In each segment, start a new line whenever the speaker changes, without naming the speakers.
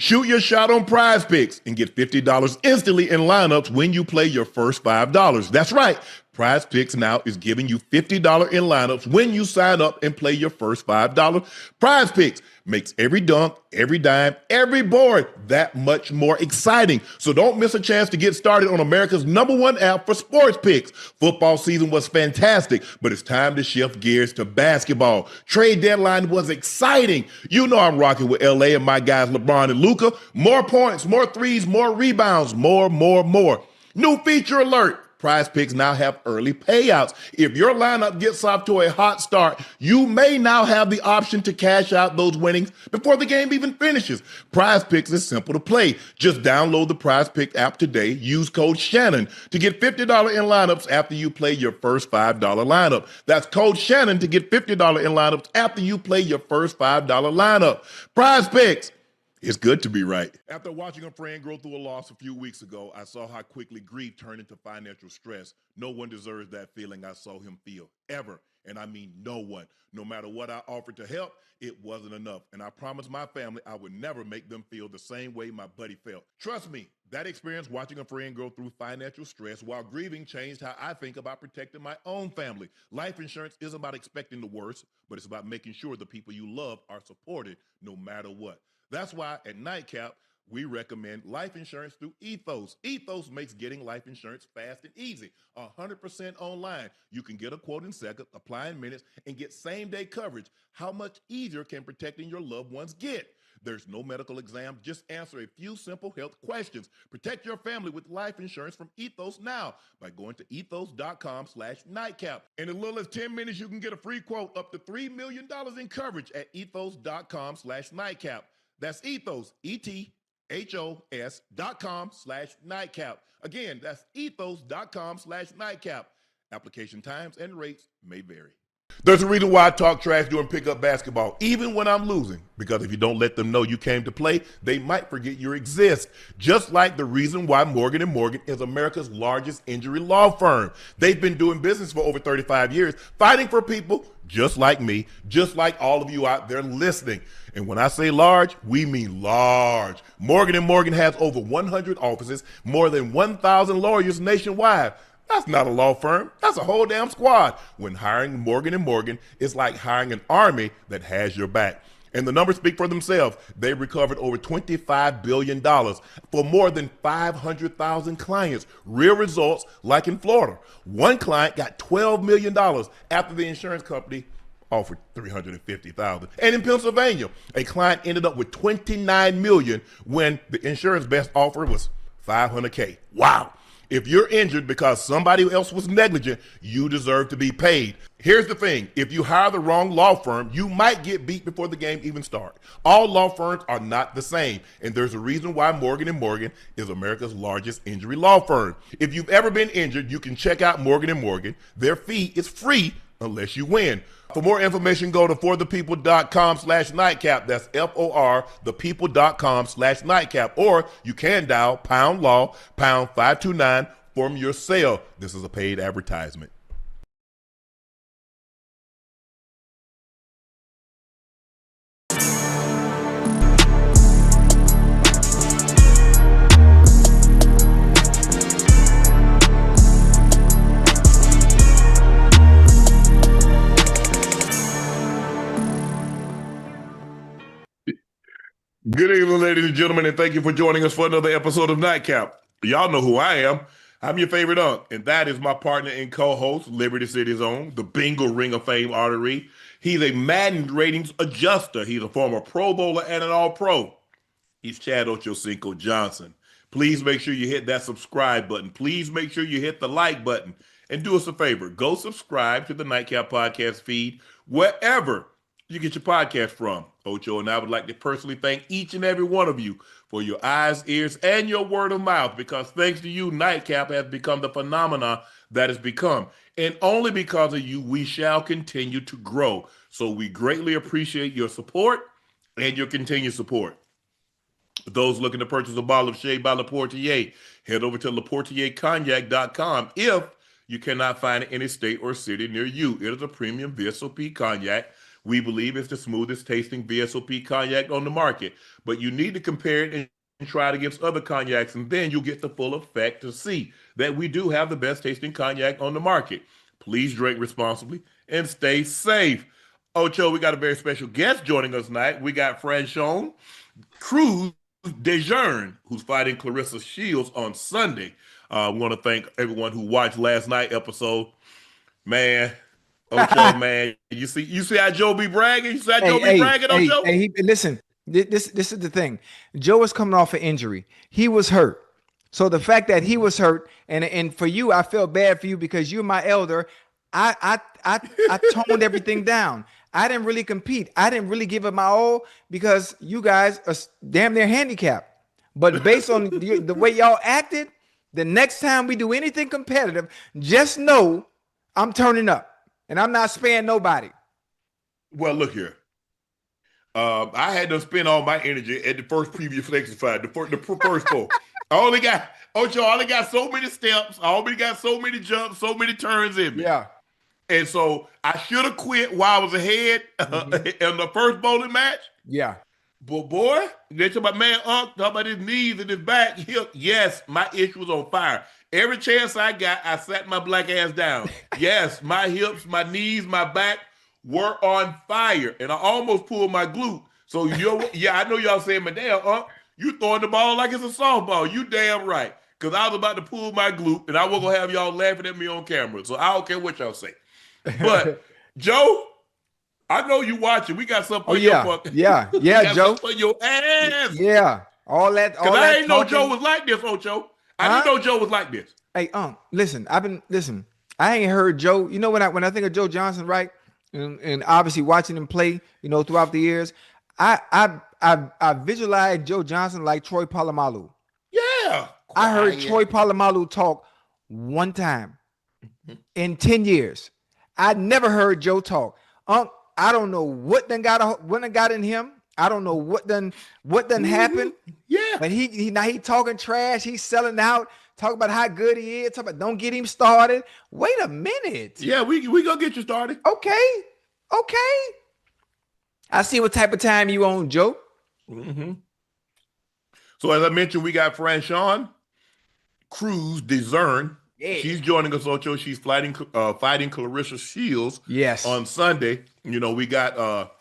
Shoot your shot on Prize Picks and get $50 instantly in lineups when you play your first $5. That's right. Prize Picks now is giving you $50 in lineups when you sign up and play your first $5. Prize Picks makes every dunk, every dime, every board that much more exciting. So don't miss a chance to get started on America's #1 app for sports picks. Football season was fantastic, but it's time to shift gears to basketball. Trade deadline was exciting. You know I'm rocking with LA and my guys LeBron and Luka. More points, more threes, more rebounds, more. New feature alert. Prize Picks now have early payouts. If your lineup gets off to a hot start, you may now have the option to cash out those winnings before the game even finishes. Prize Picks is simple to play. Just download the Prize Picks app today. Use code Shannon to get $50 in lineups after you play your first $5 lineup. That's code Shannon to get $50 in lineups after you play your first $5 lineup. Prize Picks. It's good to be right. After watching a friend go through a loss a few weeks ago, I saw how quickly grief turned into financial stress. No one deserves that feeling I saw him feel, ever. And I mean no one. No matter what I offered to help, it wasn't enough. And I promised my family I would never make them feel the same way my buddy felt. Trust me, that experience watching a friend go through financial stress while grieving changed how I think about protecting my own family. Life insurance isn't about expecting the worst, but it's about making sure the people you love are supported no matter what. That's why at Nightcap, we recommend life insurance through Ethos. Ethos makes getting life insurance fast and easy. 100% online. You can get a quote in seconds, apply in minutes, and get same-day coverage. How much easier can protecting your loved ones get? There's no medical exam. Just answer a few simple health questions. Protect your family with life insurance from Ethos now by going to ethos.com/nightcap. In as little as 10 minutes, you can get a free quote up to $3 million in coverage at ethos.com/nightcap. That's Ethos, ETHOS.com/nightcap. Again, that's ethos.com/nightcap. Application times and rates may vary. There's a reason why I talk trash during pickup basketball, even when I'm losing, because if you don't let them know you came to play, they might forget you exist. Just like the reason why Morgan & Morgan is America's largest injury law firm. They've been doing business for over 35 years, fighting for people just like me, just like all of you out there listening. And when I say large, we mean large. Morgan & Morgan has over 100 offices, more than 1,000 lawyers nationwide. That's not a law firm. That's a whole damn squad. When hiring Morgan & Morgan, it's like hiring an army that has your back. And the numbers speak for themselves. They recovered over $25 billion for more than 500,000 clients. Real results like in Florida. One client got $12 million after the insurance company offered $350,000. And in Pennsylvania, a client ended up with $29 million when the insurance best offer was $500K. Wow. If you're injured because somebody else was negligent, you deserve to be paid. Here's the thing. If you hire the wrong law firm, you might get beat before the game even starts. All law firms are not the same, and there's a reason why Morgan & Morgan is America's largest injury law firm. If you've ever been injured, you can check out Morgan & Morgan. Their fee is free unless you win. For more information, go to forthepeople.com/nightcap. That's FOR, thepeople.com/nightcap. Or you can dial #law, #529 from your cell. This is a paid advertisement. Good evening, ladies and gentlemen, and thank you for joining us for another episode of Nightcap. Y'all know who I am. I'm your favorite Unc, and that is my partner and co-host, Liberty City's own, the Bingo Ring of Fame Artery. He's a Madden ratings adjuster. He's a former Pro Bowler and an All-Pro. He's Chad Ochocinco Johnson. Please make sure you hit that subscribe button. Please make sure you hit the like button. And do us a favor. Go subscribe to the Nightcap podcast feed wherever you get your podcast from. Ocho and I would like to personally thank each and every one of you for your eyes, ears, and your word of mouth, because thanks to you, Nightcap has become the phenomena that it's become. And only because of you, we shall continue to grow. So we greatly appreciate your support and your continued support. Those looking to purchase a bottle of Shea by LaPortier, head over to LaPortierCognac.com. If you cannot find it in a state or city near you, it is a premium VSOP cognac We believe it's the smoothest tasting VSOP cognac on the market, but you need to compare it and try it against other cognacs, and then you'll get the full effect to see that we do have the best tasting cognac on the market. Please drink responsibly and stay safe. Ocho, we got a very special guest joining us tonight. We got Franchon Crews-Dezurn, who's fighting Claressa Shields on Sunday. We want to thank everyone who watched last night's episode. Man, Ocho, man, you see how Joe be bragging? You see how Joe be bragging, Ocho?
Listen, this is the thing. Joe is coming off an injury. He was hurt. So the fact that he was hurt, and for you, I feel bad for you because you're my elder. I toned everything down. I didn't really compete. I didn't really give it my all because you guys are damn near handicapped. But based on the way y'all acted, the next time we do anything competitive, just know I'm turning up and I'm not sparing nobody.
Well, look here. I had to spend all my energy at the first previous exercise, the first four. Ocho, I only got so many steps. I only got so many jumps, so many turns in me.
Yeah.
And so I should have quit while I was ahead in the first bowling match.
Yeah.
But boy, they talk about Unc, talk about his knees and his back. Yes, my itch was on fire. Every chance I got, I sat my black ass down. Yes, my hips, my knees, my back were on fire. And I almost pulled my glute. So, I know y'all saying, "Man, damn, Unc, you throwing the ball like it's a softball." You damn right. Because I was about to pull my glute, and I wasn't going to have y'all laughing at me on camera. So I don't care what y'all say. But, Joe, I know you watching. We got something for your fucking.
Yeah, Joe.
For your ass.
Yeah. All that.
Because I ain't know Joe was like this, Ocho. I didn't know Joe was like this.
Hey, listen. I ain't heard Joe. You know, when I think of Joe Johnson, right? And obviously watching him play, throughout the years, I visualize Joe Johnson like Troy Polamalu.
Yeah.
I heard Troy Polamalu talk one time in 10 years. I never heard Joe talk. I don't know what done got in him. I don't know what done happened.
Yeah.
But he talking trash. He's selling out. Talk about how good he is. Talk about don't get him started. Wait a minute.
Yeah, we gonna get you started.
Okay. I see what type of time you on, Joe.
Mm-hmm. So as I mentioned, we got Franchon Crews-Dezurn. Yeah. She's joining us, Ocho. She's fighting Claressa Shields.
Yes.
On Sunday. We got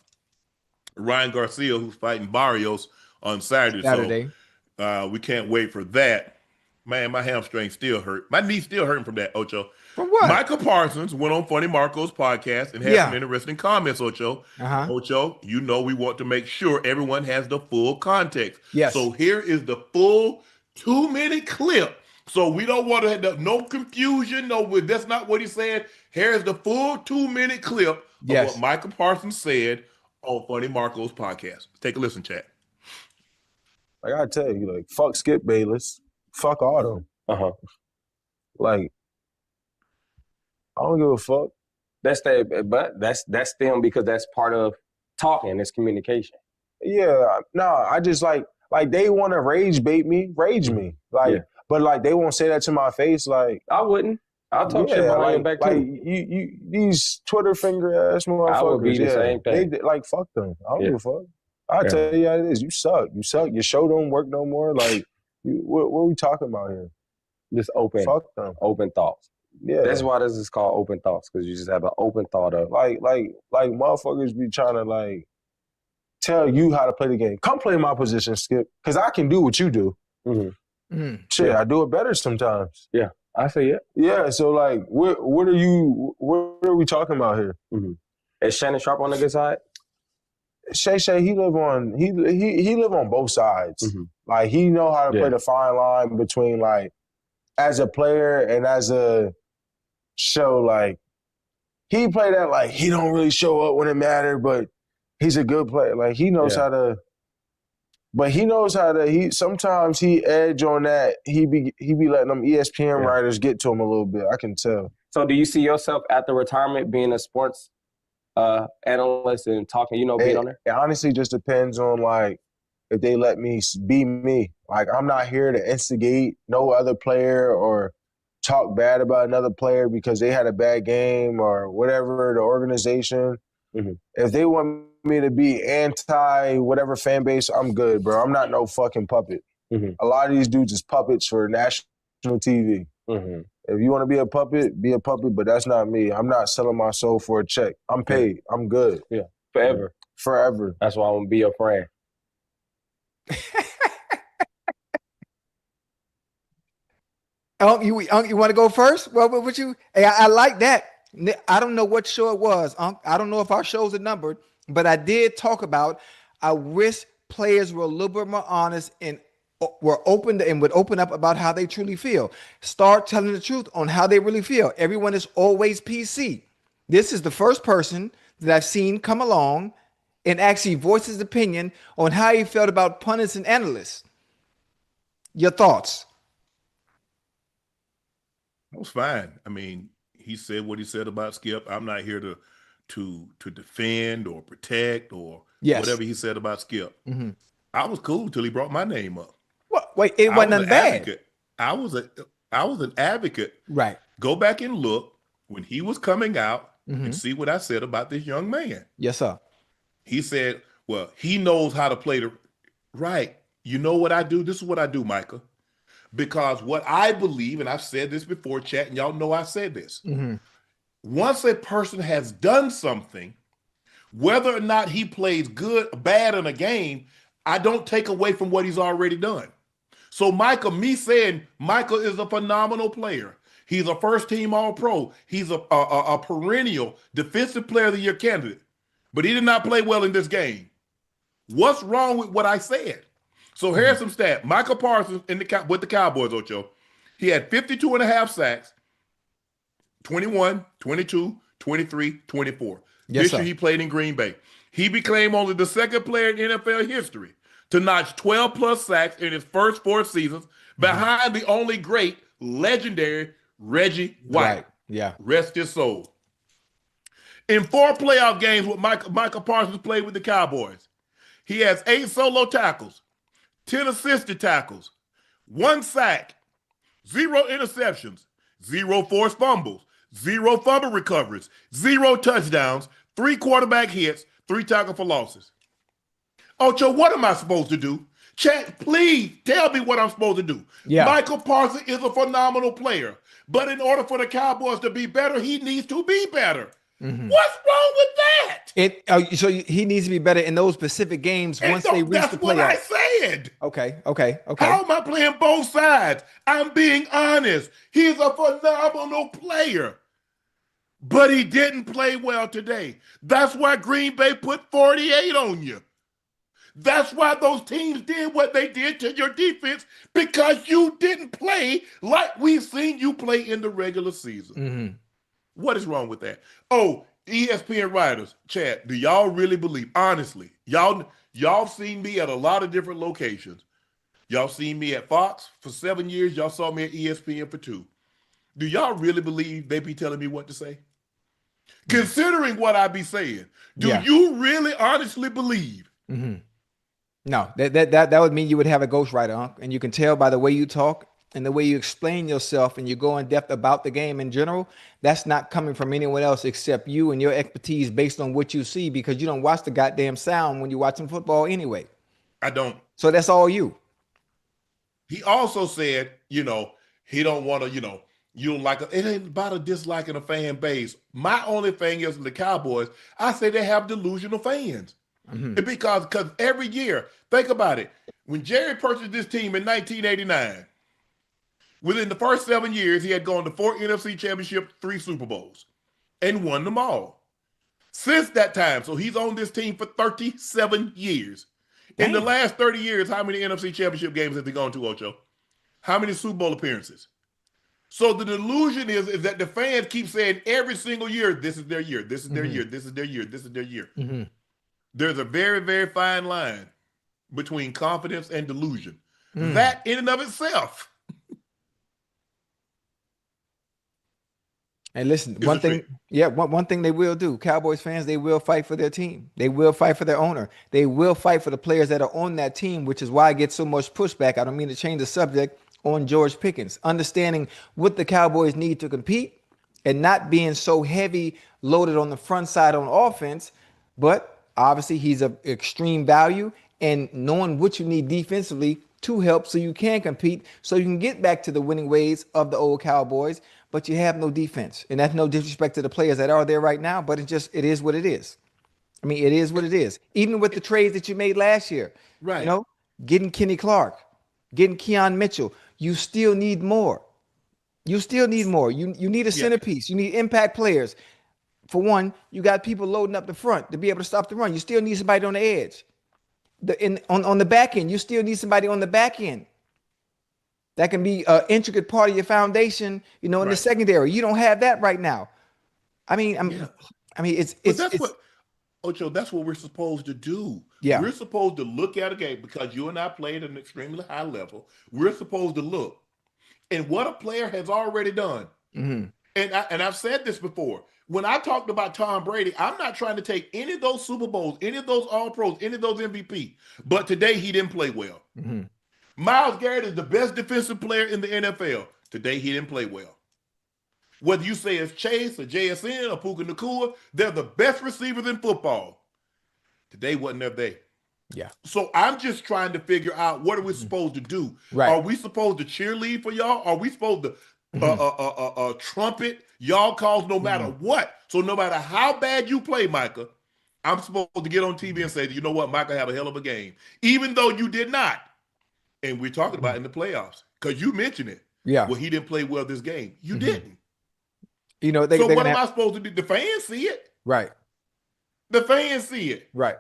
Ryan Garcia who's fighting Barrios on Saturday. So we can't wait for that. Man, my hamstring still hurt. My knee's still hurting from that, Ocho.
From what?
Micah Parsons went on Funny Marco's podcast and had some interesting comments, Ocho.
Uh-huh.
Ocho, we want to make sure everyone has the full context.
Yes.
So here is the full 2-minute clip. So we don't want to have no confusion. No, that's not what he said. Here's the full 2-minute clip of what Micah Parsons said on Funny Marco's podcast. Take a listen, Chad.
Like I tell you, fuck Skip Bayless. Fuck all them.
Uh-huh.
I don't give a fuck.
But that's them because that's part of talking. It's communication.
Yeah, no, I just they want to rage me. But they won't say that to my face.
I wouldn't. I'll talk shit behind your back too.
You these Twitter finger ass motherfuckers.
I would be the same thing.
They fuck them. I don't give a fuck. I'll tell you how it is. You suck. Your show don't work no more. What are we talking about here?
Just open.
Fuck them.
Open thoughts.
Yeah.
That's why this is called open thoughts, because you just have an open thought of
like motherfuckers be trying to tell you how to play the game. Come play my position, Skip, because I can do what you do.
Mm-hmm.
Mm.
Shit, I do it better sometimes.
Yeah, I say it.
Yeah, so what are we talking about here?
Mm-hmm. Is Shannon Sharpe on the good side?
Shay, he live on both sides.
Mm-hmm.
He know how to play the fine line between as a player and as a show. He play that he don't really show up when it matters, but he's a good player. He knows how to. But he knows how to. Sometimes he edge on that. He be letting them ESPN writers get to him a little bit. I can tell.
So do you see yourself at the retirement being a sports analyst and talking, being on there?
It honestly just depends on if they let me be me. I'm not here to instigate no other player or talk bad about another player because they had a bad game or whatever, the organization. If they want me to be anti whatever fan base, I'm good, bro. I'm not no fucking puppet. A lot of these dudes is puppets for national TV. If you want to be a puppet, but that's not me. I'm not selling my soul for a check. I'm paid. I'm good.
Yeah. Forever.
Forever.
That's why I'm gonna be your friend.
You want to go first? Well, what you? Hey, I like that. I don't know what show it was. I don't know if our shows are numbered, but I did talk about. I wish players were a little bit more honest and were open and would open up about how they truly feel. Start telling the truth on how they really feel. Everyone is always PC. This is the first person that I've seen come along and actually voice his opinion on how he felt about pundits and analysts. Your thoughts?
It was fine. I mean, he said what he said about Skip. I'm not here to defend or protect or whatever he said about Skip. I was cool till he brought my name up.
What? Wait, it wasn't nothing bad.
I was an advocate.
Right.
Go back and look when he was coming out and see what I said about this young man.
Yes, sir.
He said, well, he knows how to play the right. You know what I do? This is what I do, Micah. Because what I believe, and I've said this before, chat, and y'all know I said this. Once a person has done something, whether or not he plays good or bad in a game, I don't take away from what he's already done. So Micah, me saying Micah is a phenomenal player. He's a first-team All-Pro. He's a perennial Defensive Player of the Year candidate. But he did not play well in this game. What's wrong with what I said? So here's some stats. Micah Parsons with the Cowboys, Ocho. He had 52.5 sacks, 21, 22, 23, 24. This year he played in Green Bay. He became only the second player in NFL history to notch 12-plus sacks in his first 4 seasons behind the only great, legendary Reggie White.
Right. Yeah.
Rest his soul. In 4 playoff games with Micah Parsons played with the Cowboys, he has 8 solo tackles, 10 assisted tackles, 1 sack, 0 interceptions, 0 forced fumbles, 0 fumble recoveries, 0 touchdowns, 3 quarterback hits, 3 tackle for losses. Ocho, what am I supposed to do? Chat, please tell me what I'm supposed to do.
Yeah.
Michael Parsons is a phenomenal player, but in order for the Cowboys to be better, he needs to be better. What's wrong with that?
So he needs to be better in those specific games once they reach the playoffs.
That's what I said.
Okay.
How am I playing both sides? I'm being honest. He's a phenomenal player, but he didn't play well today. That's why Green Bay put 48 on you. That's why those teams did what they did to your defense, because you didn't play like we've seen you play in the regular season. What is wrong with that? Oh, ESPN writers, Chad, do y'all really believe, honestly, y'all seen me at a lot of different locations. Y'all seen me at Fox for 7 years. Y'all saw me at ESPN for 2. Do y'all really believe they be telling me what to say? Considering what I be saying, do you really honestly believe?
No, that would mean you would have a ghostwriter, Unc, and you can tell by the way you talk and the way you explain yourself and you go in depth about the game in general. That's not coming from anyone else except you and your expertise based on what you see, because you don't watch the goddamn sound when you're watching football anyway.
I don't.
So that's all you.
He also said, he don't want to, you don't like it ain't about a disliking a fan base. My only thing is the Cowboys, I say they have delusional fans. Because every year, think about it. When Jerry purchased this team in 1989, within the first 7 years, he had gone to 4 NFC championships, 3 Super Bowls, and won them all. Since that time, so he's on this team for 37 years. Damn. In the last 30 years, how many NFC championship games has he gone to, Ocho? How many Super Bowl appearances? So the delusion is that the fans keep saying every single year, this is their year, this is their year, this is their year, this is their year. There's a very, very fine line between confidence and delusion. That in and of itself.
And listen, one thing they will do, Cowboys fans, they will fight for their team. They will fight for their owner. They will fight for the players that are on that team, which is why I get so much pushback. I don't mean to change the subject on George Pickens. Understanding what the Cowboys need to compete and not being so heavy loaded on the front side on offense But obviously, he's of extreme value, and knowing what you need defensively to help so you can compete, so you can get back to the winning ways of the old Cowboys, but you have no defense. And that's no disrespect to the players that are there right now, but it is what it is. I mean, it is what it is. Even with the trades that you made last year,
Right.
you know, getting Kenny Clark, getting Keon Mitchell, you still need more. You still need more. You need a centerpiece. You need impact players. For one, you got people loading up the front to be able to stop the run. You still need somebody on the edge. On the back end, you still need somebody on the back end that can be an intricate part of your foundation, in the secondary. You don't have that right now. I mean,
Ocho, that's what we're supposed to do.
Yeah.
We're supposed to look at a game because you and I played at an extremely high level. We're supposed to look and what a player has already done.
Mm-hmm.
And I've said this before. When I talked about Tom Brady, I'm not trying to take any of those Super Bowls, any of those All-Pros, any of those MVP. But today he didn't play well.
Mm-hmm.
Myles Garrett is the best defensive player in the NFL. Today he didn't play well. Whether you say it's Chase or JSN or Puka Nacua, they're the best receivers in football. Today wasn't their day.
Yeah.
So I'm just trying to figure out what are we supposed to do?
Right.
Are we supposed to cheerlead for y'all? Are we supposed to trumpet y'all calls no matter what? So no matter how bad you play, Micah, I'm supposed to get on TV and say, you know what, Micah had a hell of a game, even though you did not. And we're talking about in the playoffs because you mentioned it.
Yeah.
Well, he didn't play well this game. You didn't.
So
what am I supposed to do? The fans see it.
Right.
The fans see it.
Right.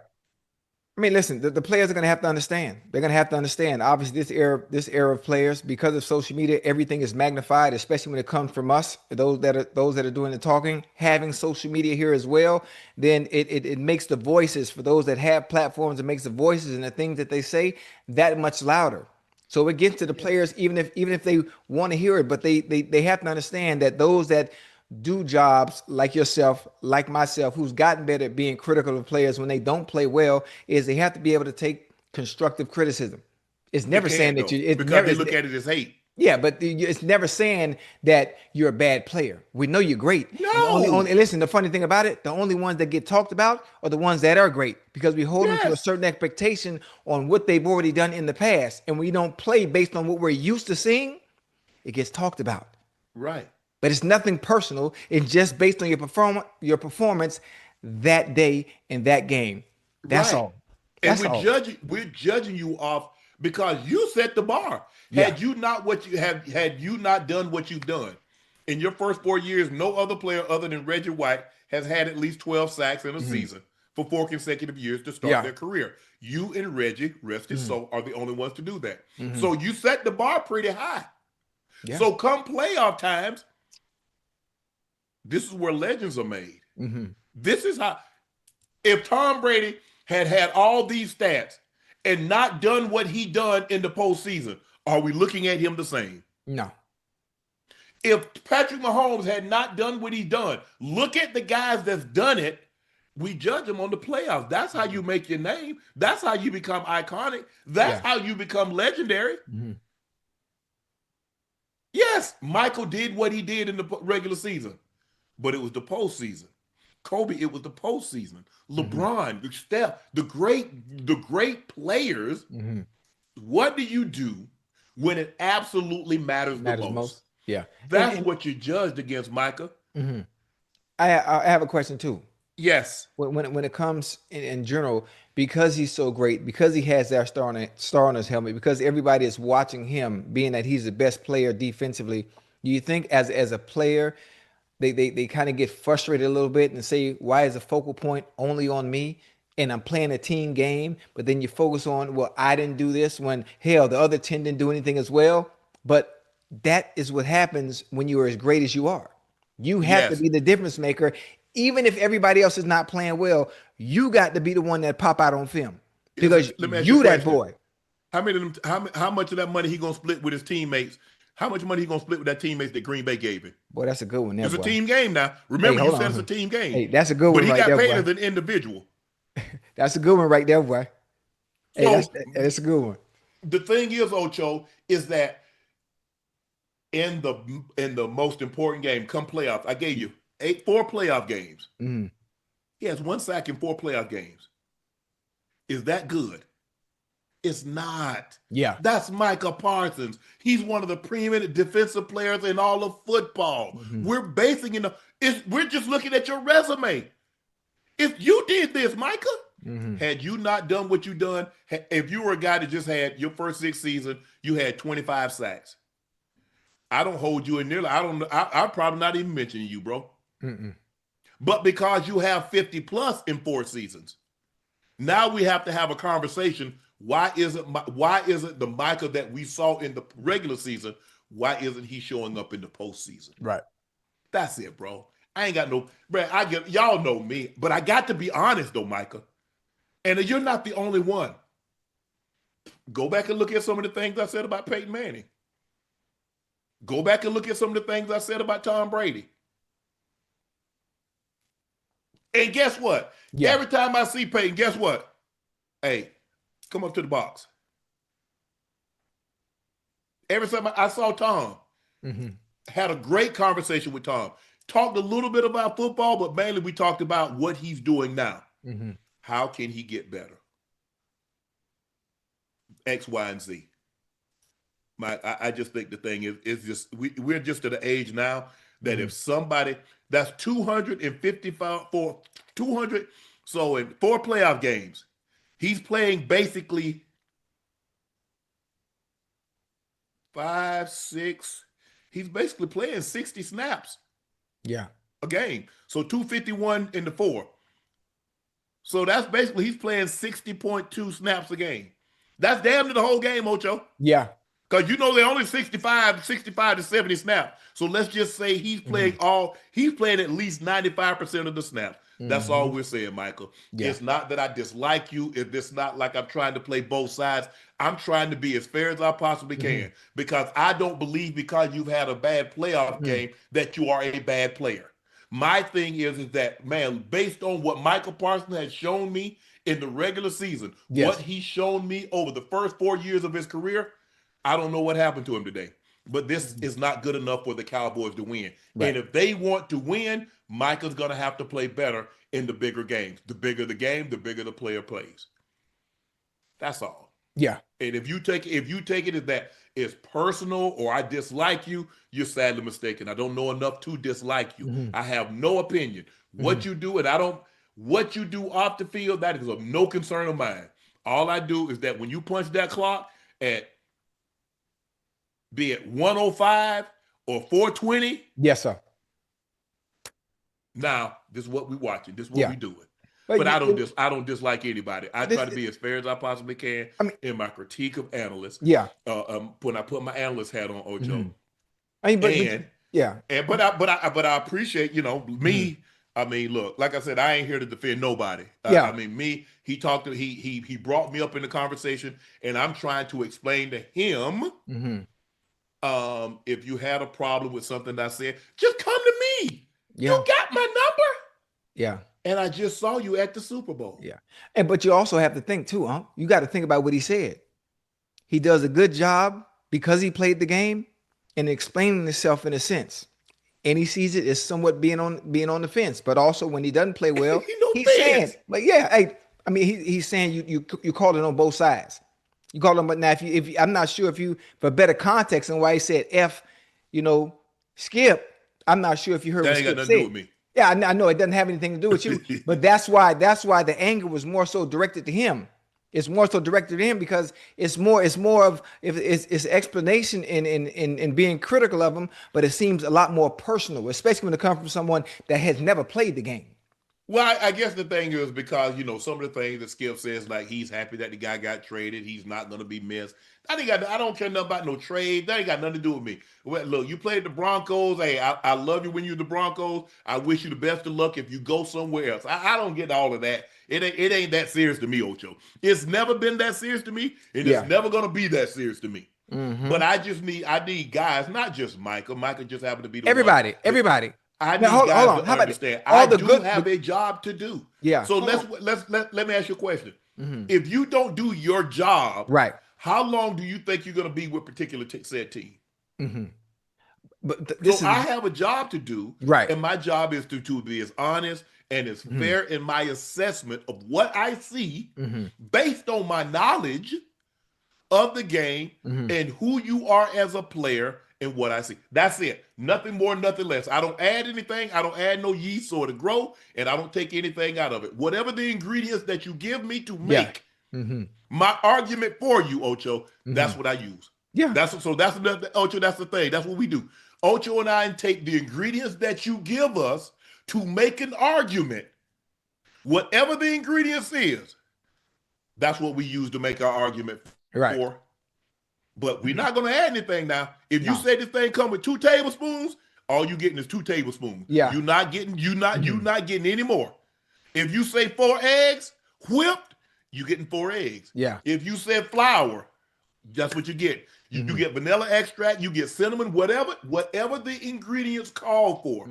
I mean, listen, the players are going to have to understand. They're going to have to understand. Obviously, this era of players, because of social media, everything is magnified, especially when it comes from us, those that are doing the talking, having social media here as well. Then it makes the voices for those that have platforms. It makes the voices and the things that they say that much louder. So it gets to the players, even if they want to hear it, but they have to understand that those that do jobs like yourself, like myself, who's gotten better at being critical of players when they don't play well, is they have to be able to take constructive criticism. It's never saying that
they look at it as hate.
Yeah, but it's never saying that you're a bad player. We know you're great.
No.
Listen, the funny thing about it, the only ones that get talked about are the ones that are great because we hold them to a certain expectation on what they've already done in the past. And we don't play based on what we're used to seeing, it gets talked about.
Right.
But it's nothing personal. It's just based on your performance that day in that game. That's all.
And we're judging you off because you set the bar.
Yeah.
Had you not done what you've done in your first 4 years, no other player other than Reggie White has had at least 12 sacks in a season for 4 consecutive years to start their career. You and Reggie, rest his soul, are the only ones to do that. So you set the bar pretty high. Yeah. So come playoff times, this is where legends are made. This is how, if Tom Brady had all these stats and not done what he done in the postseason, are we looking at him the same?
No.
If Patrick Mahomes had not done what he done, look at the guys that's done it. We judge them on the playoffs. That's how you make your name. That's how you become iconic. That's how you become legendary. Yes, Michael did what he did in the regular season, but it was the postseason. Kobe, it was the postseason. LeBron, Steph, the great players. What do you do when it absolutely matters the most?
Yeah,
that's what you judged against, Micah.
I have a question too.
Yes.
When it comes in general, because he's so great, because he has that star on his helmet, because everybody is watching him, being that he's the best player defensively, do you think as a player, they kind of get frustrated a little bit and say, why is the focal point only on me? And I'm playing a team game, but then you focus on, well, I didn't do this when, hell, the other 10 didn't do anything as well. But that is what happens when you are as great as you are. You have to be the difference maker. Even if everybody else is not playing well, you got to be the one that pop out on film because you that boy.
How much of that money he gonna split with his teammates? How much money he gonna split with that teammates that Green Bay gave him?
Boy, that's a good one.
It's a team game now. Remember, you said it's a team game.
Hey, that's a good one.
But he
right
got
there,
paid
boy.
as an individual.
That's a good one right there, boy. Hey, that's a good one.
The thing is, Ocho, is that in the most important game, come playoffs, I gave you 4 playoff games. He has 1 sack in 4 playoff games. Is that good? It's not.
Yeah.
That's Micah Parsons. He's one of the preeminent defensive players in all of football.
Mm-hmm.
We're basing we're just looking at your resume. If you did this, Micah, had you not done what you done, if you were a guy that just had your first 6 seasons, you had 25 sacks. I don't hold you in nearly. I'm probably not even mentioning you, bro. But because you have 50 plus in 4 seasons, now we have to have a conversation. Why isn't the Micah that we saw in the regular season, why isn't he showing up in the postseason?
Right.
That's it, bro. I ain't got no, bro. Y'all know me, but I got to be honest though, Micah. And you're not the only one. Go back and look at some of the things I said about Peyton Manning. Go back and look at some of the things I said about Tom Brady. And guess what? Yeah. Every time I see Peyton, guess what? Hey, come up to the box. Every time I saw Tom, had a great conversation with Tom. Talked a little bit about football, but mainly we talked about what he's doing now. How can he get better? X, Y, and Z. I just think the thing is just we're just at an age now that if somebody that's 255 for 200, so in 4 playoff games, he's playing basically 5, 6. He's basically playing 60 snaps.
Yeah,
a game. So 251 in the 4. So that's basically he's playing 60.2 snaps a game. That's damn near the whole game, Ocho.
Yeah.
Because you know they're only 65 to 70 snaps. So let's just say he's playing he's playing at least 95% of the snaps. That's all we're saying, Michael. Yeah. It's not that I dislike you. It's not like I'm trying to play both sides. I'm trying to be as fair as I possibly can because I don't believe because you've had a bad playoff game that you are a bad player. My thing is that, man, based on what Micah Parsons has shown me in the regular season, what he's shown me over the first 4 years of his career, I don't know what happened to him today. But this is not good enough for the Cowboys to win. Right. And if they want to win, Micah's going to have to play better in the bigger games. The bigger the game, the bigger the player plays. That's all.
Yeah.
And if you take it as that it's personal or I dislike you, you're sadly mistaken. I don't know enough to dislike you. I have no opinion. What you do, what you do off the field, that is of no concern of mine. All I do is that when you punch that clock at be it 105 or 420.
Yes, sir.
Now, this is what we're watching. This is what we're doing. But I don't dislike anybody. I try to be as fair as I possibly can in my critique of analysts.
Yeah.
When I put my analyst hat on, Ocho.
But
I appreciate, me. I mean, look, like I said, I ain't here to defend nobody.
Yeah.
I mean, me, he brought me up in the conversation, and I'm trying to explain to him if you had a problem with something I said, just come to me. Yeah. You got my number.
Yeah.
And I just saw you at the Super Bowl.
Yeah. But you also have to think too, huh? You got to think about what he said. He does a good job because he played the game and explaining himself in a sense. And he sees it as somewhat being on the fence. But also when he doesn't play well, he's saying, but he's saying you call it on both sides. You call him, but now if I'm not sure for better context and why he said Skip, I'm not sure if you heard
that
what
ain't
Skip
got nothing
said.
to do with me.
Yeah, I know it doesn't have anything to do with you, but that's why the anger was more so directed to him. It's more so directed to him because it's more of it's explanation in being critical of him, but it seems a lot more personal, especially when it comes from someone that has never played the game.
Well, I guess the thing is because, some of the things that Skip says, like he's happy that the guy got traded. He's not going to be missed. I don't care nothing about no trade. That ain't got nothing to do with me. Well, look, you played the Broncos. Hey, I love you when you're the Broncos. I wish you the best of luck if you go somewhere else. I don't get all of that. It ain't that serious to me, Ocho. It's never been that serious to me, and it's never going to be that serious to me. But I need guys, not just Micah. Micah just happened to be the
everybody.
I need guys to understand. I do have a job to do.
Yeah.
So let me ask you a question. If you don't do your job,
right,
how long do you think you're going to be with particular said team?
But
I have a job to do,
right,
and my job is to be as honest and it's fair in my assessment of what I see based on my knowledge of the game and who you are as a player and what I see. That's it. Nothing more, nothing less. I don't add anything. I don't add no yeast or to grow, and I don't take anything out of it. Whatever the ingredients that you give me to make my argument for you, Ocho, that's what I use.
Yeah.
That's the Ocho, that's the thing. That's what we do. Ocho and I take the ingredients that you give us to make an argument. Whatever the ingredients is, that's what we use to make our argument for. But we're not going to add anything now. If you say this thing come with 2 tablespoons, all you getting is 2 tablespoons.
Yeah.
You're not getting any more. If you say 4 eggs whipped, you're getting 4 eggs.
Yeah.
If you said flour, that's what you get. You get vanilla extract, you get cinnamon, whatever the ingredients call for.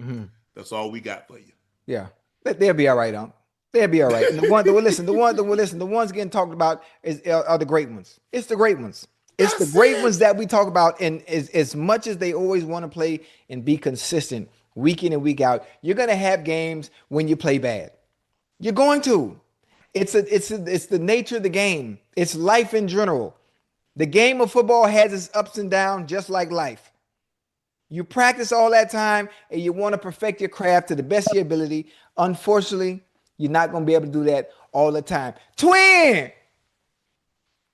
That's all we got for you.
Yeah. They'll be all right, Unc. They'll be all right. And the ones getting talked about are the great ones. It's the great ones. It's the great ones that we talk about. And as much as they always want to play and be consistent week in and week out, you're going to have games when you play bad. You're going to. It's the nature of the game. It's life in general. The game of football has its ups and downs, just like life. You practice all that time and you want to perfect your craft to the best of your ability. Unfortunately, you're not going to be able to do that all the time. Twin!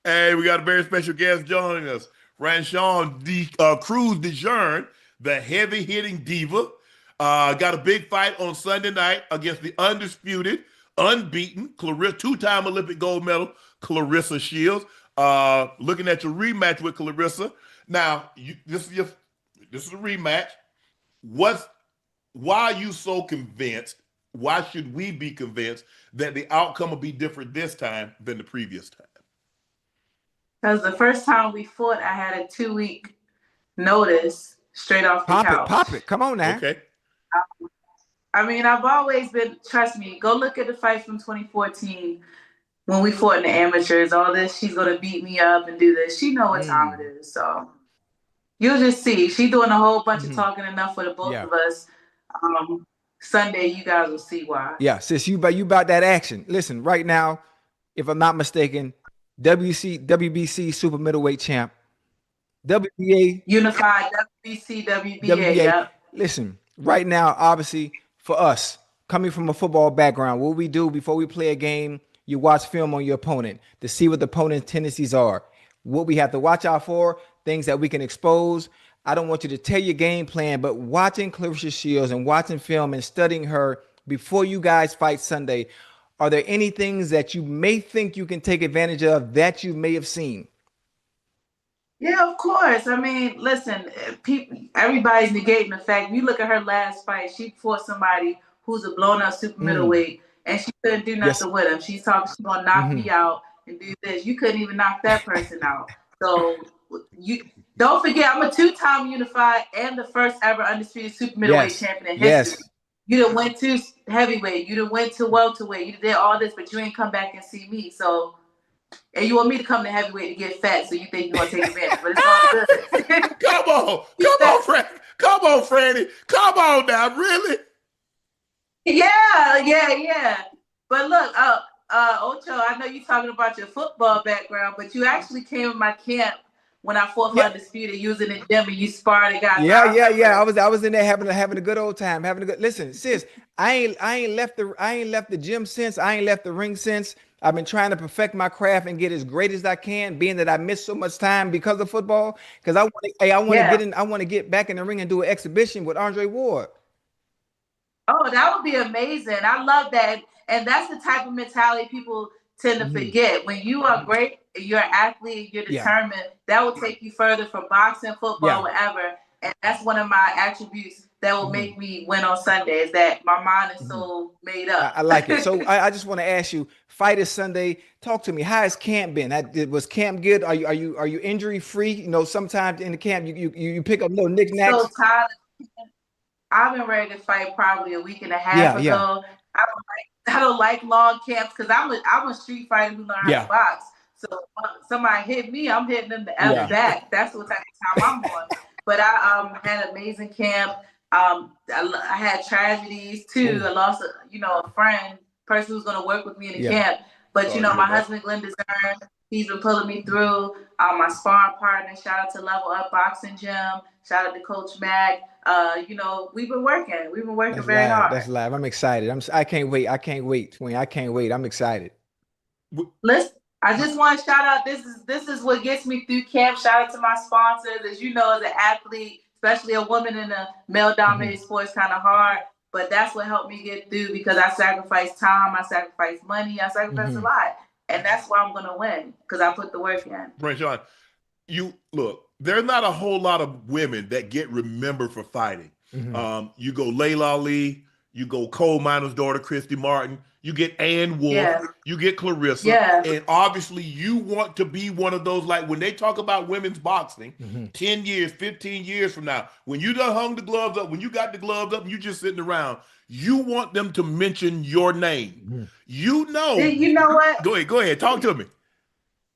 Hey, we got a very special guest joining us. Franchon Crews-Dezurn, the heavy-hitting diva. Got a big fight on Sunday night against the undisputed, unbeaten, 2-time Olympic gold medal, Claressa Shields. Looking at your rematch with Claressa. Now, this is a rematch. Why are you so convinced? Why should we be convinced that the outcome will be different this time than the previous time?
Because the first time we fought, I had a 2-week notice straight off the couch.
Pop it. Come on now.
Okay.
I mean, I've always been, trust me, go look at the fight from 2014 when we fought in the amateurs. All this, she's going to beat me up and do this. She know what time it is. So you'll just see. She's doing a whole bunch of talking enough for the both of us. Sunday, you guys will see why.
Yeah, sis, you about that action. Listen, right now, if I'm not mistaken, WBC super middleweight champ, WBA
unified WBC WBA. Yep.
Listen, right now, obviously for us coming from a football background, what we do before we play a game, you watch film on your opponent to see what the opponent's tendencies are, what we have to watch out for, things that we can expose. I don't want you to tell your game plan, but watching Claressa Shields and watching film and studying her before you guys fight Sunday, are there any things that you may think you can take advantage of that you may have seen?
Yeah, of course. I mean, listen, everybody's negating the fact. You look at her last fight, she fought somebody who's a blown-up super middleweight, and she couldn't do nothing with him. She's talking, she's going to knock me out and do this. You couldn't even knock that person out. So you don't forget, I'm a 2-time unified and the first ever undisputed super middleweight champion in history. You done went to heavyweight. You done went to welterweight. You did all this, but you ain't come back and see me. So, and you want me to come to heavyweight to get fat, so you think you're going to take advantage. But it's all good.
Come on, Franny. Come on now, really?
Yeah. But look, Ocho, I know you're talking about your football background, but you actually came in my camp when I fought for Undisputed. You was in the gym and you sparred and got
I was in there having a good old time, listen, sis, I ain't left the gym since. I ain't left the ring since. I've been trying to perfect my craft and get as great as I can, being that I missed so much time because of football. Because I want to get back in the ring and do an exhibition with Andre Ward.
Oh, that would be amazing. I love that. And that's the type of mentality people tend to forget. When you are great, you're an athlete, you're determined, that will take you further from boxing, football, whatever. And that's one of my attributes that will make me win on Sunday, is that my mind is so made up.
I like it. So I just want to ask you, fight is Sunday. Talk to me. How has camp been? Was camp good? Are you injury free? You know, sometimes in the camp you pick up little knickknacks.
So Tyler, I've been ready to fight probably a week and a half ago.
Yeah.
I don't like long camps because I'm a street fighter who learned how to box. So somebody hit me, I'm hitting them the other back. That's what type of time I'm on. But I had an amazing camp. I had tragedies too. I lost a friend, person who's going to work with me in the camp. But my husband Glenn-Dezurn, he's been pulling me through. My sparring partner, shout out to Level Up Boxing Gym, shout out to Coach Mac. We've been working.
That's
very
live.
hard.
That's live. I'm excited. I can't wait. I can't wait, Twin. I can't wait. I'm excited.
Listen, I just want to shout out. This is what gets me through camp. Shout out to my sponsors. As you know, as an athlete, especially a woman in a male-dominated sport, is kind of hard. But that's what helped me get through because I sacrificed time, I sacrificed money, I sacrificed a lot. And that's why I'm going to win because I put the work in.
Franchon, you look, there's not a whole lot of women that get remembered for fighting. You go Layla Ali, you go Coal Miner's daughter, Christy Martin, you get Ann Wolf, you get Clarissa, and obviously you want to be one of those, like when they talk about women's boxing, 10 years, 15 years from now, when you done hung the gloves up, when you got the gloves up and you just sitting around, you want them to mention your name. You know
what?
Go ahead, talk to me.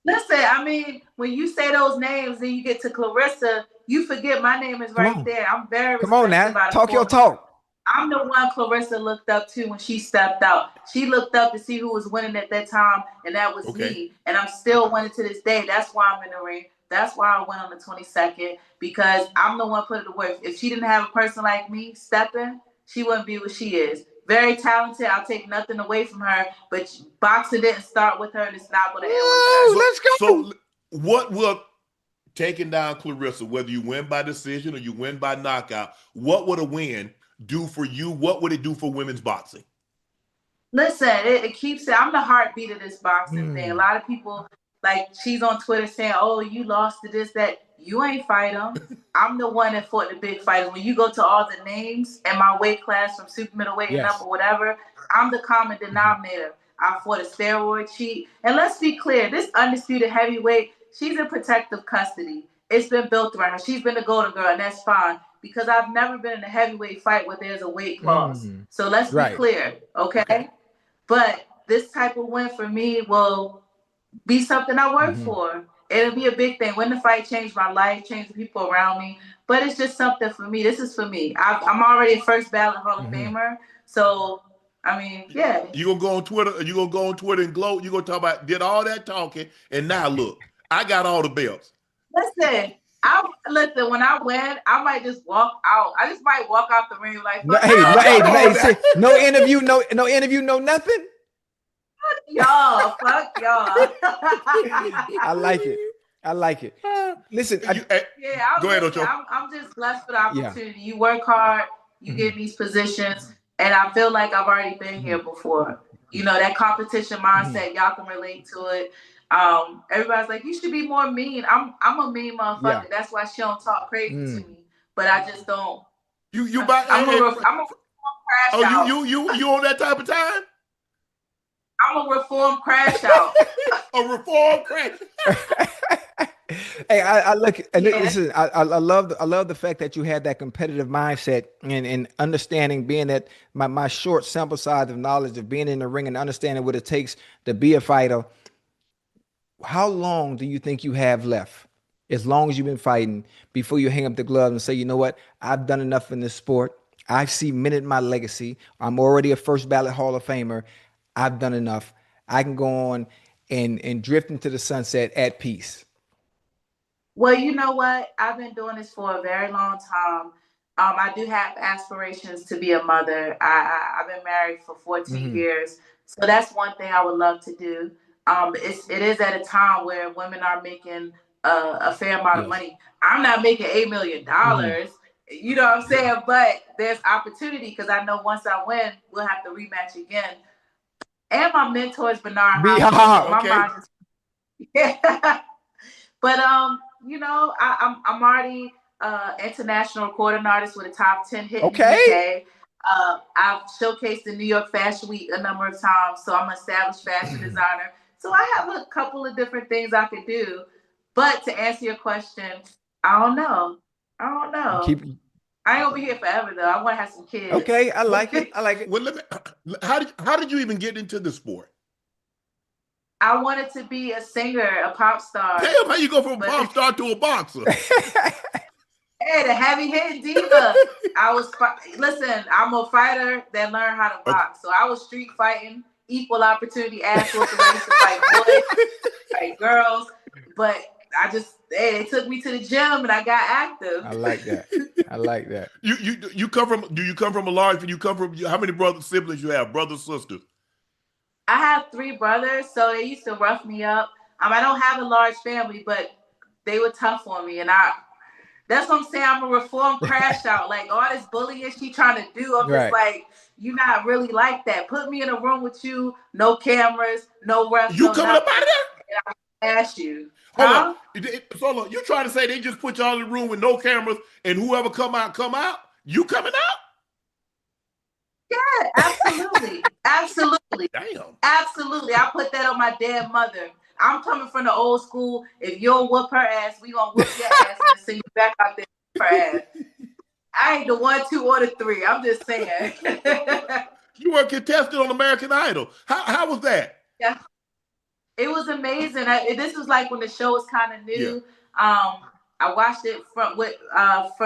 Listen, I mean, when you say those names, then you get to Clarissa, you forget my name is right there. I'm very
Come on now, talk your talk.
I'm the one Clarissa looked up to when she stepped out. She looked up to see who was winning at that time, and that was me. And I'm still winning to this day. That's why I'm in the ring. That's why I went on the 22nd, because I'm the one putting the work. If she didn't have a person like me stepping, she wouldn't be what she is. Very talented. I'll take nothing away from her, but boxing didn't start with her, and it's not going to end with her.
Let's go.
So what will taking down Clarissa, whether you win by decision or you win by knockout, what would a win do for you? What would it do for women's boxing?
Listen, it keeps it. I'm the heartbeat of this boxing thing. A lot of people, like, she's on Twitter saying, "Oh, you lost to this, that." You ain't fight them. I'm the one that fought the big fighters. When you go to all the names in my weight class from super middleweight and up or whatever, I'm the common denominator. I fought a steroid cheat. And let's be clear, this undisputed heavyweight, she's in protective custody. It's been built around her. She's been the golden girl, and that's fine. Because I've never been in a heavyweight fight where there's a weight clause. So let's be clear, okay? But this type of win for me will be something I work for. It'll be a big thing. When the fight changed my life, changed the people around me. But it's just something for me. This is for me. I'm already a first ballot Hall of Famer. So, I mean, yeah.
You gonna go on Twitter, and gloat. You gonna talk about, did all that talking, and now look, I got all the belts.
Listen, when I win, I might just walk out. I just might walk out the ring like,
no interview, no nothing.
Y'all, fuck y'all.
I like it. Listen,
go ahead, Ocho.
I'm just blessed for the opportunity. You work hard, you get in these positions, and I feel like I've already been here before. That competition mindset, y'all can relate to it. Everybody's like, you should be more mean. I'm a mean motherfucker. That's why she don't talk crazy to me. But I just don't. I'm a crash out.
You on that type of time?
I'm a reform crash out.
A reform crash.
Hey, I look, and listen, I love the fact that you had that competitive mindset and understanding, being that my short sample size of knowledge of being in the ring and understanding what it takes to be a fighter. How long do you think you have left? As long as you've been fighting, before you hang up the gloves and say, you know what, I've done enough in this sport. I've cemented my legacy. I'm already a first ballot Hall of Famer. I've done enough. I can go on and drift into the sunset at peace.
Well, you know what? I've been doing this for a very long time. I do have aspirations to be a mother. I've been married for 14 years. So that's one thing I would love to do. It is at a time where women are making a fair amount of money. I'm not making $8 million. You know what I'm saying? But there's opportunity because I know once I win, we'll have to rematch again. And my mentor is Bernard. But I'm already international recording artist with a top 10 hit in the UK. I've showcased in New York Fashion Week a number of times, so I'm an established fashion designer. So I have a couple of different things I could do. But to answer your question, I don't know. I ain't gonna be here forever though. I want to have some kids.
Okay, I like it.
Well, how did you even get into the sport?
I wanted to be a singer, a pop star.
Damn, how you go from a pop star to a boxer?
Hey, the heavy hitting diva. Listen, I'm a fighter that learned how to box. So I was street fighting, equal opportunity, ass whooping. I used to fight boys, fight girls. But they took me to the gym and I got active.
I like that. I like that.
You come from? Do you come from a large? You come from? How many siblings you have? Brothers, sisters?
I have 3 brothers, so they used to rough me up. I don't have a large family, but they were tough on me, and that's what I'm saying. I'm a reformed crash out. Like all this bullying she trying to do, I'm just like, you're not really like that. Put me in a room with you, no cameras, no refs.
You coming up out of there?
And I ask you.
Hold on. You trying to say they just put y'all in the room with no cameras and whoever come out? You coming out?
Yeah, absolutely. Absolutely.
Damn.
Absolutely. I put that on my dead mother. I'm coming from the old school. If you don't whoop her ass, we gonna whoop your ass and send you back out there for her ass. I ain't the 1, 2, or the 3. I'm just saying.
You were contested on American Idol. How was that?
Yeah, it was amazing. This was like when the show was kind of new. Yeah. I watched it from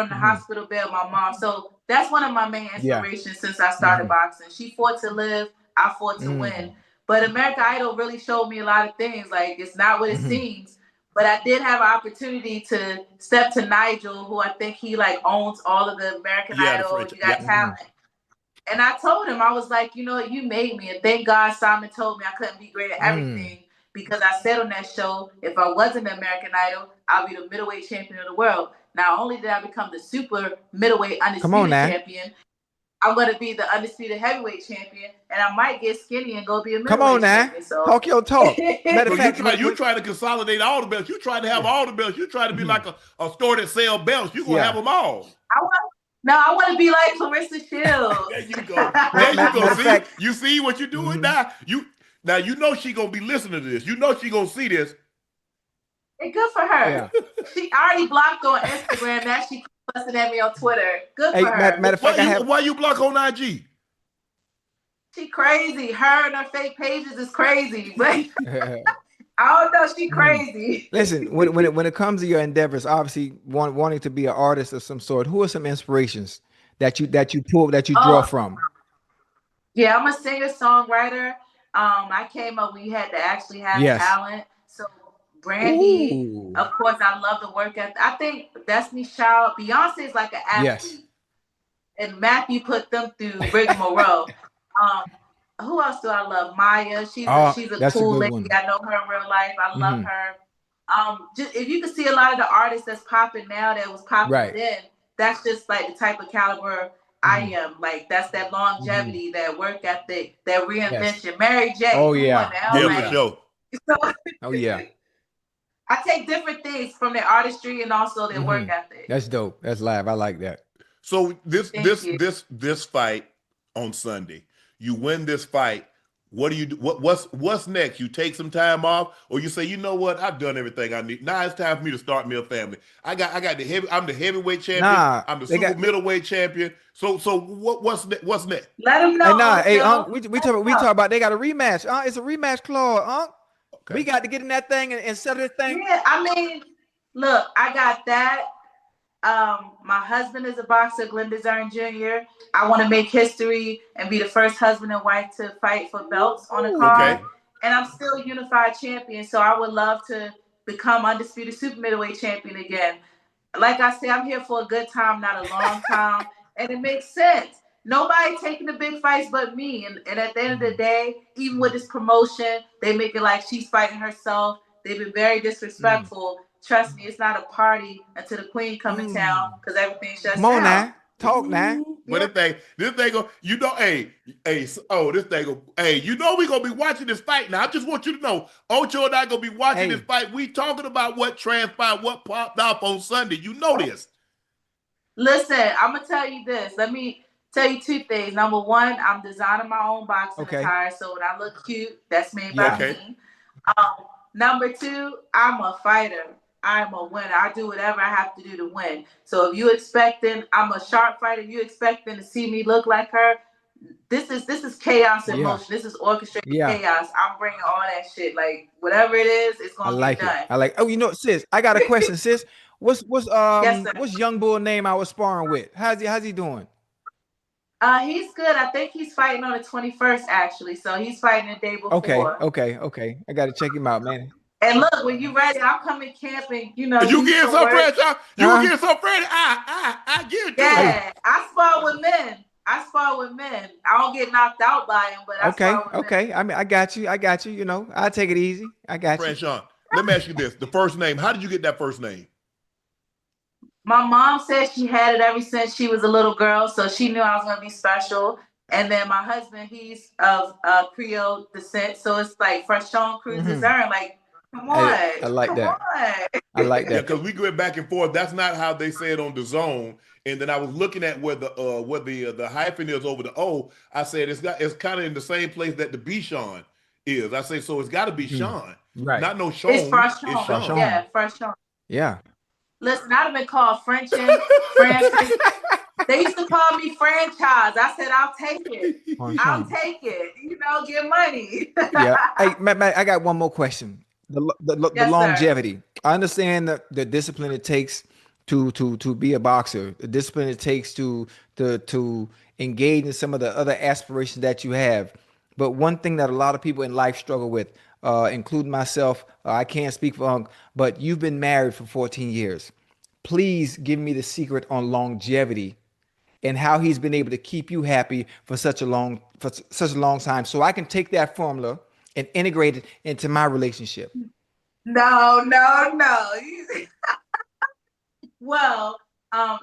the hospital bed with my mom. So that's one of my main inspirations since I started boxing. She fought to live. I fought to win. But American Idol really showed me a lot of things. Like, it's not what it seems. But I did have an opportunity to step to Nigel, who I think he like owns all of the American Idol. You got talent. And I told him, I was like, you know what, you made me. And thank God Simon told me I couldn't be great at everything. Because I said on that show, if I wasn't the American Idol, I'll be the middleweight champion of the world. Not only did I become the super middleweight undisputed champion, I'm going to be the undisputed heavyweight champion, and I might get skinny and go be a middleweight champion. So.
Talk your talk. Matter of fact,
you try to consolidate all the belts. You try to have all the belts. You try to be like a store that sell belts. You're going to have them all.
I want to be like Clarissa Shields.
There you go. There you go. You see what you're doing now? Now you know she gonna be listening to this. You know she gonna see this.
It's good for her. Yeah. She already blocked on Instagram. Now she keeps fussing at me on Twitter. Good for her.
Matter of fact,
why you block on IG?
She crazy. Her and her fake pages is crazy. But I don't know. She crazy.
Listen, when it comes to your endeavors, obviously wanting to be an artist of some sort, who are some inspirations that you draw from?
Yeah, I'm a singer-songwriter. I came up when you had to actually have talent. So Brandy, of course, I love the work ethic. I think Destiny Child, Beyonce is like an athlete. Yes. And Matthew put them through rigmarole. Who else do I love? Maya. She's a cool lady. One. I know her in real life. I love her. Just, if you can see a lot of the artists that's popping now that was popping then, that's just like the type of caliber I am. Like, that's that longevity, that work ethic, that reinvention. Yes. Mary J.
Oh yeah.
For sure.
Oh yeah.
I take different things from their artistry and also their work ethic.
That's dope. That's live. I like that.
So this fight on Sunday, you win this fight. What do you do? What's next? You take some time off, or you say, you know what? I've done everything I need. Now it's time for me to start me a family. I got I'm the heavyweight champion. I'm the super middleweight champion. So what's next?
Let them know.
Hey, Unc, we talk about they got a rematch. It's a rematch clause, Unc. Okay. We got to get in that thing and settle this thing.
Yeah, I mean, look, I got that. My husband is a boxer, Cruz-Dezurn Jr. I want to make history and be the first husband and wife to fight for belts on a card. Okay. And I'm still a unified champion, so I would love to become undisputed super middleweight champion again. Like I said, I'm here for a good time, not a long time. And it makes sense. Nobody taking the big fights but me. And at the end of the day, even with this promotion, they make it like she's fighting herself. They've been very disrespectful. Trust me, it's not a party until the queen come in town because everything shuts down.
Come on now. Talk now.
But this thing go, you know, this thing go, you know we're going to be watching this fight now. I just want you to know, Ocho and I going to be watching this fight. We talking about what transpired, what popped off on Sunday. You know this.
Listen, I'm going to tell you this. Let me tell you 2 things. Number 1, I'm designing my own boxing attire. So when I look cute, that's made by me. Number 2, I'm a fighter. I'm a winner. I do whatever I have to do to win. So if you expecting, I'm a sharp fighter. If you expecting to see me look like her, this is chaos in motion. This is orchestrated chaos. I'm bringing all that shit. Like, whatever it is, it's going to be done.
I like. Oh, you know, sis, I got a question, sis.
Yes, sir.
What's young bull name I was sparring with? How's he doing?
He's good. I think he's fighting on the 21st, actually. So he's fighting the day
Okay,
before.
okay. I gotta check him out, man.
And look, when you ready, I'll come in camp and
You
do
get
some
some
work.
Franchon. You get some Freddie. I give it to you.
Yeah, I spar with men. I don't get knocked out by him, but I spar with men.
I mean, I got you. You know, I'll take it easy. I got you.
Franchon, let me ask you this: the first name. How did you get that first name?
My mom said she had it ever since she was a little girl, so she knew I was gonna be special. And then my husband, he's of Creole descent, so it's like Franchon Crews-Dezurn. Like, come on,
I like that. I like that.
Yeah, because we go back and forth. That's not how they say it on the zone. And then I was looking at where the hyphen is over the O. I said it's kind of in the same place that the Bichon is. I say so it's got to be Sean,
right?
Not no Sean.
It's Franchon.
It's Sean.
Yeah, Franchon.
Yeah.
Listen, I'd have been called Franchon. They used to call me franchise. I said, I'll take it. I'll take it. Get money.
Yeah. Hey, Matt, I got one more question. The longevity.
Sir.
I understand the discipline it takes to be a boxer. The discipline it takes to engage in some of the other aspirations that you have. But one thing that a lot of people in life struggle with, including myself, I can't speak for Unc, but you've been married for 14 years. Please give me the secret on longevity and how he's been able to keep you happy for such a long time, so I can take that formula and integrate it into my relationship.
No. Well,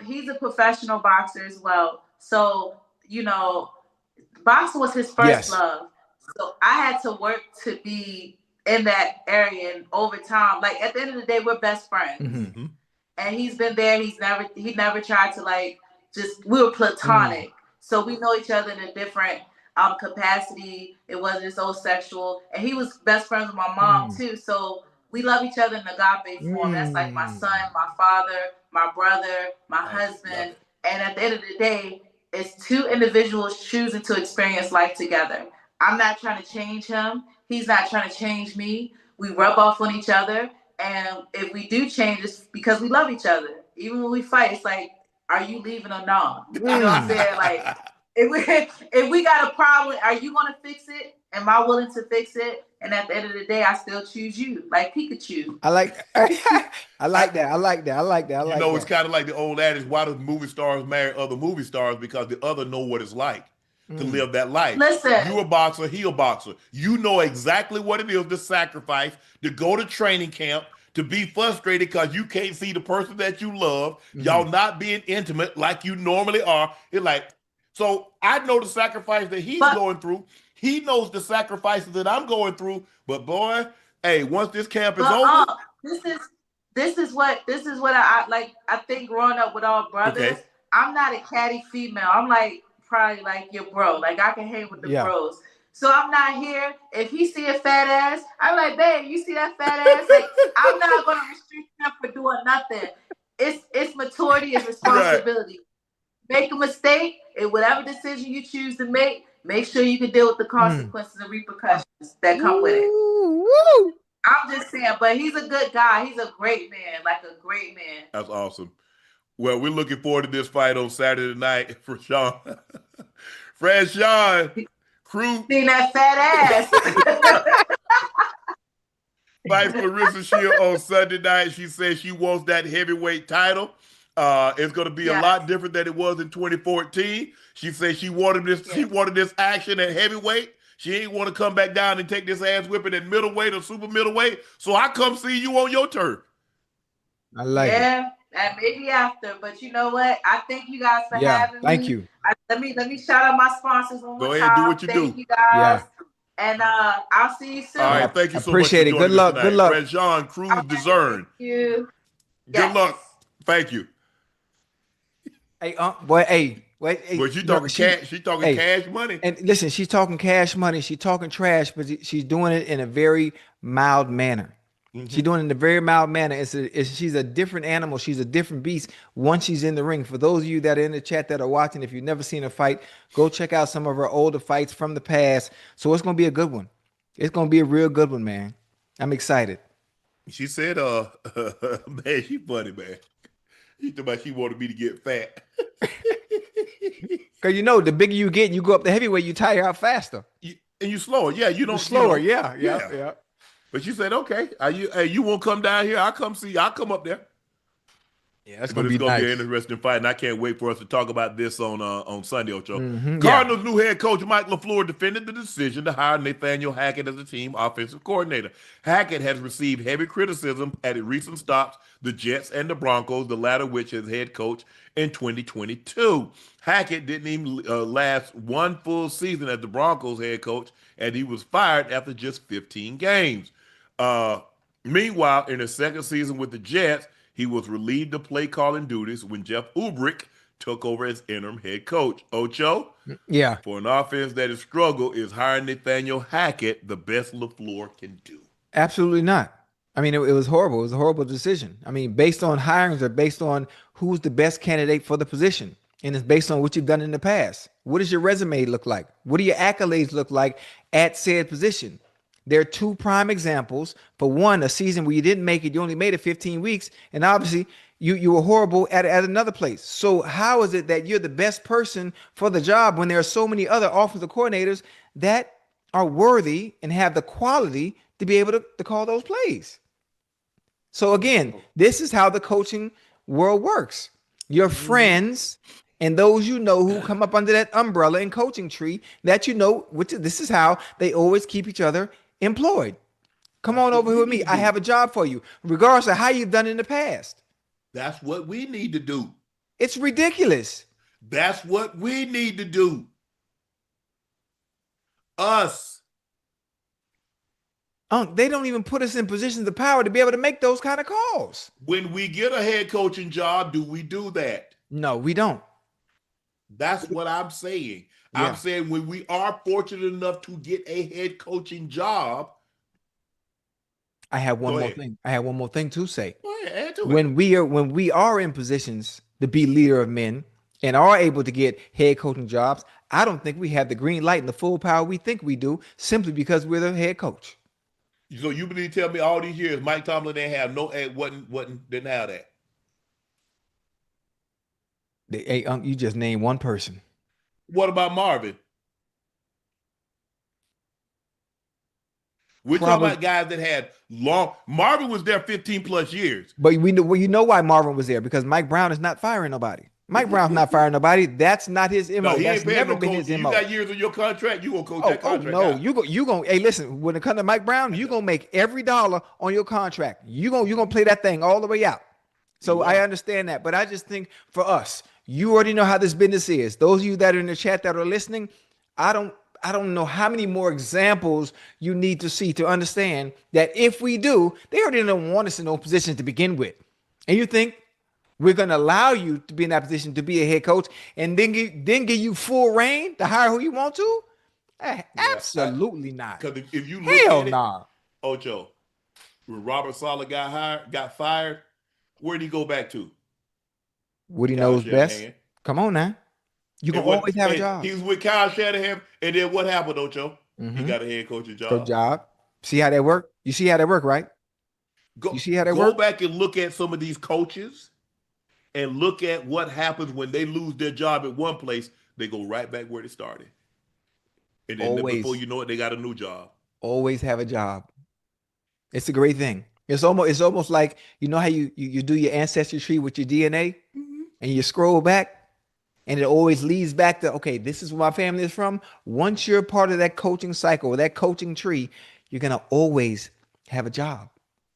he's a professional boxer as well. So, boxing was his first love. So I had to work to be in that area, and over time, like at the end of the day, we're best friends.
Mm-hmm.
And he's been there. He never tried to we were platonic. So we know each other in a different capacity. It wasn't so sexual. And he was best friends with my mom too. So we love each other in agape form. That's like my son, my father, my brother, my husband. And at the end of the day, it's two individuals choosing to experience life together. I'm not trying to change him. He's not trying to change me. We rub off on each other. And if we do change, it's because we love each other. Even when we fight, it's like, are you leaving or not? You know what I'm saying? Like, if we got a problem, are you going to fix it? Am I willing to fix it? And at the end of the day, I still choose you, like Pikachu.
I like that.
It's kind of like the old adage, why do movie stars marry other movie stars? Because the other know what it's like to live that life.
Listen.
You a boxer, he a boxer. You know exactly what it is to sacrifice, to go to training camp, to be frustrated because you can't see the person that you love. Y'all not being intimate like you normally are. It's like, so I know the sacrifice that he's going through. He knows the sacrifices that I'm going through. But boy, hey, once this camp is over.
This is what I like. I think growing up with all brothers, I'm not a catty female. I'm probably like your bro. Like I can hang with the bros. So I'm not here. If he see a fat ass, I'm like, babe, you see that fat ass? Like, I'm not gonna restrict him for doing nothing. It's maturity, it's responsibility. Right. Make a mistake, and whatever decision you choose to make sure you can deal with the consequences and repercussions that come with it. I'm just saying, but he's a good guy. He's a great man, like a great man.
That's awesome. Well, we're looking forward to this fight on Saturday night for Sean. Franchon Crew.
Seen that fat ass.
Fights Clarissa Shield on Sunday night. She says she wants that heavyweight title. It's going to be a lot different than it was in 2014. She says she wanted this. She wanted this action at heavyweight. She ain't want to come back down and take this ass whipping at middleweight or super middleweight. So I come see you on your turf.
I like it.
Yeah, and maybe after. But you know what? I thank you guys for having me.
Thank you.
Let me shout out my sponsors one more time.
Go ahead, do what you do.
Thank you guys. And I'll see you soon.
All right, thank you so
Appreciate
much.
Good luck. Good luck.
Franchon Crews-Dezurn.
Thank you.
Good luck. Thank you.
Hey, boy, hey. Wait, hey,
but she talking cash. She talking cash money.
And listen, she's talking cash money. She's talking trash, but she's doing it in a very mild manner. She's doing it in a very mild manner. She's a different animal. She's a different beast once she's in the ring. For those of you that are in the chat that are watching, if you've never seen her fight, go check out some of her older fights from the past. So it's going to be a good one. It's going to be a real good one, man. I'm excited.
She said, man, she funny, man. She talking about she wanted me to get fat.
Because the bigger you get, you go up the heavyweight, you tire out faster.
And you slower. Yeah, you don't.
You're slower.
You know,
Yeah.
But she said, okay, you won't come down here? I'll come see you. I'll come up there.
Yeah, that's
But
gonna
it's
be
gonna
nice.
be an interesting fight, and I can't wait for us to talk about this on Sunday, Ocho.
Yeah.
Cardinals' new head coach Mike LaFleur defended the decision to hire Nathaniel Hackett as the team offensive coordinator. Hackett has received heavy criticism at recent stops, the Jets and the Broncos, the latter which as head coach in 2022. Hackett didn't even last one full season as the Broncos head coach, and he was fired after just 15 games. Meanwhile, in his second season with the Jets, he was relieved of play calling duties when Jeff Ulbrich took over as interim head coach. Ocho,
Yeah.
for an offense that has struggled, is hiring Nathaniel Hackett the best LaFleur can do?
Absolutely not. I mean, it was horrible. It was a horrible decision. I mean, based on hirings or based on who's the best candidate for the position. And it's based on what you've done in the past. What does your resume look like? What do your accolades look like at said position? There are two prime examples. For one, a season where you didn't make it, you only made it 15 weeks, and obviously you were horrible at another place. So how is it that you're the best person for the job when there are so many other offensive coordinators that are worthy and have the quality to be able to call those plays? So again, this is how the coaching world works. Your friends and those who come up under that umbrella and coaching tree that this is how they always keep each other employed. Come on over here with me. I have a job for you, regardless of how you've done in the past.
That's what we need to do.
It's ridiculous.
That's what we need to do. Us.
They don't even put us in positions of power to be able to make those kind of calls.
When we get a head coaching job, do we do that?
No, we don't.
That's what I'm saying.
Yeah.
I'm saying when we are fortunate enough to get a head coaching job.
I have one more thing. I have one more thing to say.
Go ahead, add to it.
When we are in positions to be leader of men and are able to get head coaching jobs, I don't think we have the green light and the full power we think we do simply because we're the head coach.
So you believe tell me all these years Mike Tomlin didn't have didn't have that.
Hey, you just named one person.
What about Marvin? We're talking about guys that had Marvin was there 15 plus years.
But you know why Marvin was there, because Mike Brown is not firing nobody. Mike Brown's not firing nobody. That's not his MO.
No, he
That's
ain't paying
never
no
been
coach.
his
You
MO.
got years on your contract, you gonna coach that contract.
No,
out.
you gonna hey, listen, when it comes to Mike Brown, you gonna make every dollar on your contract. You gonna play that thing all the way out. So I understand that, but I just think for us, you already know how this business is. Those of you that are in the chat that are listening, I don't know how many more examples you need to see to understand that if we do, they already don't want us in those positions to begin with. And you think we're going to allow you to be in that position to be a head coach and then give you full reign to hire who you want to? Absolutely not.
Because if you look
Hell
at it,
nah.
Ocho, when Robert Saleh got fired, where'd he go back to?
What he
Kyle
knows best.
Shanahan.
Come on now. You can always have a job.
He was with Kyle Shanahan, and then what happened, Ocho? He got a head coaching job.
Good job. See how that work? You see how that work, right? You see how that work?
Go back and look at some of these coaches and look at what happens when they lose their job at one place. They go right back where they started. And then before you know it, they got a new job.
Always have a job. It's a great thing. It's almost like, you know how you do your ancestry tree with your DNA and you scroll back and it always leads back to, okay, this is where my family is from. Once you're part of that coaching cycle or that coaching tree, you're going to always have a job.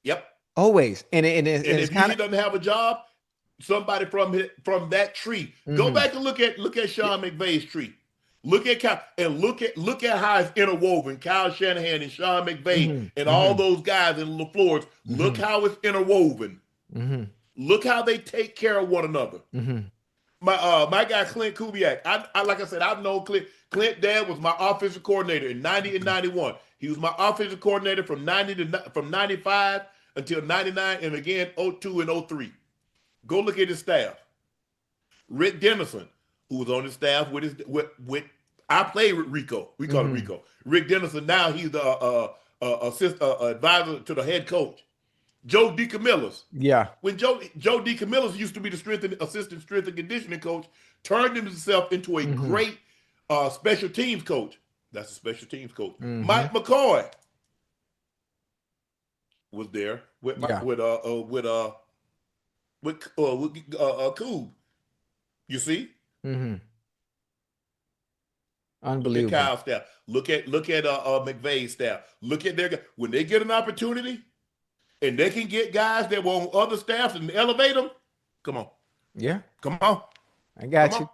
Yep.
Always. And
if he doesn't have a job, somebody from that tree. Go back and look at Sean McVay's tree. Look at how it's interwoven. Kyle Shanahan and Sean McVay and all those guys in LaFleur's. Look how it's interwoven. Look how they take care of one another. My guy Clint Kubiak. I like I said, I've known Clint. Clint dad was my offensive coordinator in 90 and 91. He was my offensive coordinator from 95 until 99, and again 02 and 03. Go look at his staff. Rick Dennison, who was on his staff with I played with Rico. We call him Rico. Rick Dennison, now he's the advisor to the head coach. Joe DeCamillis.
Yeah.
When Joe DeCamillis used to be the assistant strength and conditioning coach, turned himself into a great special teams coach. That's a special teams coach. Mike McCoy was there with Coob. You see?
Unbelievable.
Look at Kyle's staff. Look at McVay's staff. Look at their guys. When they get an opportunity and they can get guys that were on other staffs and elevate them, come on.
Yeah.
Come on.
I got you.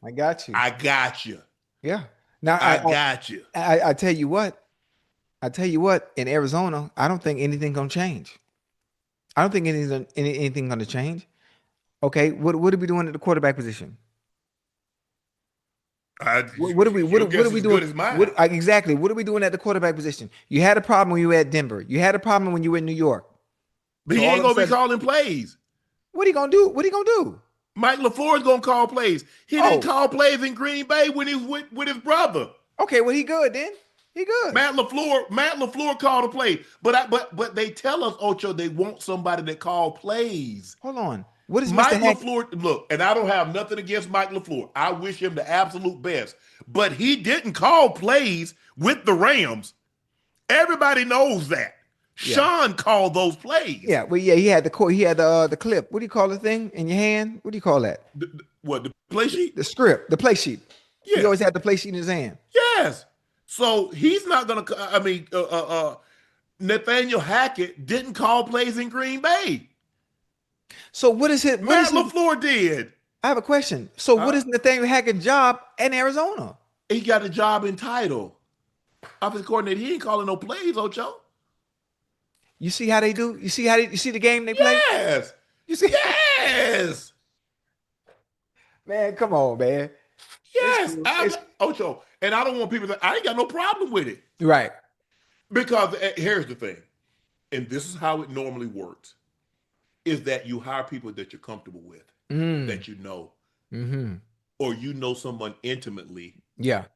I got you.
I got you.
Yeah. Now
I got you.
I tell you what. In Arizona, I don't think anything gonna change. I don't think anything gonna change. Okay, what are we doing at the quarterback position? What are we doing? Exactly. What are we doing at the quarterback position? You had a problem when you were at Denver. You had a problem when you were in New York.
But he ain't gonna be calling plays.
What are you gonna do?
Mike LaFleur is gonna call plays. He didn't call plays in Green Bay when he was with his brother.
Okay, well he good then. He good.
Matt LaFleur called a play, but they tell us, Ocho, they want somebody that call plays.
Hold on. What is
Mike LaFleur? Look, and I don't have nothing against Mike LaFleur. I wish him the absolute best, but he didn't call plays with the Rams. Everybody knows that. Yeah. Sean called those plays.
Yeah, well, yeah, he had the clip. What do you call the thing in your hand? What do you call that?
The play sheet?
The script, the play sheet. Yeah. He always had the play sheet in his hand.
Yes. So he's not going to, I mean, Nathaniel Hackett didn't call plays in Green Bay.
So what is it?
Matt LaFleur did.
I have a question. So what is Nathaniel Hackett's job in Arizona?
He got a job in title. Offensive coordinator. He ain't calling no plays, Ocho.
You see how they do? You see the game they play?
Yes.
You see?
Yes.
Man, come on, man.
Yes. Ocho. And I don't want people to, I ain't got no problem with it.
Right.
Because here's the thing, and this is how it normally works, is that you hire people that you're comfortable with, that you know, or you know someone intimately.
Yeah.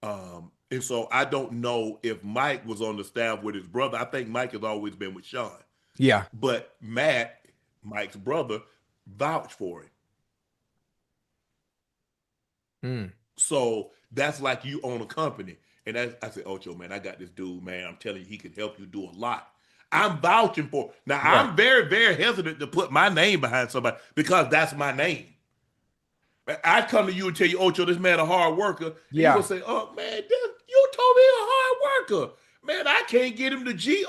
And so I don't know if Mike was on the staff with his brother. I think Mike has always been with Sean.
Yeah.
But Matt, Mike's brother, vouched for him. So that's like you own a company. And I said, Ocho, man, I got this dude, man. I'm telling you, he can help you do a lot. I'm vouching for. Now, I'm very, very hesitant to put my name behind somebody because that's my name. I come to you and tell you, Ocho, this man a hard worker.
Yeah.
You gonna say, oh, man, you told me a hard worker. Man, I can't get him to G.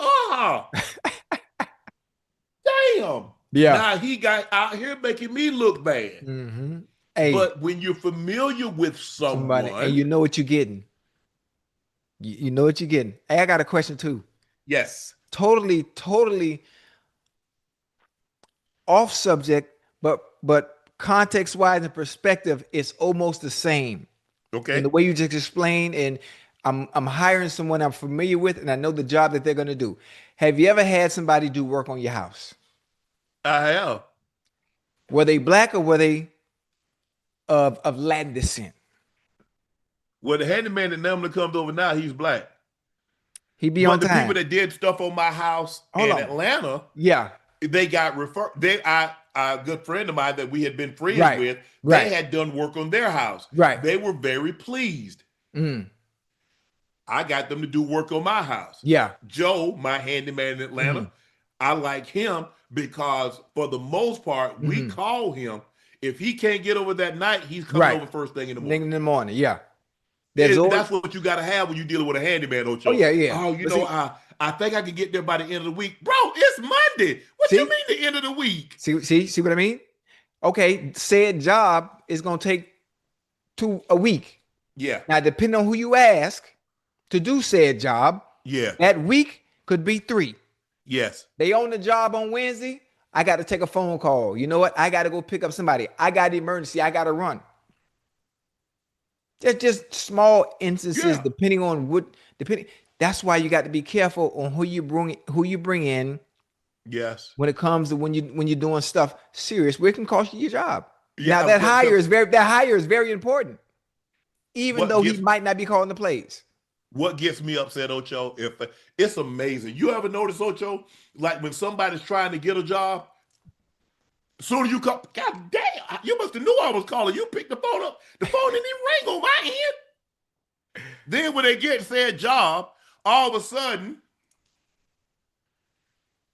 Damn.
Yeah.
Now he got out here making me look bad.
Hey,
but when you're familiar with someone
and you know what you're getting, you know what you're getting. Hey, I got a question too.
Yes.
Totally off subject, but context wise and perspective, it's almost the same.
Okay.
And the way you just explained, and I'm hiring someone I'm familiar with, and I know the job that they're going to do. Have you ever had somebody do work on your house?
I have.
Were they black or were they of Latin descent?
Well, the handyman that normally comes over now, he's black.
He be on time.
The people that did stuff on my house in Atlanta, they got referred. A good friend of mine that we had been friends with, they had done work on their house.
Right.
They were very pleased. I got them to do work on my house.
Yeah.
Joe, my handyman in Atlanta, I like him because for the most part, we call him. If he can't get over that night, he's coming over first thing in the morning.
Yeah.
That's what you got to have when you're dealing with a handyman, Ocho.
Oh, yeah.
Oh, you know, I think I can get there by the end of the week. Bro, it's Monday. What you mean the end of the week?
See what I mean? Okay, said job is going to take a week.
Yeah.
Now, depending on who you ask to do said job, that week could be 3.
Yes.
They own the job on Wednesday. I got to take a phone call. You know what? I got to go pick up somebody. I got an emergency. I got to run. There's just small instances depending on that's why you got to be careful on who you bring in.
Yes.
When it comes to when you're doing stuff serious, where it can cost you your job.
Yeah,
now that hire is very important. Even though he might not be calling the plays.
What gets me upset, Ocho? If it's amazing. You ever notice, Ocho, like when somebody's trying to get a job, as soon as you come, God damn, you must have knew I was calling. You picked the phone up. The phone didn't even ring on my end. Then when they get said job, all of a sudden,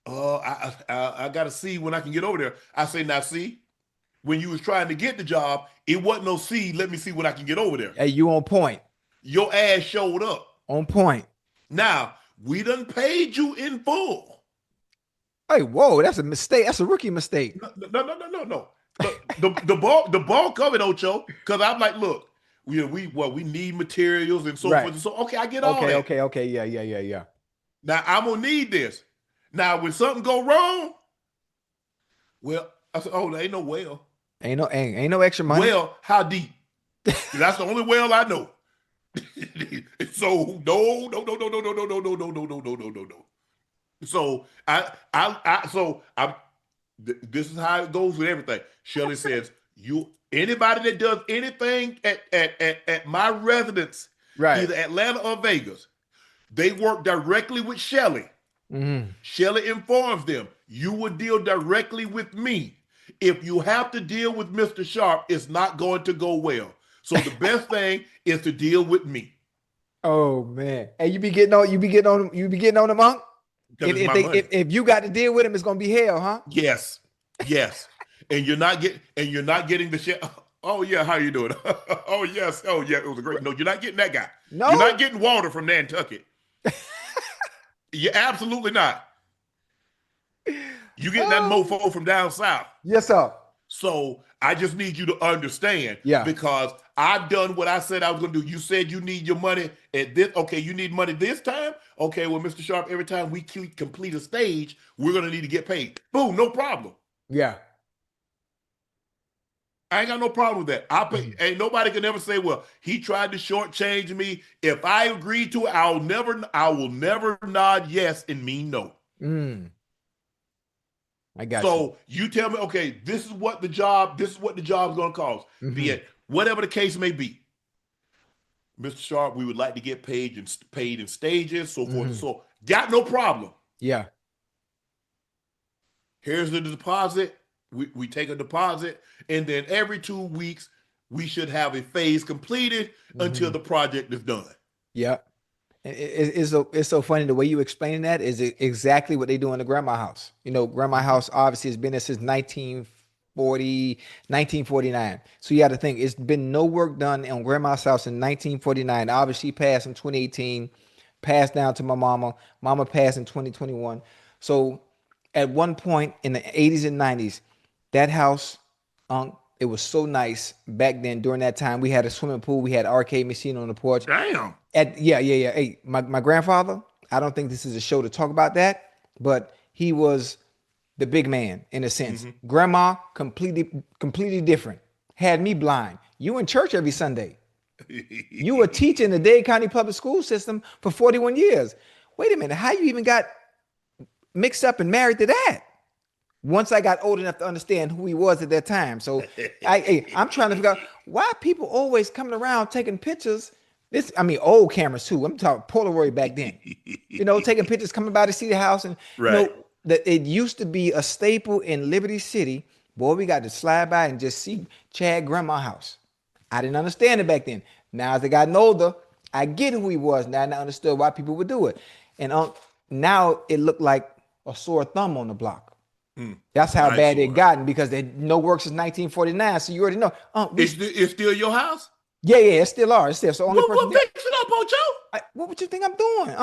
I got to see when I can get over there. I say, now see, when you was trying to get the job, it wasn't no see, let me see when I can get over there.
Hey, you on point.
Your ass showed up.
On point.
Now, we done paid you in full.
Hey, whoa, that's a mistake. That's a rookie mistake.
No. The bulk of it, Ocho, because I'm like, look, we need materials and so forth. And so, okay, I get all that.
Okay. Yeah.
Now, I'm going to need this. Now, when something go wrong, well, I said, oh, there ain't no well.
Ain't no extra money.
Well, how deep? That's the only well I know. So no. So this is how it goes with everything. Shelley says, anybody that does anything at my residence,
right,
either Atlanta or Vegas, they work directly with Shelley.
Mm-hmm.
Shelley informs them, you will deal directly with me. If you have to deal with Mr. Sharpe, it's not going to go well. So the best thing is to deal with me.
Oh man. And you be getting on them, Unc? If you got to deal with him, it's gonna be hell, huh?
Yes. And you're not getting the shit. Oh yeah, how you doing? Oh yes. Oh yeah, it was a great. No, you're not getting that guy.
No,
you're not getting Walter from Nantucket. You're absolutely not. You getting that mofo from down south.
Yes, sir.
So I just need you to understand, because I've done what I said I was going to do. You said you need your money at this. Okay, you need money this time. Okay, well, Mr. Sharpe, every time we complete a stage, we're going to need to get paid. Boom, no problem.
Yeah.
I ain't got no problem with that. I pay. Ain't nobody can ever say, well, he tried to shortchange me. If I agree to it, I will never nod yes and mean no.
I got
so you tell me, okay, this is what the job is going to cost. Be it whatever the case may be. Mr. Sharpe, we would like to get paid in stages, so forth and so. Got no problem.
Yeah.
Here's the deposit. We take a deposit, and then every 2 weeks we should have a phase completed until the project is done.
Yeah. It's so funny the way you explain that is exactly what they do in the grandma house. You know, grandma house obviously has been there since 1949. So you got to think it's been no work done on grandma's house in 1949. Obviously passed in 2018, passed down to my mama. Mama passed in 2021. So at one point in the 80s and 90s, that house, it was so nice back then. During that time, we had a swimming pool. We had an arcade machine on the porch.
Damn.
Yeah. Hey, my grandfather, I don't think this is a show to talk about that, but he was the big man in a sense. Grandma, completely different. Had me blind. You in church every Sunday. You were teaching the Dade County public school system for 41 years. Wait a minute. How you even got mixed up and married to that? Once I got old enough to understand who he was at that time. So I'm trying to figure out why people always coming around taking pictures. Old cameras too. I'm talking Polaroid back then. Taking pictures, coming by to see the house. And that it used to be a staple in Liberty City. Boy, we got to slide by and just see Chad grandma's house. I didn't understand it back then. Now as I gotten older, I get who he was. Now I understood why people would do it. And now it looked like a sore thumb on the block. That's how bad it gotten because they no work since 1949. So you already know.
It's still your house?
Yeah, it still are. It's still so only person.
Fix it up, Ocho.
What would you think I'm doing,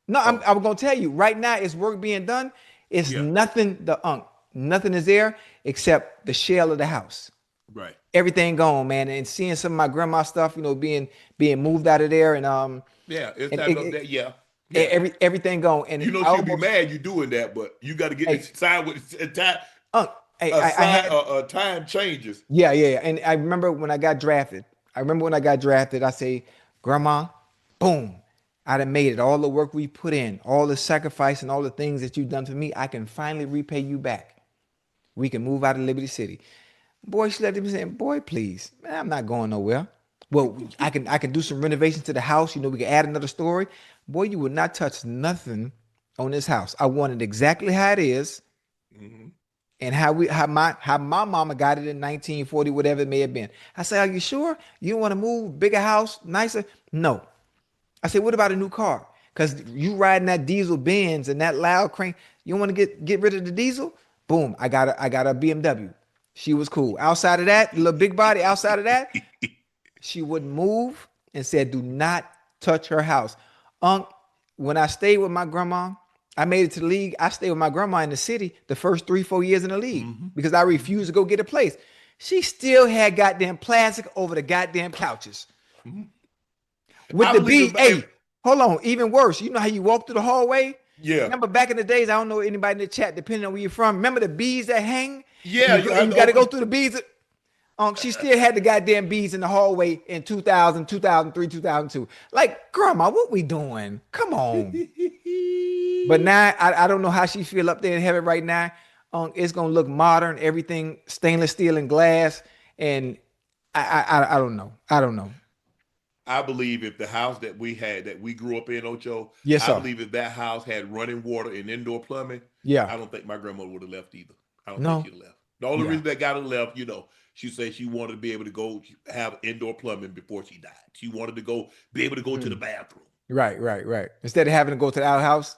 No, I was gonna tell you right now. It's work being done. It's nothing. Nothing is there except the shell of the house.
Right.
Everything gone, man. And seeing some of my grandma stuff, being moved out of there, and
it's time up that. Yeah.
Everything gone. And
she'll be mad you doing that, but you got to get inside with time. Time changes.
Yeah. And I remember when I got drafted. I say, Grandma, boom, I done made it. All the work we put in, all the sacrifice and all the things that you've done for me, I can finally repay you back. We can move out of Liberty City. Boy, she let me say, boy, please, man, I'm not going nowhere. well, I can do some renovations to the house. You know, we can add another story. Boy, you would not touch nothing on this house. I want it exactly how it is, and how my mama got it in 1940, whatever it may have been. I said, are you sure? You don't want to move, bigger house, nicer? No. I said, what about a new car? Because you riding that diesel Benz and that loud crank, you want to get rid of the diesel? Boom, I got a BMW. She was cool. Outside of that, little big body, outside of that, she wouldn't move and said, do not touch her house. When I stayed with my grandma, I made it to the league. I stayed with my grandma in the city the first 3-4 years in the league because I refused to go get a place. She still had goddamn plastic over the goddamn couches. With the bees. Hey, hold on. Even worse. You know how you walk through the hallway?
Yeah.
Remember back in the days, I don't know anybody in the chat, depending on where you're from. Remember the bees that hang?
Yeah.
You got to go through the bees. She still had the goddamn bees in the hallway in 2000, 2003, 2002. Like, grandma, what we doing? Come on. But now, I don't know how she feel up there in heaven right now. It's going to look modern, everything stainless steel and glass. And I don't know. I don't know.
I believe if the house that we grew up in, Ocho,
yes, sir.
I believe if that house had running water and indoor plumbing, I don't think my grandmother would have left either. I don't think she'd have left. The only reason that got her left, she said she wanted to be able to go have indoor plumbing before she died. She wanted to be able to go to the bathroom.
Right. Instead of having to go to the outhouse?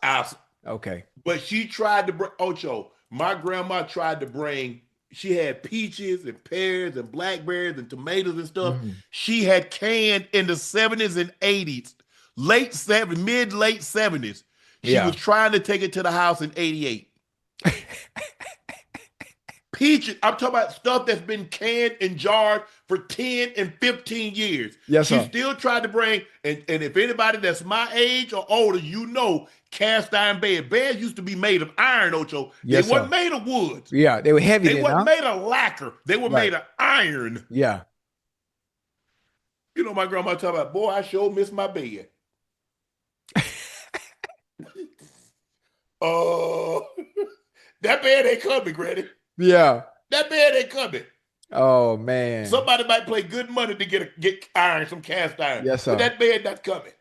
Okay.
But she tried to bring, Ocho, my grandma tried to bring, she had peaches and pears and blackberries and tomatoes and stuff. She had canned in the 70s and 80s, late 70s. She was trying to take it to the house in 88. Peaches, I'm talking about stuff that's been canned and jarred for 10 and 15 years.
Yes,
she
sir.
still tried to bring, and if anybody that's my age or older, cast iron bed. Beds used to be made of iron, Ocho.
Yes,
they weren't made of wood.
Yeah, they were heavy.
They weren't made of lacquer. They were made of iron.
Yeah.
My grandma talking about, boy, I sure miss my bed. That bed ain't coming, Granny.
Yeah.
That bed ain't coming.
Oh, man.
Somebody might pay good money to get iron, some cast iron.
Yes, sir.
But that bed not coming.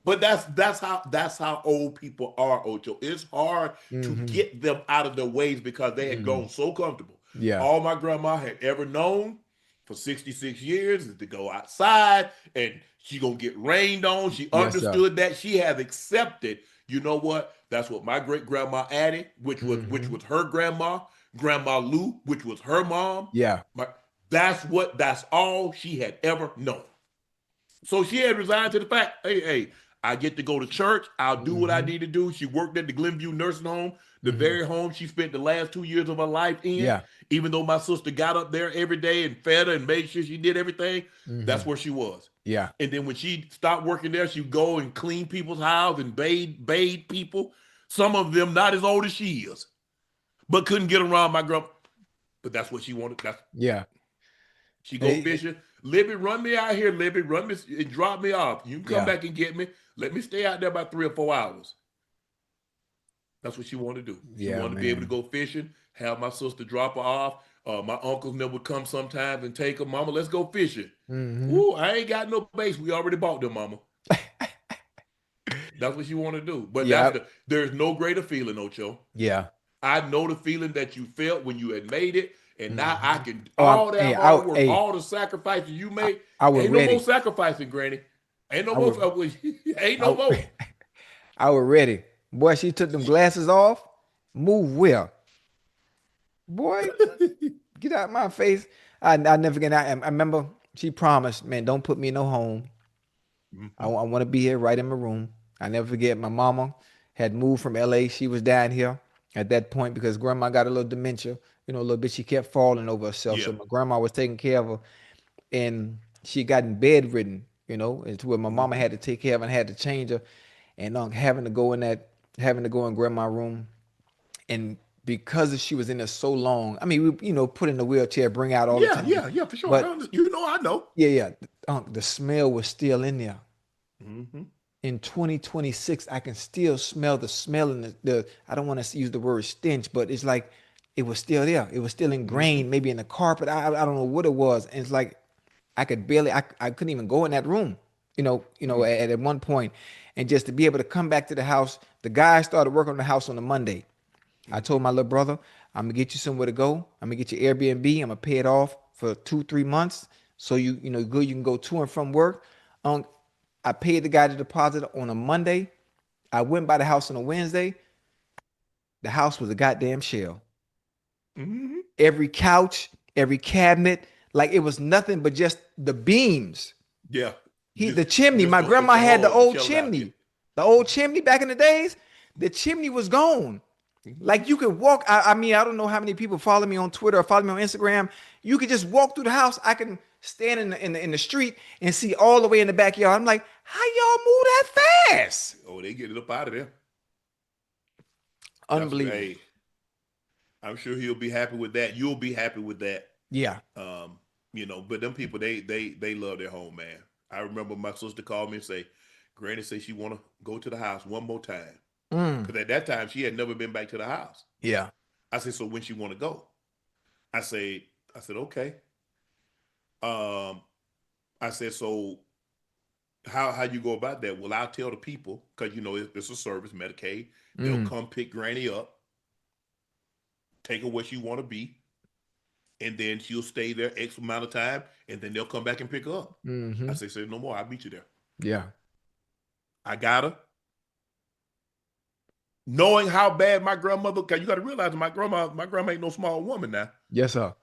But that's how old people are, Ocho. It's hard to get them out of their ways because they had grown so comfortable.
Yeah.
All my grandma had ever known for 66 years is to go outside and she gonna get rained on. She understood that. She has accepted, you know what? That's what my great grandma Addie, which was her grandma Lou, which was her mom.
Yeah.
That's all she had ever known. So she had resigned to the fact, hey, I get to go to church. I'll do what I need to do. She worked at the Glenview Nursing Home, the very home she spent the last 2 years of her life in.
Yeah.
Even though my sister got up there every day and fed her and made sure she did everything, that's where she was.
Yeah.
And then when she stopped working there, she'd go and clean people's house and bathe people. Some of them not as old as she is, but couldn't get around my grandma. But that's what she wanted. She go fishing. Libby, run me out here, Libby. Run me and drop me off. You can come back and get me. Let me stay out there about 3 or 4 hours. That's what she wanted to do. She wanted to be able to go fishing, have my sister drop her off. My uncles never would come sometimes and take her. Mama, let's go fishing. Ooh, I ain't got no base. We already bought them, Mama. That's what she wanted to do. But there's no greater feeling, Ocho.
Yeah.
I know the feeling that you felt when you had made it. And now I can, all that hard work, all the sacrifices you made, ain't no more sacrificing, Granny. Ain't no more. Ain't no more.
I was ready. Boy, she took them glasses off. Move well. Boy, get out of my face. I never get out. I remember she promised, man, don't put me in no home. I want to be here right in my room. I never forget my mama had moved from LA. She was down here at that point because grandma got a little dementia. A little bit, she kept falling over herself. Yeah. So my grandma was taking care of her and she got in bedridden, and to where my mama had to take care of her and had to change her and having to go in grandma's room. And because she was in there so long, I mean, we, put in the wheelchair, bring out all the time.
Yeah, for sure. But, I know.
Yeah. The smell was still in there. In 2026, I can still smell the smell in the I don't want to use the word stench, but it's like, it was still there. It was still ingrained, maybe in the carpet. I don't know what it was. And it's like, I could barely, I couldn't even go in that room, at one point. And just to be able to come back to the house, the guy started working on the house on a Monday. I told my little brother, I'm gonna get you somewhere to go. I'm gonna get you Airbnb. I'm gonna pay it off for 2-3 months. So you can go to and from work. I paid the guy the deposit on a Monday. I went by the house on a Wednesday. The house was a goddamn shell.
Mm-hmm.
Every couch, every cabinet, like it was nothing but just the beams.
Yeah.
The chimney. My grandma had the old chimney. The old chimney back in the days. The chimney was gone. Like you could walk. I mean, I don't know how many people follow me on Twitter or follow me on Instagram. You could just walk through the house. I can stand in the street and see all the way in the backyard. I'm like, how y'all move that fast?
Oh, they get it up out of there.
Unbelievable.
Hey, I'm sure he'll be happy with that. You'll be happy with that.
Yeah.
But them people, they love their home, man. I remember my sister called me and say, Granny said she want to go to the house one more time. Because at that time, she had never been back to the house.
Yeah.
I said, so when she want to go? I said, okay. I said, so how you go about that? Well, I'll tell the people, because, it's a service, Medicaid. They'll come pick Granny up, take her where she want to be, and then she'll stay there X amount of time, and then they'll come back and pick her up.
Mm-hmm.
I said, say no more. I'll meet you there.
Yeah.
I got her. Knowing how bad my grandmother, because you got to realize my grandma ain't no small woman now.
Yes, sir.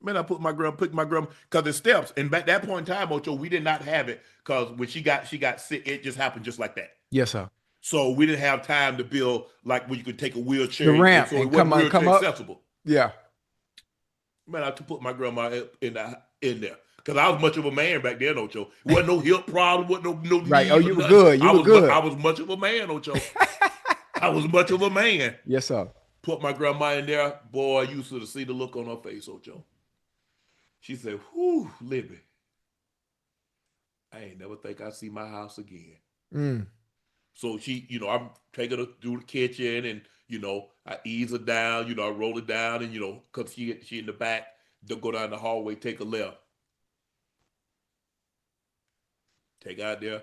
Man, I put my grandma, because the steps, and at that point in time, Ocho, we did not have it, because when she got sick, it just happened just like that.
Yes, sir.
So we didn't have time to build like where you could take a wheelchair,
the ramp,
so it
and
wasn't
come
wheelchair
up.
accessible.
Yeah.
Man, I put my grandma in there. Because I was much of a man back then, Ocho. Wasn't no hip problem, wasn't no
right.
knees
Oh, you were good. You were good.
I was much of a man, Ocho. I was much of a man.
Yes, sir.
Put my grandma in there. Boy, I used to see the look on her face, Ocho. She said, whew, Libby, I ain't never think I'd see my house again. So she, I'm taking her through the kitchen and, I ease her down, I roll it down and, because she in the back, they'll go down the hallway, take a left. Take out there.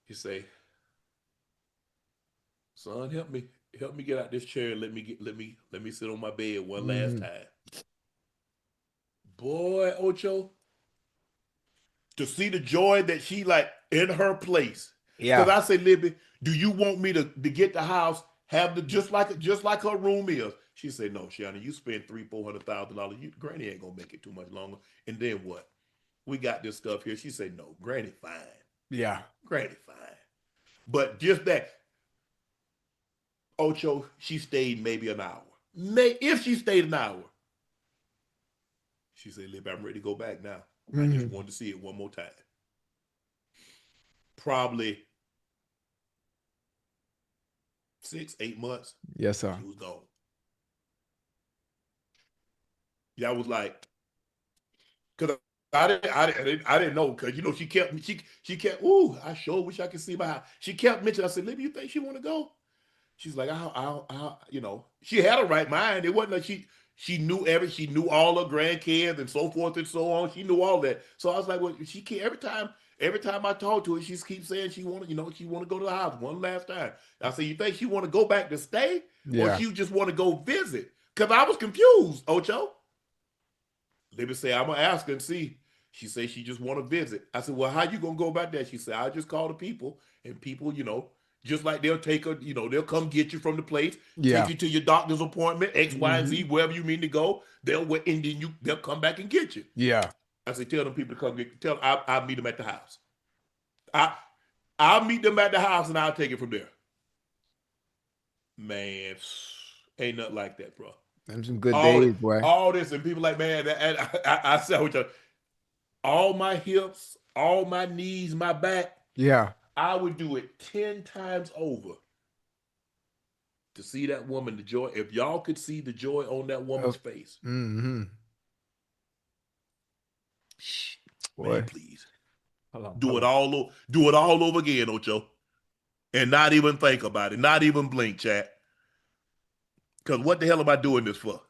You say, son, help me get out this chair and let me sit on my bed one last time. Boy, Ocho, to see the joy that she like in her place.
Yeah.
Because I say, Libby, do you want me to get the house, have the just like her room is? She said, no, Shannon, you spend $300,000-$400,000. Granny ain't gonna make it too much longer. And then what? We got this stuff here. She said, no, Granny fine.
Yeah.
Granny fine. But just that, Ocho, she stayed maybe an hour. If she stayed an hour, she said, Libby, I'm ready to go back now. I just wanted to see it one more time. Probably 6-8 months.
Yes, sir.
She was gone. Yeah, I was like, because I didn't know, because she kept, ooh, I sure wish I could see my house. She kept mentioning, I said, Libby, you think she want to go? She's like, she had a right mind. It wasn't like she knew all her grandkids and so forth and so on. She knew all that. So I was like, well, she can't. Every time I talk to her, she keeps saying she want to go to the house one last time. I said, you think she want to go back to stay, or she just want to go visit? Because I was confused, Ocho. Libby said, I'm gonna ask her and see. She said she just want to visit. I said, well, how you gonna go about that? She said, I just call the people, and people, just like they'll take her, they'll come get you from the place, take you to your doctor's appointment, X, Y, and Z, wherever you mean to go. They'll come back and get you.
Yeah. I
said, tell them people to come get. I'll meet them at the house. I'll meet them at the house and I'll take it from there. Man, ain't nothing like that, bro.
Them some good days, boy.
All this and people like, man, I said, all my hips, all my knees, my back.
Yeah.
I would do it 10 times over to see that woman, the joy. If y'all could see the joy on that woman's face.
Mm-hmm.
Man, please. Do it all over again, Ocho. And not even think about it. Not even blink, chat. Because what the hell am I doing this for?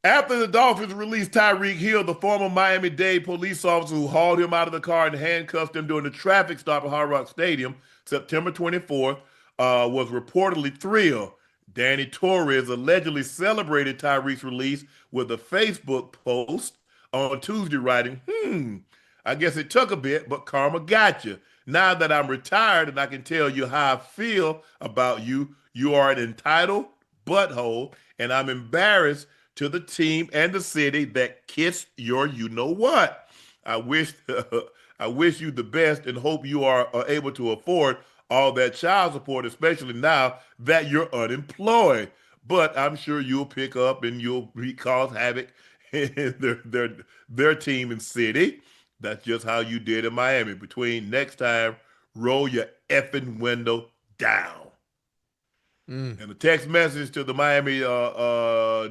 After the Dolphins released Tyreek Hill, the former Miami-Dade police officer who hauled him out of the car and handcuffed him during the traffic stop at Hard Rock Stadium, September 24th, was reportedly thrilled. Danny Torres allegedly celebrated Tyreek's release with a Facebook post on Tuesday, writing, I guess it took a bit, but karma got you. Now that I'm retired and I can tell you how I feel about you, you are an entitled butthole, and I'm embarrassed to the team and the city that kissed your you-know-what. I wish you the best and hope you are able to afford all that child support, especially now that you're unemployed. But I'm sure you'll pick up and you'll cause havoc in their team and city. That's just how you did in Miami. Between next time, roll your effing window down. And a text message to the Miami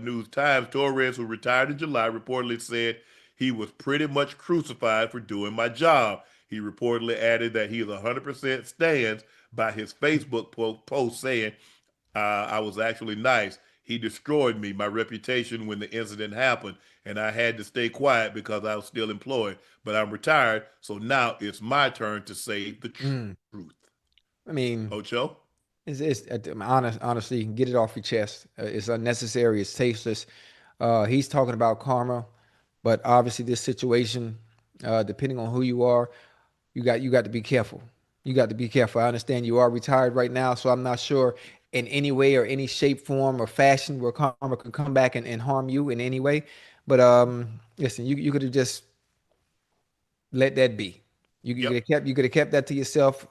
News Times, Torres, who retired in July, reportedly said he was pretty much crucified for doing my job. He reportedly added that he is 100% stands by his Facebook post saying, I was actually nice. He destroyed me, my reputation when the incident happened, and I had to stay quiet because I was still employed. But I'm retired, so now it's my turn to say the truth.
I mean,
Ocho?
It's honestly, get it off your chest. It's unnecessary. It's tasteless. He's talking about karma, but obviously this situation, depending on who you are, you got to be careful. You got to be careful. I understand you are retired right now, so I'm not sure in any way or any shape, form, or fashion where karma can come back and harm you in any way. But listen, you could have just let that be. You could have kept that to yourself.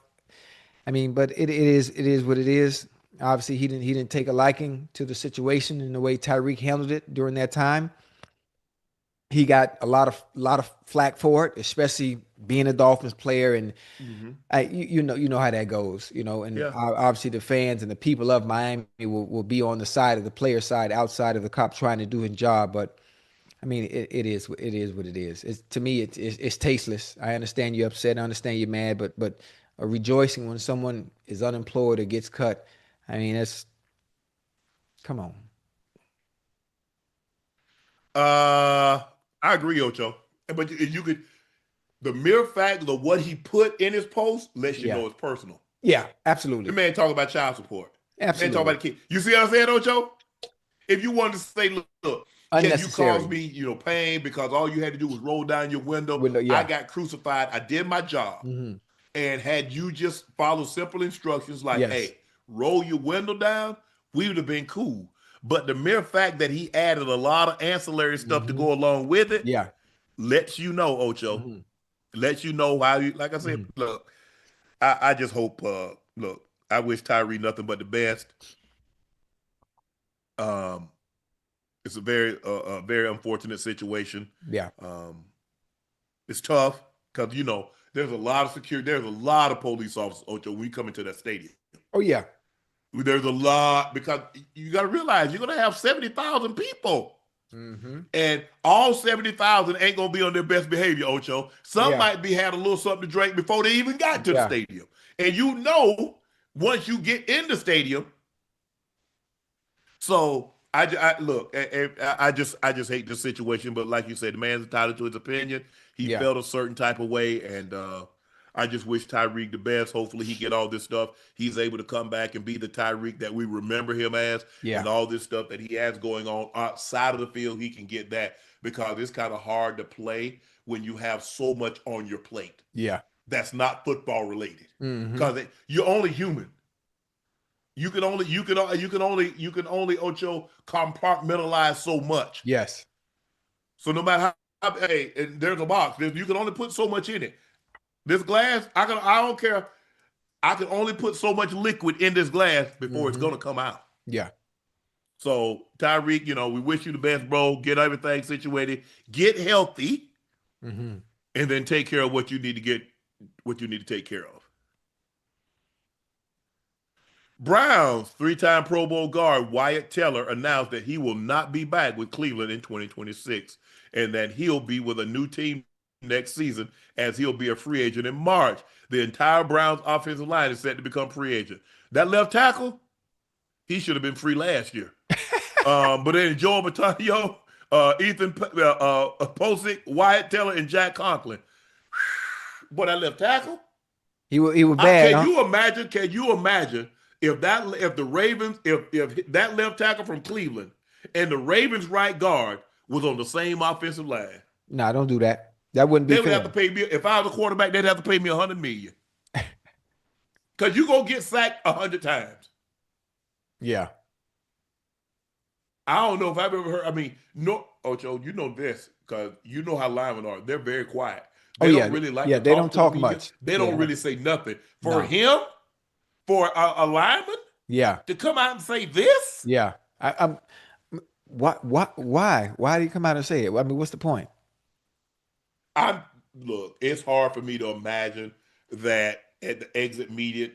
I mean, but it is what it is. Obviously, he didn't take a liking to the situation and the way Tyreek handled it during that time. He got a lot of flack for it, especially being a Dolphins player, and you know how that goes, and obviously the fans and the people of Miami will be on the side of the player side, outside of the cop trying to do his job. But I mean, it is what it is. To me, it's tasteless. I understand you're upset. I understand you're mad, but rejoicing when someone is unemployed or gets cut, I mean, come on.
I agree, Ocho. But the mere fact of what he put in his post lets you know it's personal.
Yeah, absolutely.
The man talking about child support.
Absolutely.
Man talking about the kid. You see what I'm saying, Ocho? If you wanted to say, look, can you cause me, pain because all you had to do was roll down your window? I got crucified. I did my job. And had you just followed simple instructions like, hey, roll your window down, we would have been cool. But the mere fact that he added a lot of ancillary stuff to go along with it, lets you know, Ocho, lets you know how you, like I said, look, I just hope, look, I wish Tyree nothing but the best. It's a very unfortunate situation.
Yeah.
It's tough because, there's a lot of security. There's a lot of police officers, Ocho, when you come into that stadium.
Oh, yeah.
There's a lot, because you got to realize you're going to have 70,000 people. And all 70,000 ain't going to be on their best behavior, Ocho. Some might be had a little something to drink before they even got to the stadium. And once you get in the stadium. So I just hate this situation. But like you said, the man's entitled to his opinion. He felt a certain type of way, and I just wish Tyreek the best. Hopefully he get all this stuff. He's able to come back and be the Tyreek that we remember him as, and all this stuff that he has going on outside of the field, he can get that, because it's kind of hard to play when you have so much on your plate.
Yeah.
That's not football related, because you're only human. You can only Ocho compartmentalize so much.
Yes.
So no matter how, hey, and there's a box. You can only put so much in it. This glass, I don't care. I can only put so much liquid in this glass before it's gonna come out.
Yeah.
So Tyreek, we wish you the best, bro. Get everything situated, get healthy, and then take care of what you need to take care of. Browns three-time Pro Bowl guard Wyatt Teller announced that he will not be back with Cleveland in 2026, and that he'll be with a new team next season, as he'll be a free agent in March. The entire Browns offensive line is set to become free agent. That left tackle, he should have been free last year. But then Joe Batonio, Ethan Posick, Wyatt Teller, and Jack Conklin. Boy, that left tackle.
He was bad.
Can you imagine? Can you imagine if the Ravens, if that left tackle from Cleveland and the Ravens right guard was on the same offensive line?
Nah, don't do that. That wouldn't be
They would
fair.
have to pay me. If I was a quarterback, they'd have to pay me $100 million. Because you're going to get sacked 100 times.
Yeah.
I don't know if I've ever heard. I mean, no, Ocho, you know this because you know how linemen are. They're very quiet. They don't really like.
Yeah, they don't talk much.
They don't really say nothing. For him, for a lineman, to come out and say this,
why did he come out and say it? I mean, what's the point?
Look, it's hard for me to imagine that at the exit meeting,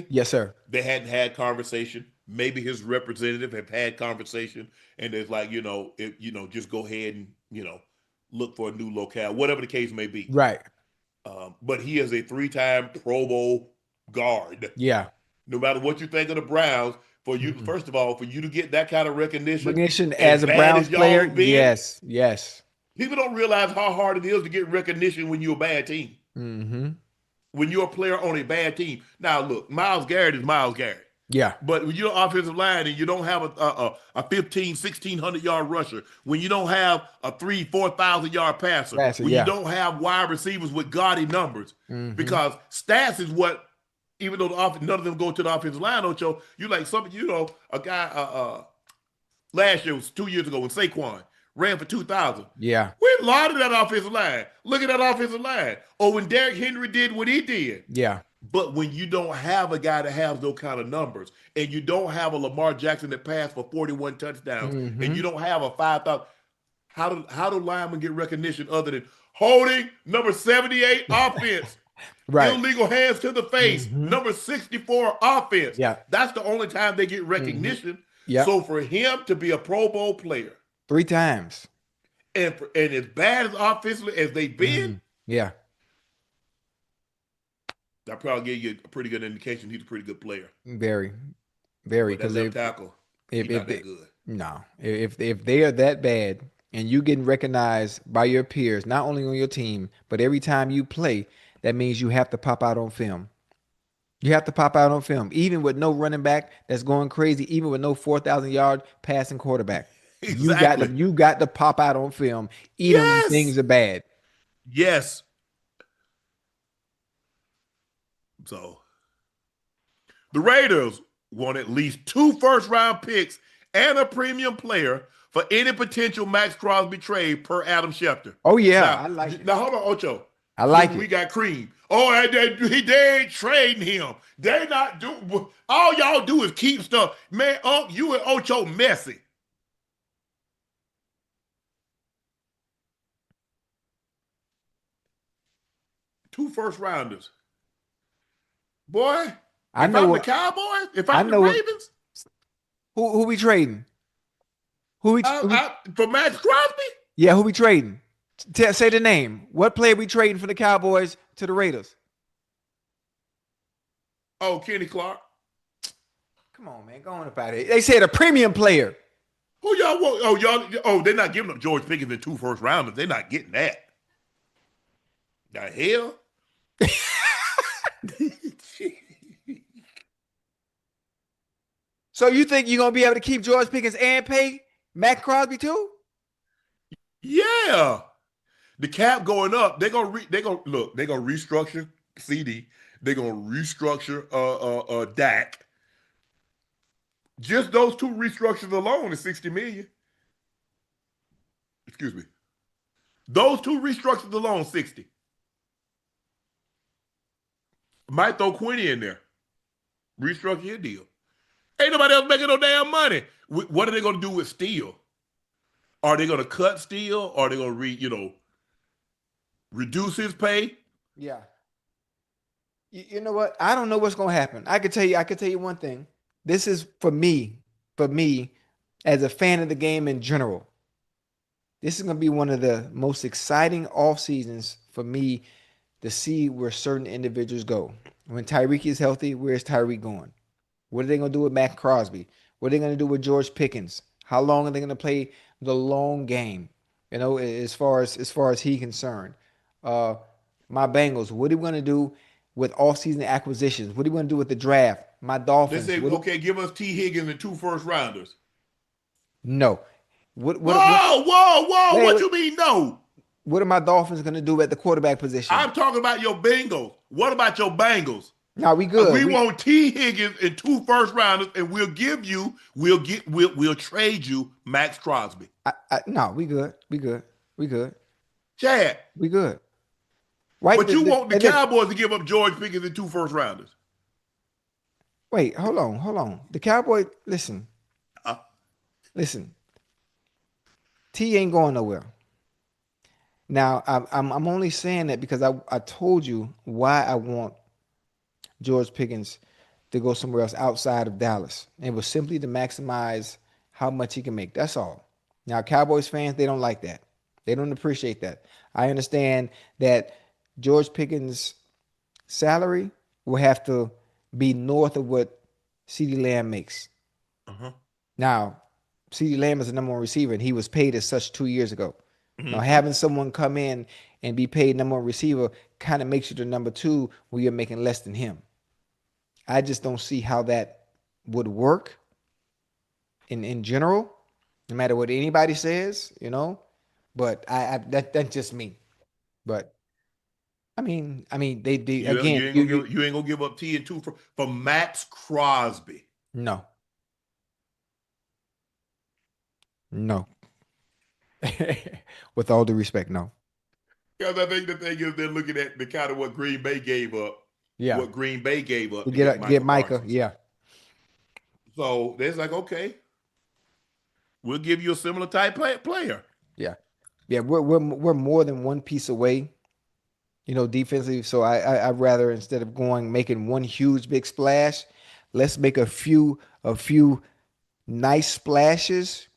yes, sir,
they hadn't had conversation. Maybe his representative have had conversation, and it's like, just go ahead and look for a new locale, whatever the case may be.
Right.
But he is a 3-time Pro Bowl guard.
Yeah.
No matter what you think of the Browns, for you, first of all, for you to get that kind of recognition
as a Browns player, yes.
People don't realize how hard it is to get recognition when you're a bad team.
Mm-hmm.
When you're a player on a bad team. Now, look, Myles Garrett is Myles Garrett.
Yeah.
But when you're an offensive line and you don't have a 1,600-yard rusher, when you don't have a 4,000 yard passer, when you don't have wide receivers with gaudy numbers, because stats is what, even though none of them go to the offensive line, Ocho, you like a guy last year, was 2 years ago when Saquon ran for 2,000.
Yeah.
We lauded that offensive line. Look at that offensive line. Or when Derrick Henry did what he did.
Yeah.
But when you don't have a guy that has those kind of numbers, and you don't have a Lamar Jackson that passed for 41 touchdowns, and you don't have a 5,000, how do linemen get recognition other than holding number 78 offense?
Right.
Illegal hands to the face, number 64 offense.
Yeah.
That's the only time they get recognition.
Yeah.
So for him to be a Pro Bowl player
3 times,
and as bad as offensively as they've been,
yeah,
that probably gave you a pretty good indication he's a pretty good player.
Very, because
left tackle, if not that good.
No, if they are that bad and you getting recognized by your peers, not only on your team, but every time you play, that means you have to pop out on film. You have to pop out on film, even with no running back that's going crazy, even with no 4,000-yard passing quarterback.
Exactly.
You got to pop out on film, even when things are bad.
Yes. So the Raiders want at least 2 first-round picks and a premium player for any potential Maxx Crosby trade per Adam Schefter.
Oh, yeah.
Now,
I like it.
Now, hold on, Ocho.
I like it.
We got cream. Oh, they ain't trading him. They not do. All y'all do is keep stuff. Man, you and Ocho messy. Two first-rounders. Boy, I'm the Cowboys, if I'm the Ravens.
Who we trading?
For Maxx Crosby?
Yeah, who we trading? Say the name. What player we trading for the Cowboys to the Raiders?
Oh, Kenny Clark.
Come on, man. Go on about it. They said a premium player.
Who y'all want? They're not giving up George Pickens and 2 first-rounders. They're not getting that. The hell?
So you think you're gonna be able to keep George Pickens and pay Maxx Crosby too?
Yeah, the cap going up. They're gonna restructure CD. They're gonna restructure Dak. Just those 2 restructures alone is $60 million. Excuse me. Those 2 restructures alone, 60. Might throw Quinny in there. Restructure your deal. Ain't nobody else making no damn money. What are they going to do with Steele? Are they going to cut Steele? Or are they going to reduce his pay?
Yeah. You know what? I don't know what's going to happen. I could tell you one thing. This is for me, as a fan of the game in general. This is going to be one of the most exciting off seasons for me to see where certain individuals go. When Tyreek is healthy, where's Tyreek going? What are they going to do with Maxx Crosby? What are they going to do with George Pickens? How long are they going to play the long game? You know, as far as he concerned. My Bengals, what are we going to do with offseason acquisitions? What are we going to do with the draft? My
They
Dolphins.
say, okay, give us T. Higgins and 2 first-rounders.
No.
Whoa!
Wait,
What
wait.
you mean no?
What are my Dolphins going to do at the quarterback position?
I'm talking about your Bengals. What about your Bengals?
No, we good.
We want T. Higgins and 2 first-rounders, and we'll trade you Maxx Crosby.
No, we good. We good.
Chad.
We good. Right?
But you want the Cowboys to give up George Pickens and 2 first-rounders.
Wait, hold on. The Cowboys, listen. Listen. T ain't going nowhere. Now, I'm only saying that because I told you why I want George Pickens to go somewhere else outside of Dallas. It was simply to maximize how much he can make. That's all. Now, Cowboys fans, they don't like that. They don't appreciate that. I understand that George Pickens' salary will have to be north of what CeeDee Lamb makes. Now, CeeDee Lamb is the number 1 receiver, and he was paid as such 2 years ago. Now, having someone come in and be paid number 1 receiver kind of makes you the number 2 when you're making less than him. I just don't see how that would work in general, no matter what anybody says, you know. But that's just me. But I mean, they again,
you ain't gonna give up T and 2 for Maxx Crosby.
No. With all due respect, no.
Because I think the thing is they're looking at the kind of what Green Bay gave up.
Yeah.
What Green Bay gave up
to get Micah. Yeah.
So they're like, okay, we'll give you a similar type player.
Yeah. Yeah. We're more than one piece away, you know, defensively. So I'd rather, instead of making one huge big splash, let's make a few nice splashes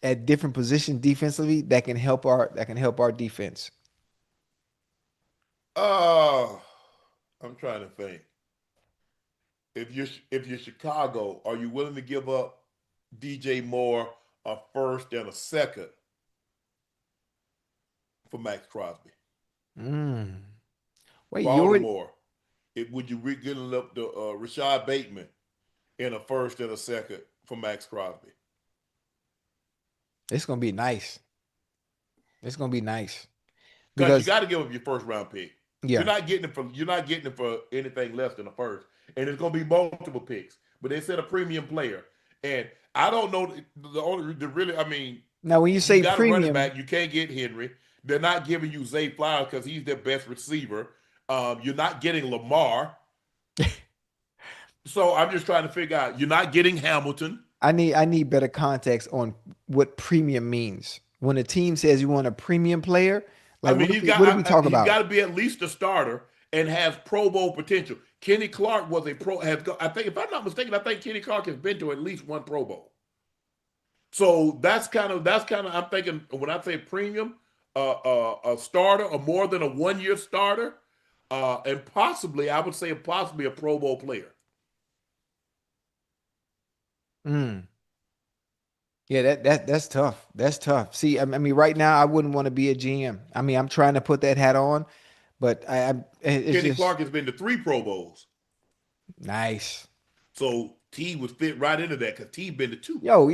at different positions defensively that can help our defense.
I'm trying to think. If you're Chicago, are you willing to give up DJ Moore a first and a second for Maxx Crosby?
Wait,
Baltimore, would you give up the Rashad Bateman in a first and a second for Maxx Crosby?
It's gonna be nice. It's gonna be nice
Because you got to give up your first round pick.
Yeah.
You're not getting it for anything less than a first, and it's gonna be multiple picks. But they said a premium player, and I don't know
now when you say
got
premium,
a running back, you can't get Henry. They're not giving you Zay Flowers because he's their best receiver. You're not getting Lamar. So I'm just trying to figure out. You're not getting Hamilton.
I need better context on what premium means. When a team says you want a premium player, like what do we talk about?
He's got to be at least a starter and has Pro Bowl potential. Kenny Clark was a pro. I think, if I'm not mistaken, I think Kenny Clark has been to at least 1 Pro Bowl. So that's kind of. I'm thinking when I say premium, a starter or more than a 1-year starter, and possibly I would say possibly a Pro Bowl player.
Yeah, that's tough. That's tough. See, I mean, right now I wouldn't want to be a GM. I mean, I'm trying to put that hat on, but
Kenny Clark has been to 3 Pro Bowls.
Nice.
So T would fit right into that because T been to 2.
Yo.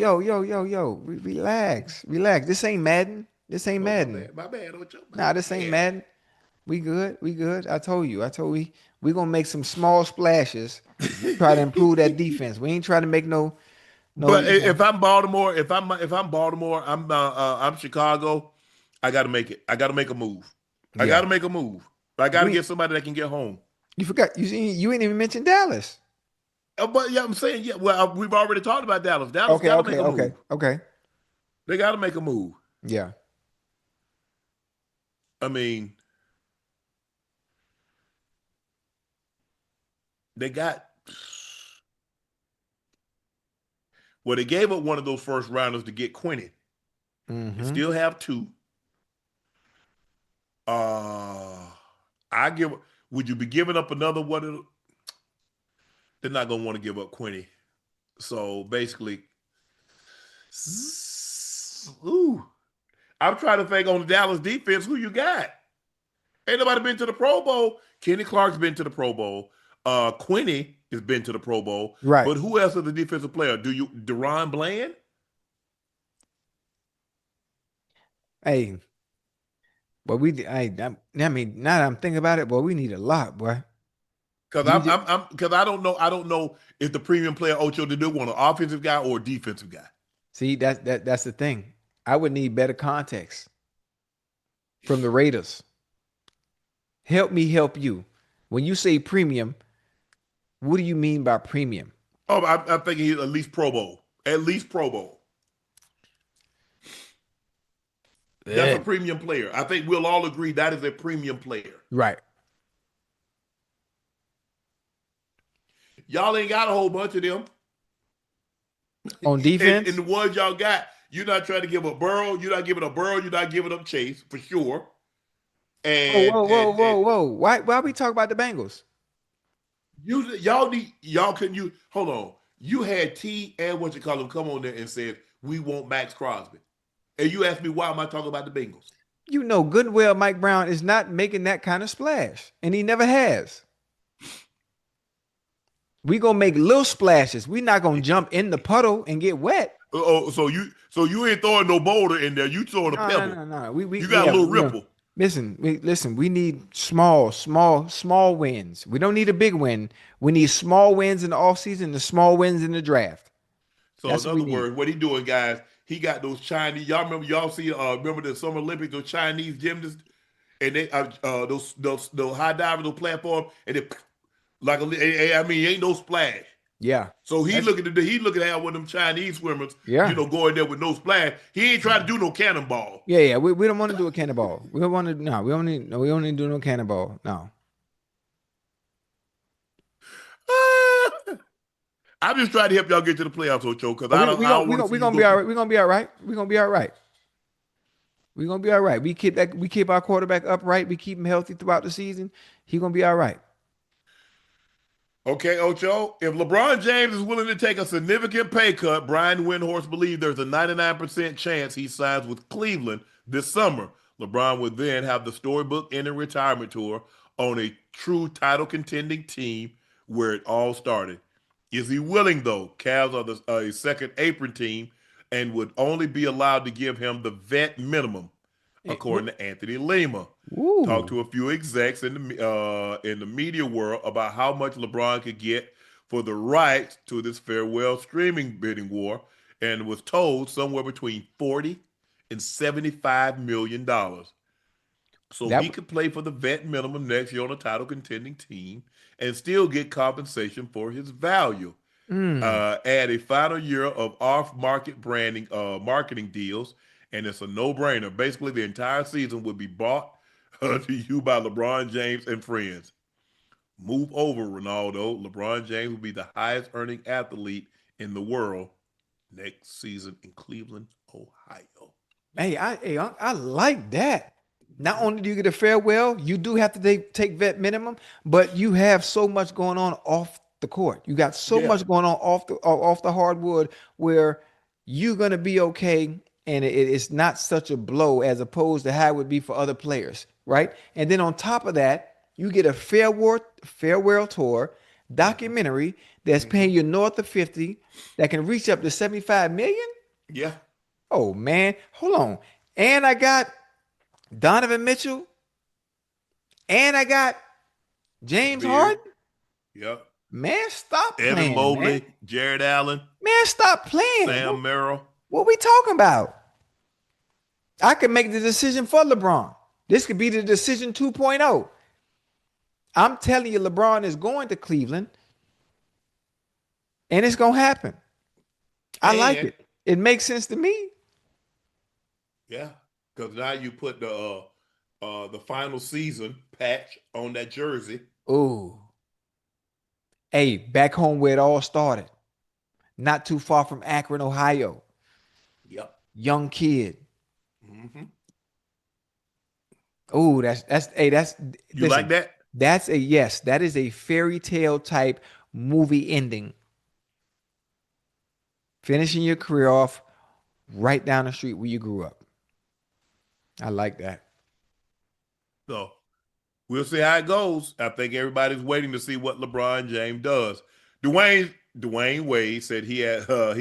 Relax. This ain't Madden.
My bad, Ocho.
Nah, this ain't Madden. We good. I told you. We gonna make some small splashes, try to improve that defense. We ain't trying to make no.
But if I'm Baltimore, I'm Chicago. I got to make it. I got to make a move. I got to make a move. I got to get somebody that can get home.
You forgot. You ain't even mentioned Dallas.
But yeah, I'm saying Well, we've already talked about Dallas. Dallas got to make a move.
Okay.
They got to make a move.
Yeah.
I mean, they got. Well, they gave up one of those first rounders to get Quentin. They still have 2. Would you be giving up another one? They're not gonna want to give up Quentin. So basically, Ooh. I'm trying to think on the Dallas defense who you got. Ain't nobody been to the Pro Bowl. Kenny Clark's been to the Pro Bowl. Quinny has been to the Pro Bowl.
Right.
But who else is the defensive player? Deron Bland?
Hey, but I mean, now that I'm thinking about it, boy, we need a lot, boy.
Because I don't know if the premium player Ocho to do want an offensive guy or a defensive guy.
See, that's the thing. I would need better context from the Raiders. Help me help you. When you say premium, what do you mean by premium?
Oh, I'm thinking he's at least Pro Bowl. At least Pro Bowl. That's a premium player. I think we'll all agree that is a premium player.
Right.
Y'all ain't got a whole bunch of them.
On defense?
And the ones y'all got, you're not trying to give up Burrow. You're not giving up Burrow. You're not giving up Chase, for sure. And
whoa. Why we talk about the Bengals?
Hold on. You had T and what you call them come on there and said, we want Maxx Crosby. And you asked me, why am I talking about the Bengals?
You know good and well Mike Brown is not making that kind of splash. And he never has. We gonna make little splashes. We not gonna jump in the puddle and get wet.
So you ain't throwing no boulder in there. You throwing a pebble.
No.
You got a little ripple.
Listen. We need small wins. We don't need a big win. We need small wins in the offseason, the small wins in the draft.
So in other words, what he doing, guys? He got those Chinese. Y'all see the Summer Olympics, those Chinese gymnasts, and they those high diving, those platform, and they ain't no splash.
Yeah.
So he looking at one of them Chinese swimmers, going there with no splash. He ain't trying to do no cannonball.
Yeah. We don't want to do a cannonball. We don't want to. No, we don't need to do no cannonball. No.
I'm just trying to help y'all get to the playoffs, Ocho, because
we're gonna be all right. We're gonna be all right. We're gonna be all right. We're gonna be all right. We keep our quarterback upright. We keep him healthy throughout the season. He's gonna be all right.
Okay, Ocho. If LeBron James is willing to take a significant pay cut, Brian Windhorst believes there's a 99% chance he signs with Cleveland this summer. LeBron would then have the storybook ending retirement tour on a true title contending team where it all started. Is he willing, though? Cavs are a second apron team and would only be allowed to give him the vet minimum, according to Anthony Lima.
Ooh.
Talked to a few execs in the media world about how much LeBron could get for the rights to this farewell streaming bidding war, and was told somewhere between $40 and $75 million. So he could play for the vet minimum next year on a title contending team and still get compensation for his value. Add a final year of off-market branding, marketing deals, and it's a no-brainer. Basically, the entire season would be bought to you by LeBron James and friends. Move over, Ronaldo. LeBron James will be the highest-earning athlete in the world next season in Cleveland, Ohio.
Hey, I like that. Not only do you get a farewell, you do have to take vet minimum, but you have so much going on off the court. You got so much going on off the hardwood where you're gonna be okay, and it's not such a blow as opposed to how it would be for other players, right? And then on top of that, you get a farewell tour documentary that's paying you north of 50, that can reach up to 75 million.
Yeah.
Oh man, hold on. And I got Donovan Mitchell, and I got James Harden.
Yep.
Man, stop playing.
Evan Mobley,
man.
Jared Allen.
Man, stop playing.
Sam Merrill.
What we talking about? I could make the decision for LeBron. This could be the decision 2.0. I'm telling you, LeBron is going to Cleveland, and it's going to happen. I like it. It makes sense to me.
Yeah. Because now you put the final season patch on that jersey.
Ooh. Hey, back home where it all started. Not too far from Akron, Ohio.
Yep.
Young kid.
Mm-hmm.
Ooh, that's
you
listen,
like that?
That's a yes. That is a fairy tale type movie ending. Finishing your career off right down the street where you grew up. I like that.
So we'll see how it goes. I think everybody's waiting to see what LeBron James does. Dwayne Wade said he had a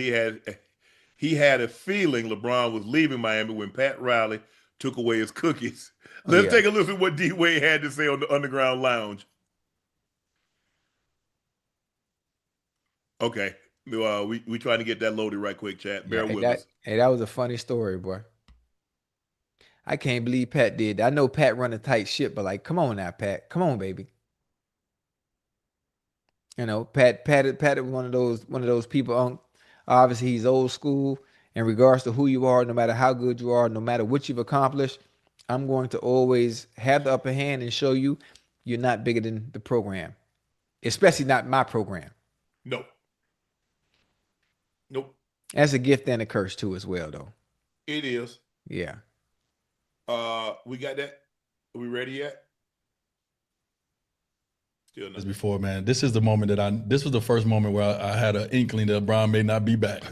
feeling LeBron was leaving Miami when Pat Riley took away his cookies. Let's take a listen to what D Wade had to say on the Underground Lounge. Okay, we trying to get that loaded right quick, chat. Bear with us.
Hey, that was a funny story, boy. I can't believe Pat did that. I know Pat run a tight ship, but like, come on now, Pat. Come on, baby. You know, Pat is one of those people. Obviously, he's old school in regards to who you are. No matter how good you are, no matter what you've accomplished, I'm going to always have the upper hand and show you you're not bigger than the program, especially not my program.
Nope.
That's a gift and a curse too, as well, though.
It is.
Yeah.
We got that. Are we ready yet? Still not.
As before, man, this is the moment this was the first moment where I had an inkling that LeBron may not be back.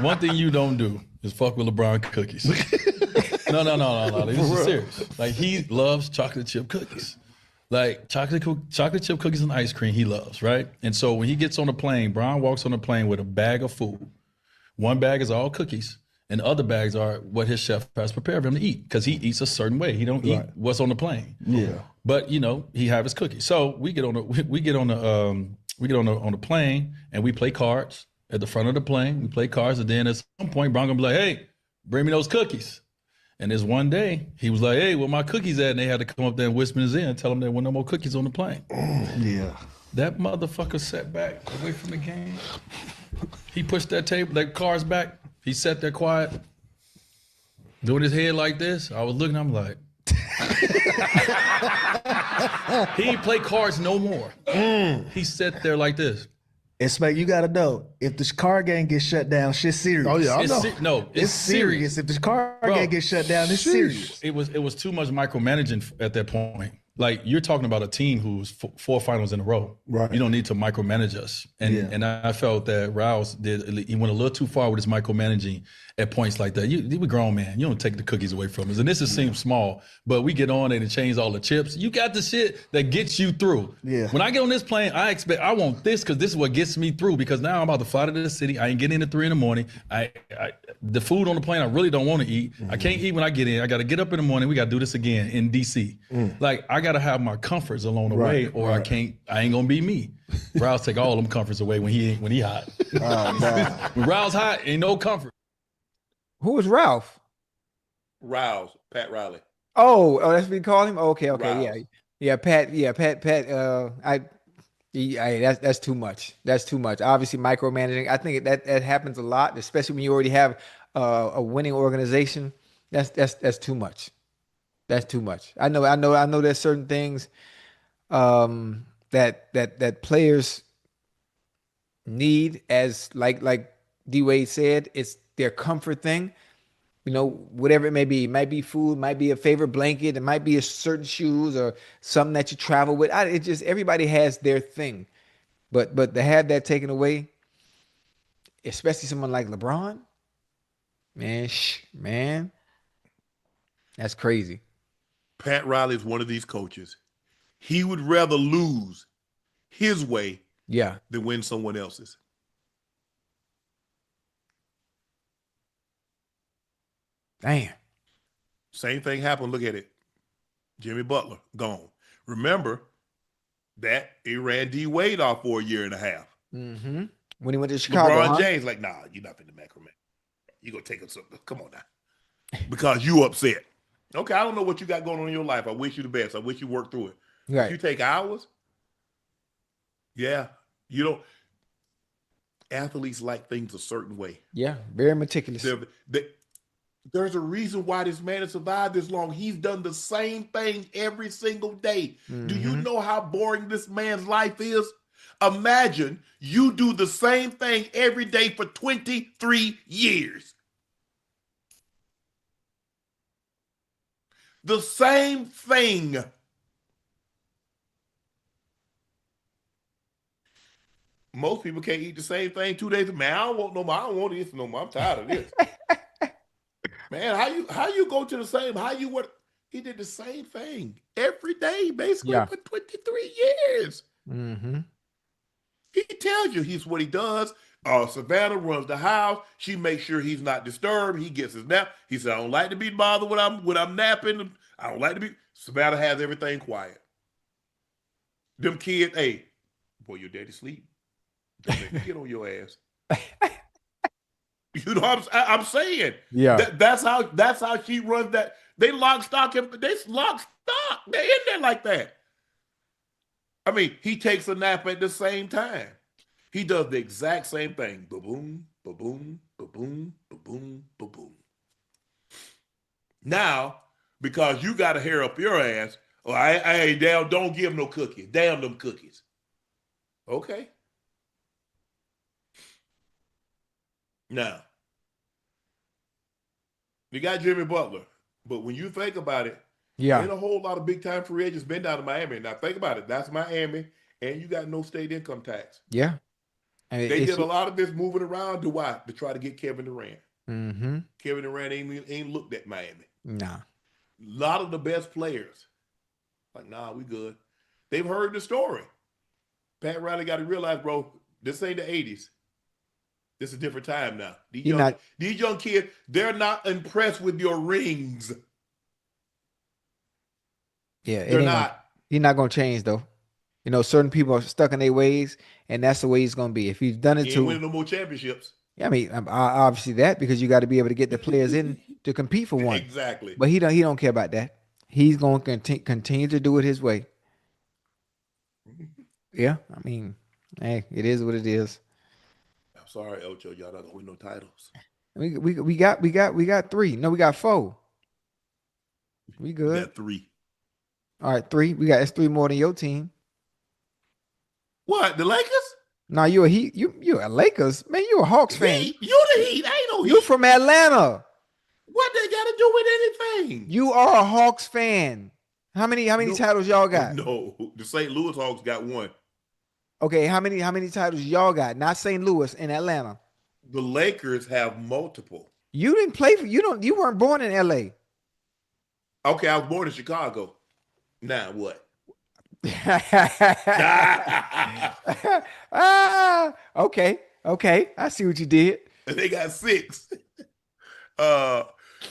One thing you don't do is fuck with LeBron cookies. No. This is serious. Like, he loves chocolate chip cookies. Like, chocolate chip cookies and ice cream he loves, right? And so when he gets on the plane, Bron walks on the plane with a bag of food. One bag is all cookies, and the other bags are what his chef has prepared for him to eat, because he eats a certain way. He don't eat what's on the plane.
Yeah.
But, you know, he have his cookies. So we get on the plane, and we play cards at the front of the plane. We play cards, and then at some point, Bron gonna be like, "Hey, bring me those cookies." And this one day, he was like, "Hey, where my cookies at?" And they had to come up there and whisper in his ear and tell him there were no more cookies on the plane.
Yeah.
That motherfucker sat back away from the game. He pushed that cards back. He sat there quiet, doing his head like this. I was looking, I'm like, he ain't play cards no more. He sat there like this.
And Smack, you gotta know, if the card game gets shut down, shit's serious.
Oh yeah, I know.
It's serious. If the card game gets shut down, it's serious.
It was too much micromanaging at that point. Like, you're talking about a team who's 4 finals in a row.
Right.
You don't need to micromanage us. And I felt that Rouse he went a little too far with his micromanaging at points like that. We grown, man. You don't take the cookies away from us. And this seems small, but we get on it and change all the chips. You got the shit that gets you through.
Yeah.
When I get on this plane, I want this, because this is what gets me through, because now I'm about to fly to the city. I ain't getting in at 3 in the morning. The food on the plane I really don't want to eat. I can't eat when I get in. I got to get up in the morning. We got to do this again in DC. Like, I got to have my comforts along the way, or I ain't gonna be me. Rouse take all them comforts away when he hot. When Rouse hot, ain't no comfort.
Who was Ralph?
Rouse, Pat Riley.
Oh, that's what we call him. Okay,
Rouse.
yeah, Pat. That's too much. That's too much. Obviously, micromanaging. I think that happens a lot, especially when you already have a winning organization. That's too much. That's too much. I know. There's certain things that players need, as like D Wade said, it's their comfort thing. You know, whatever it may be. It might be food, might be a favorite blanket, it might be a certain shoes or something that you travel with. It just, everybody has their thing. But to have that taken away, especially someone like LeBron, man, that's crazy.
Pat Riley is one of these coaches. He would rather lose his way than win someone else's.
Damn.
Same thing happened. Look at it. Jimmy Butler, gone. Remember that he ran D Wade off for a year and a half.
Mm-hmm. When he went to Chicago,
LeBron James, like, nah, you're not finna macroman. You gonna take us something. Come on now. Because you upset. Okay, I don't know what you got going on in your life. I wish you the best. I wish you worked through it.
Right.
If you take hours, you don't. Athletes like things a certain way.
Yeah, very meticulous.
There's a reason why this man has survived this long. He's done the same thing every single day. Mm-hmm. Do you know how boring this man's life is? Imagine you do the same thing every day for 23 years. The same thing. Most people can't eat the same thing 2 days. Man, I don't want no more. I don't want this no more. I'm tired of this. Man, how you go to the same? How you what? He did the same thing every day, basically for 23 years.
Mm-hmm.
He tells you he's what he does. Savannah runs the house. She makes sure he's not disturbed. He gets his nap. He said, "I don't like to be bothered when I'm napping. I don't like to be." Savannah has everything quiet. Them kids, hey, boy, your daddy sleep. Don't make me get on your ass. You know what I'm saying?
Yeah.
That's how she runs that. They lock stock him. They lock stock. They're in there like that. I mean, he takes a nap at the same time. He does the exact same thing. Ba-boom, ba-boom, ba-boom, ba-boom, ba-boom. Now, because you got a hair up your ass, well, I damn, don't give no cookies. Damn them cookies. Okay. Now, you got Jimmy Butler, but when you think about it, ain't a whole lot of big time free agents been down to Miami. Now think about it. That's Miami, and you got no state income tax.
Yeah.
They did a lot of this moving around to why? To try to get Kevin Durant.
Mm-hmm.
Kevin Durant ain't looked at Miami.
Nah.
A lot of the best players, like, nah, we good. They've heard the story. Pat Riley got to realize, bro, this ain't the 80s. This is a different time now. These young kids, they're not impressed with your rings.
Yeah,
they're not.
He's not gonna change though. You know, certain people are stuck in their ways, and that's the way he's gonna be. If he's done it
he
to
ain't winning no more championships.
Yeah, I mean, obviously that because you got to be able to get the players in to compete for one.
Exactly.
But he don't care about that. He's going to continue to do it his way. Yeah, I mean, hey, it is what it is.
I'm sorry, Ocho, y'all not gonna win no titles.
We got 3. No, we got 4. We good.
We got 3.
All right, 3. It's 3 more than your team.
What? The Lakers?
No, you a Lakers man. You a Hawks fan.
You the Heat. I ain't no Heat.
You from Atlanta.
What they got to do with anything?
You are a Hawks fan. How many titles y'all got?
No, the St. Louis Hawks got 1.
Okay, how many titles y'all got? Not St. Louis in Atlanta.
The Lakers have multiple.
You didn't play for you weren't born in LA.
Okay, I was born in Chicago. Now what?
Okay. I see what you did.
They got 6.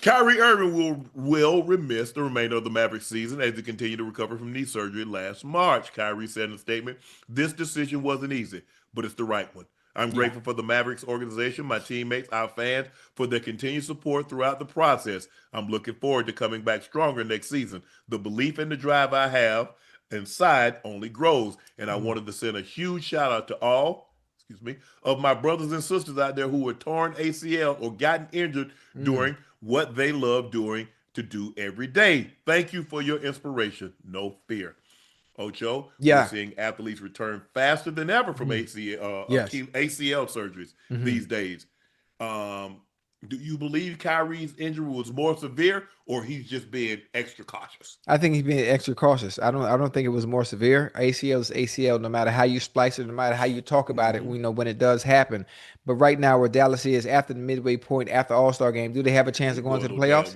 Kyrie Irving will miss the remainder of the Mavericks season as he continued to recover from knee surgery last March. Kyrie said in a statement, "This decision wasn't easy, but it's the right one. I'm grateful for the Mavericks organization, my teammates, our fans, for their continued support throughout the process. I'm looking forward to coming back stronger next season. The belief and the drive I have inside only grows, and I wanted to send a huge shout out to all of my brothers and sisters out there who were torn ACL or gotten injured during what they love doing to do every day. Thank you for your inspiration. No fear." Ocho, we're seeing athletes return faster than ever from ACL surgeries these days. Do you believe Kyrie's injury was more severe, or he's just being extra cautious?
I think he's being extra cautious. I don't think it was more severe. ACL is ACL, no matter how you splice it, no matter how you talk about it. We know when it does happen. But right now, where Dallas is after the midway point, after All-Star game, do they have a chance of going to the playoffs?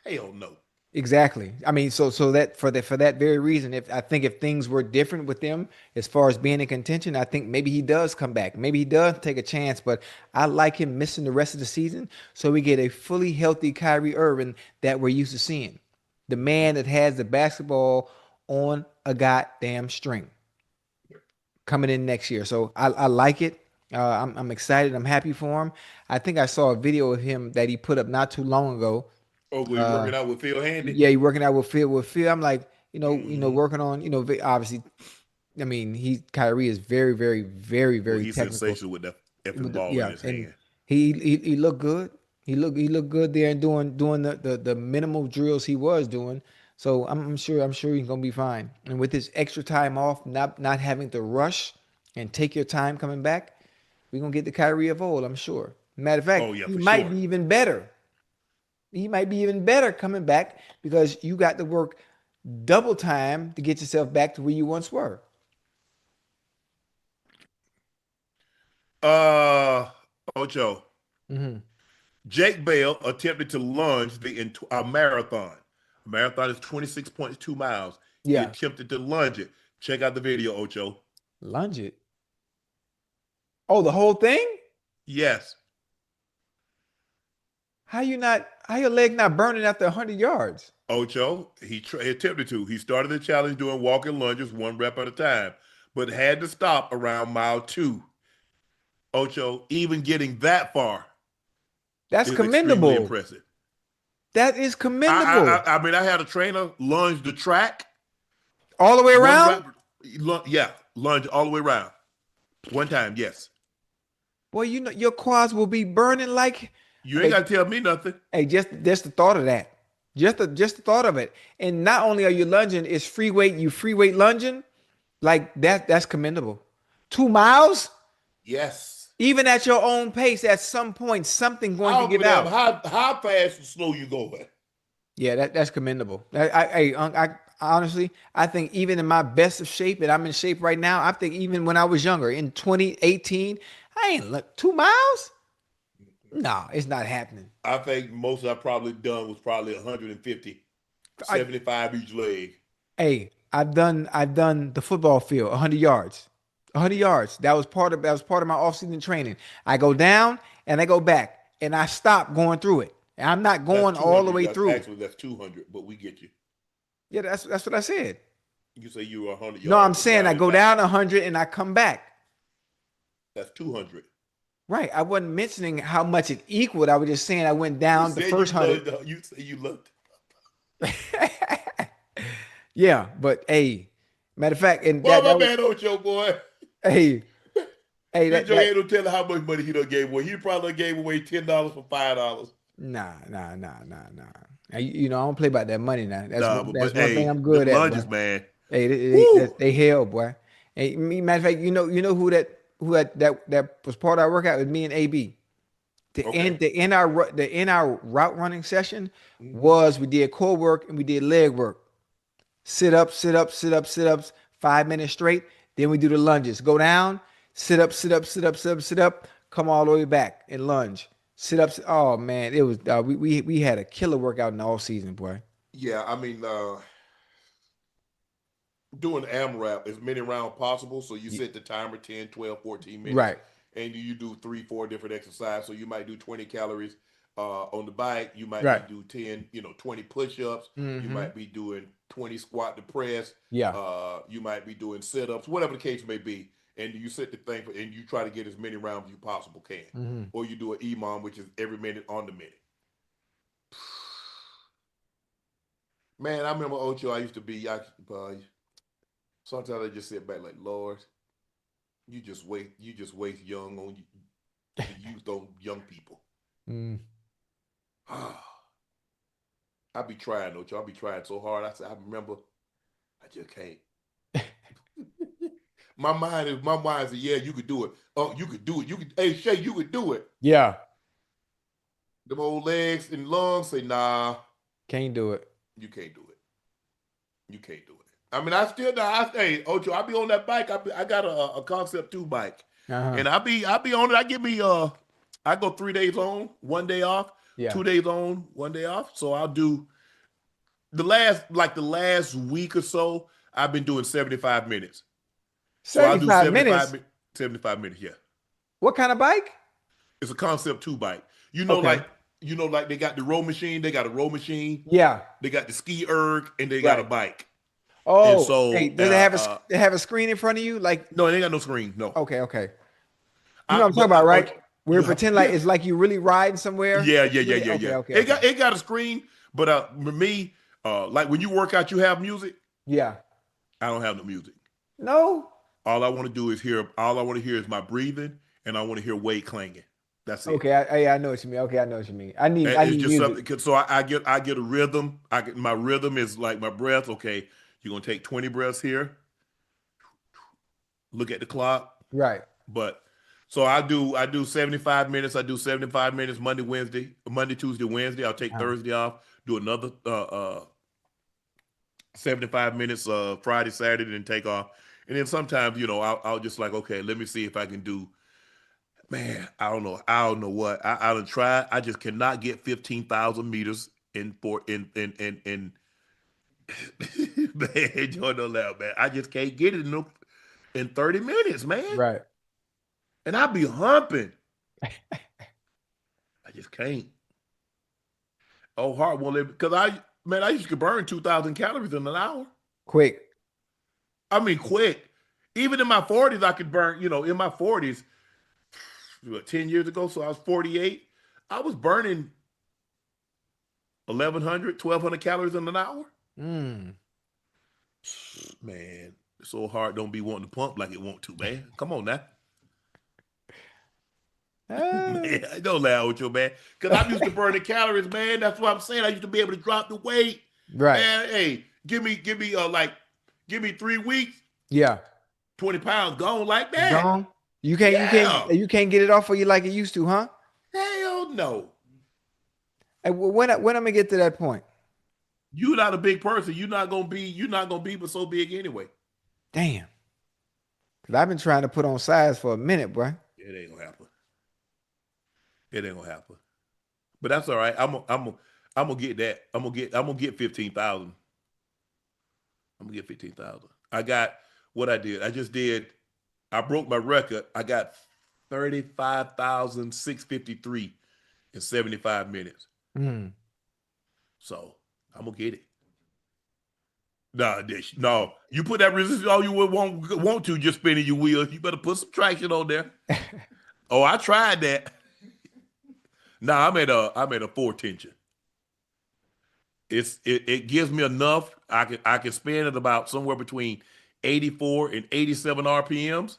Hell no.
Exactly. I mean, so that for that very reason, if things were different with them as far as being in contention, I think maybe he does come back. Maybe he does take a chance, but I like him missing the rest of the season so we get a fully healthy Kyrie Irving that we're used to seeing. The man that has the basketball on a goddamn string coming in next year. So I like it. I'm excited. I'm happy for him. I think I saw a video of him that he put up not too long ago.
Oh, we're working out with Phil Handy?
Yeah, he's working out with Phil. I'm like, working on, obviously, I mean, Kyrie is very, very, very, very
he's
technical.
sensational with the effing ball in his hand.
He looked good. He looked good there and doing the minimal drills he was doing. So I'm sure he's gonna be fine. And with this extra time off, not having to rush and take your time coming back, we're gonna get the Kyrie of old, I'm sure. Matter of fact, he might be even better. He might be even better coming back because you got to work double time to get yourself back to where you once were.
Ocho.
Mm-hmm.
Jake Bale attempted to lunge a marathon. A marathon is 26.2 miles. He
Yeah.
attempted to lunge it. Check out the video, Ocho.
Lunge it. Oh, the whole thing?
Yes.
How your leg not burning after 100 yards?
Ocho, he attempted to. He started the challenge doing walking lunges 1 rep at a time, but had to stop around mile 2. Ocho, even getting that far
That's
is
commendable.
extremely impressive.
That is commendable.
I mean, I had a trainer lunge the track.
All the way around?
Lunge all the way around. One time, yes.
Well, you know, your quads will be burning like.
You ain't got to tell me nothing.
Hey, just the thought of that. Just the thought of it. And not only are you lunging, it's free weight. You free weight lunging. Like that's commendable. 2 miles?
Yes.
Even at your own pace, at some point, something going to get out.
How fast or slow you going?
Yeah, that's commendable. I honestly, I think even in my best of shape, and I'm in shape right now, I think even when I was younger, in 2018, I ain't look 2 miles. No, it's not happening.
I think most I've probably done was probably 150, 75 each leg.
Hey, I've done the football field, 100 yards. 100 yards. That was part of my offseason training. I go down and I go back and I stop going through it. And I'm not going all the way through.
Actually, that's 200, but we get you.
Yeah, that's what I said.
You say you were 100 yards.
No, I'm saying I go down 100 and I come back.
That's 200.
Right. I wasn't mentioning how much it equaled. I was just saying I went down the first 100.
You say you looked.
Yeah, but hey, matter of fact, and
my man Ocho, boy.
Hey,
that Joe ain't no telling how much money he done gave away. He probably gave away $10 for $5.
Nah. You know, I don't play about that money now. That's one thing I'm good
the
at.
Lunges, man.
Hey, they hell, boy. Hey, matter of fact, you know who that was part of our workout with me and AB. The end our route running session was we did core work and we did leg work. Sit ups, 5 minutes straight. Then we do the lunges. Go down, sit up, come all the way back and lunge. Sit ups. Oh man, it was we had a killer workout in the all season, boy.
Yeah, I mean, doing AMRAP as many rounds possible. So you set the timer 10, 12, 14 minutes.
Right.
And you do 3-4 different exercises. So you might do 20 calories on the bike. You might do 10, 20 push-ups. You might be doing 20 squat to press.
Yeah.
You might be doing sit-ups, whatever the case may be. And you set the thing and you try to get as many rounds as you possible can. Or you do an EMOM, which is every minute on the minute. Man, I remember Ocho, I used to be, sometimes I just sit back like, Lord, you just waste young on the youth on young people. I be trying, Ocho. I be trying so hard. I remember, I just can't. My mind is, yeah, you could do it. Oh, you could do it. Hey, Shay, you could do it.
Yeah.
Them old legs and lungs say, nah.
Can't do it.
You can't do it. You can't do it. I mean, hey, Ocho, I be on that bike. I got a Concept 2 bike. And I be on it. I go 3 days on, 1 day off. 2 days on, 1 day off. So I'll do the last week or so, I've been doing 75 minutes.
75 minutes?
75 minutes, yeah.
What kind of bike?
It's a Concept 2 bike. Like they got the row machine, they got a row machine.
Yeah.
They got the ski erg, and they got a bike.
Oh,
and so,
hey, does they have a screen in front of you? Like,
no, they ain't got no screen. No.
Okay. You know what I'm talking about, right? We're pretend like it's like you really riding somewhere.
Yeah.
Okay.
It got a screen, but for me, like when you work out, you have music.
Yeah.
I don't have no music.
No.
All I want to do is hear. All I want to hear is my breathing, and I want to hear weight clanging. That's it.
Okay, I know what you mean. Okay, I know what you mean. I need
just
music.
something. So I get a rhythm. My rhythm is like my breath. Okay, you're gonna take 20 breaths here. Look at the clock.
Right.
But so I do 75 minutes. I do 75 minutes Monday, Tuesday, Wednesday. I'll take Thursday off. Do another 75 minutes Friday, Saturday, then take off. And then sometimes, I'll just like, okay, let me see if I can do Man, I don't know. I don't know what. I done tried. I just cannot get 15,000 meters in man, join the lab, man. I just can't get it in 30 minutes, man.
Right.
And I be humping. I just can't. Oh, heart won't let me, because I used to burn 2,000 calories in an hour.
Quick.
I mean, quick. Even in my 40s, I could burn, in my 40s, 10 years ago, so I was 48. I was burning 1,100, 1,200 calories in an hour. Man, it's so hard. Don't be wanting to pump like it want to, man. Come on now. Man, don't laugh with you, man. Because I'm used to burning calories, man. That's what I'm saying. I used to be able to drop the weight.
Right.
Man, hey, give me 3 weeks.
Yeah. 20
pounds gone like that.
Gone. You can't get it off for you like it used to, huh?
Hell no.
Hey, when I'm gonna get to that point?
You're not a big person. You're not gonna be but so big anyway.
Damn. Cause I've been trying to put on size for a minute, bro.
It ain't gonna happen. It ain't gonna happen. But that's all right. I'm gonna get that. I'm gonna get 15,000. I'm gonna get 15,000. I got what I did. I broke my record. I got 35,653 in 75 minutes. So I'm gonna get it. No, you put that resistance all you would want to just spinning your wheels. You better put some traction on there. Oh, I tried that. I'm at a 4 tension. It gives me enough. I can spin at about somewhere between 84 and 87 RPMs.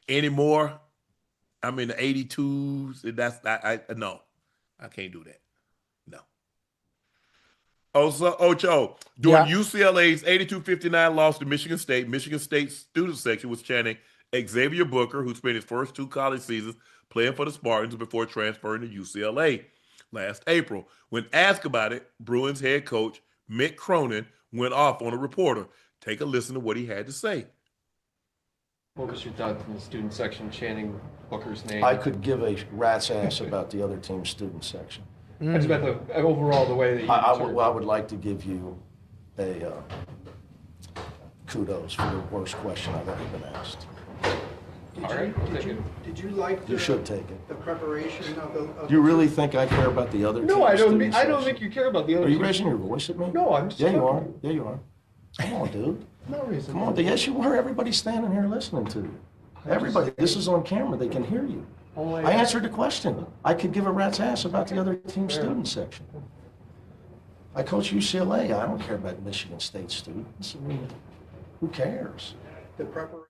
Any more, I'm in the 82s. No, I can't do that. No. Ocho, during UCLA's 82-59 loss to Michigan State's student section was chanting Xavier Booker, who spent his first 2 college seasons playing for the Spartans before transferring to UCLA last April. When asked about it, Bruins head coach Mick Cronin went off on a reporter. Take a listen to what he had to say.
What was your thought in the student section chanting Booker's name?
I could give a rat's ass about the other team's student section.
I just meant overall the way that you
I would like to give you a kudos for the worst question I've ever been asked.
Did you like
You should take it.
the preparation of the...
Do you really think I care about the other team's
No, I don't
section?
think you care about the other
Are you
team.
raising your voice at me?
No, I'm just
Yeah, you
talking
are.
to you.
Yeah, you are. Come on, dude.
No reason.
Come on. Yes, you are. Everybody's standing here listening to you. Everybody. This is on camera. They can hear you. I answered the question. I could give a rat's ass about the other team's student section. I coach UCLA. I don't care about Michigan State students. I mean, who cares?
The preparation.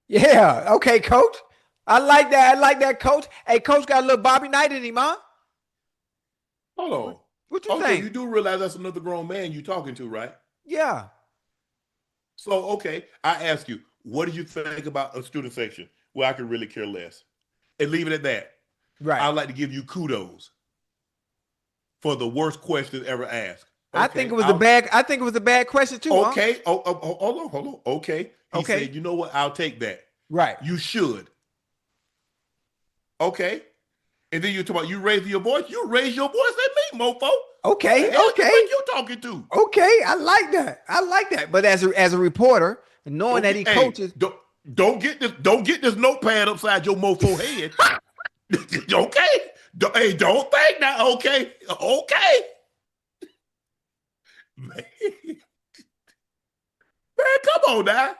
Yeah. Okay, coach. I like that, coach. Hey, coach got a little Bobby Knight in him, huh?
Hold on.
What you think?
You do realize that's another grown man you talking to, right?
Yeah.
So, okay, I ask you, what did you think about a student section? Well, I could really care less. And leave it at that.
Right.
I'd like to give you kudos for the worst question ever asked. Okay,
I think it was a bad question too.
Okay.
Huh?
Hold on. Okay. He said, you know what? I'll take that.
Right.
You should. Okay. And then you talk about you raise your voice. You raise your voice at me, mofo.
Okay.
What the hell
Okay.
you think you talking to?
Okay. I like that. But as a reporter, knowing that he coaches,
don't get this notepad upside your mofo head. Okay. Don't think that. Okay. Man, come on now.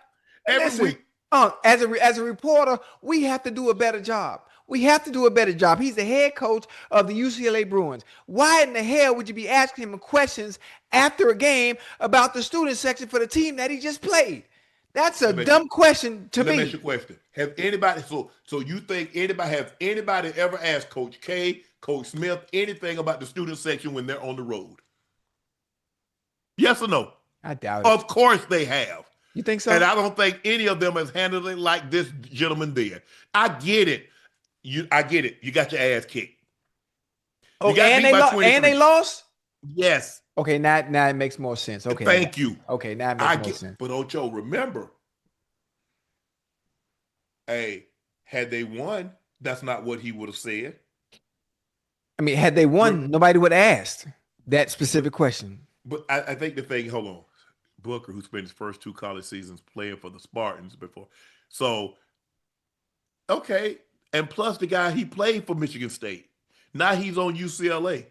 Every week.
As a reporter, we have to do a better job. He's the head coach of the UCLA Bruins. Why in the hell would you be asking him questions after a game about the student section for the team that he just played? That's a dumb question to me.
Let me ask you a question. Have anybody, so you think anybody ever asked Coach K, Coach Smith, anything about the student section when they're on the road? Yes or no?
I doubt it.
Of course they have.
You think so?
And I don't think any of them has handled it like this gentleman did. I get it. I get it. You got your ass kicked.
Oh, and they lost?
Yes.
Okay, now it makes more sense. Okay.
Thank you.
Okay, now it makes more sense.
But Ocho, remember, hey, Had they won, that's not what he would have said.
I mean, had they won, nobody would have asked that specific question.
But I think the thing, hold on, Booker, who spent his first 2 college seasons playing for the Spartans before. So, okay. And plus the guy, he played for Michigan State. Now he's on UCLA.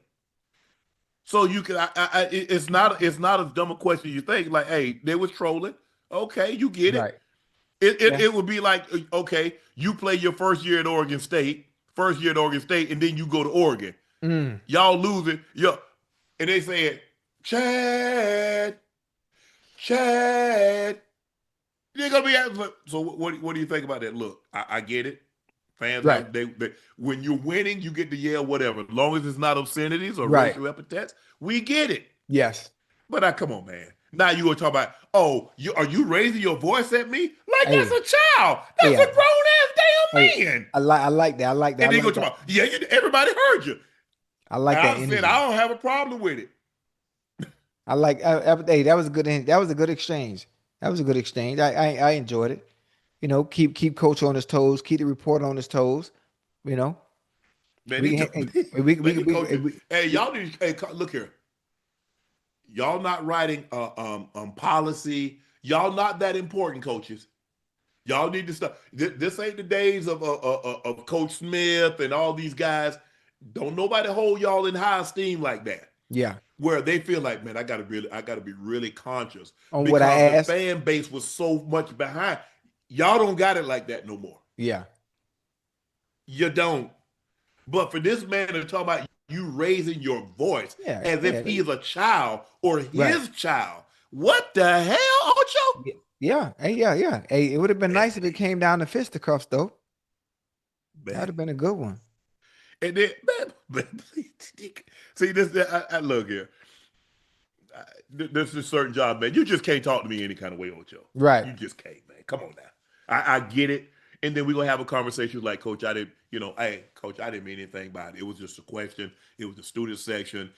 So you can, it's not as dumb a question you think. Like, hey, they was trolling. Okay, you get it.
Right.
It would be like, okay, you play your first year at Oregon State, and then you go to Oregon. Y'all losing. And they said, Chad. You're gonna be so what do you think about that? Look, I get it. Fans,
right.
They when you're winning, you get to yell whatever. As long as it's not obscenities or
right.
racial epithets, we get it.
Yes.
But come on, man. Now you gonna talk about, are you raising your voice at me? Like that's a child. That's a grown-ass damn man.
I like that. And
then you go talk about, everybody heard you.
I like that.
I said I don't have a problem with it.
I like. Hey, that was a good. That was a good exchange. I enjoyed it. You know, keep coach on his toes. Keep the reporter on his toes. You know.
Man, hey, y'all need. Hey, look here. Y'all not writing policy. Y'all not that important, coaches. Y'all need to stop. This ain't the days of Coach Smith and all these guys. Don't nobody hold y'all in high esteem like that.
Yeah.
Where they feel like, man, I gotta be really conscious
on what I asked.
The fan base was so much behind. Y'all don't got it like that no more.
Yeah.
You don't. But for this man to talk about you raising your voice as if he's a child or his child. What the hell, Ocho?
Yeah. Hey, Hey, it would have been nice if it came down to fisticuffs, though. That would have been a good one.
And then, see this. I look here. This is a certain job, man. You just can't talk to me any kind of way, Ocho.
Right.
You just can't, man. Come on now. I get it. And then we're gonna have a conversation like, Coach, I didn't, hey, Coach, I didn't mean anything by it. It was just a question. It was the student section.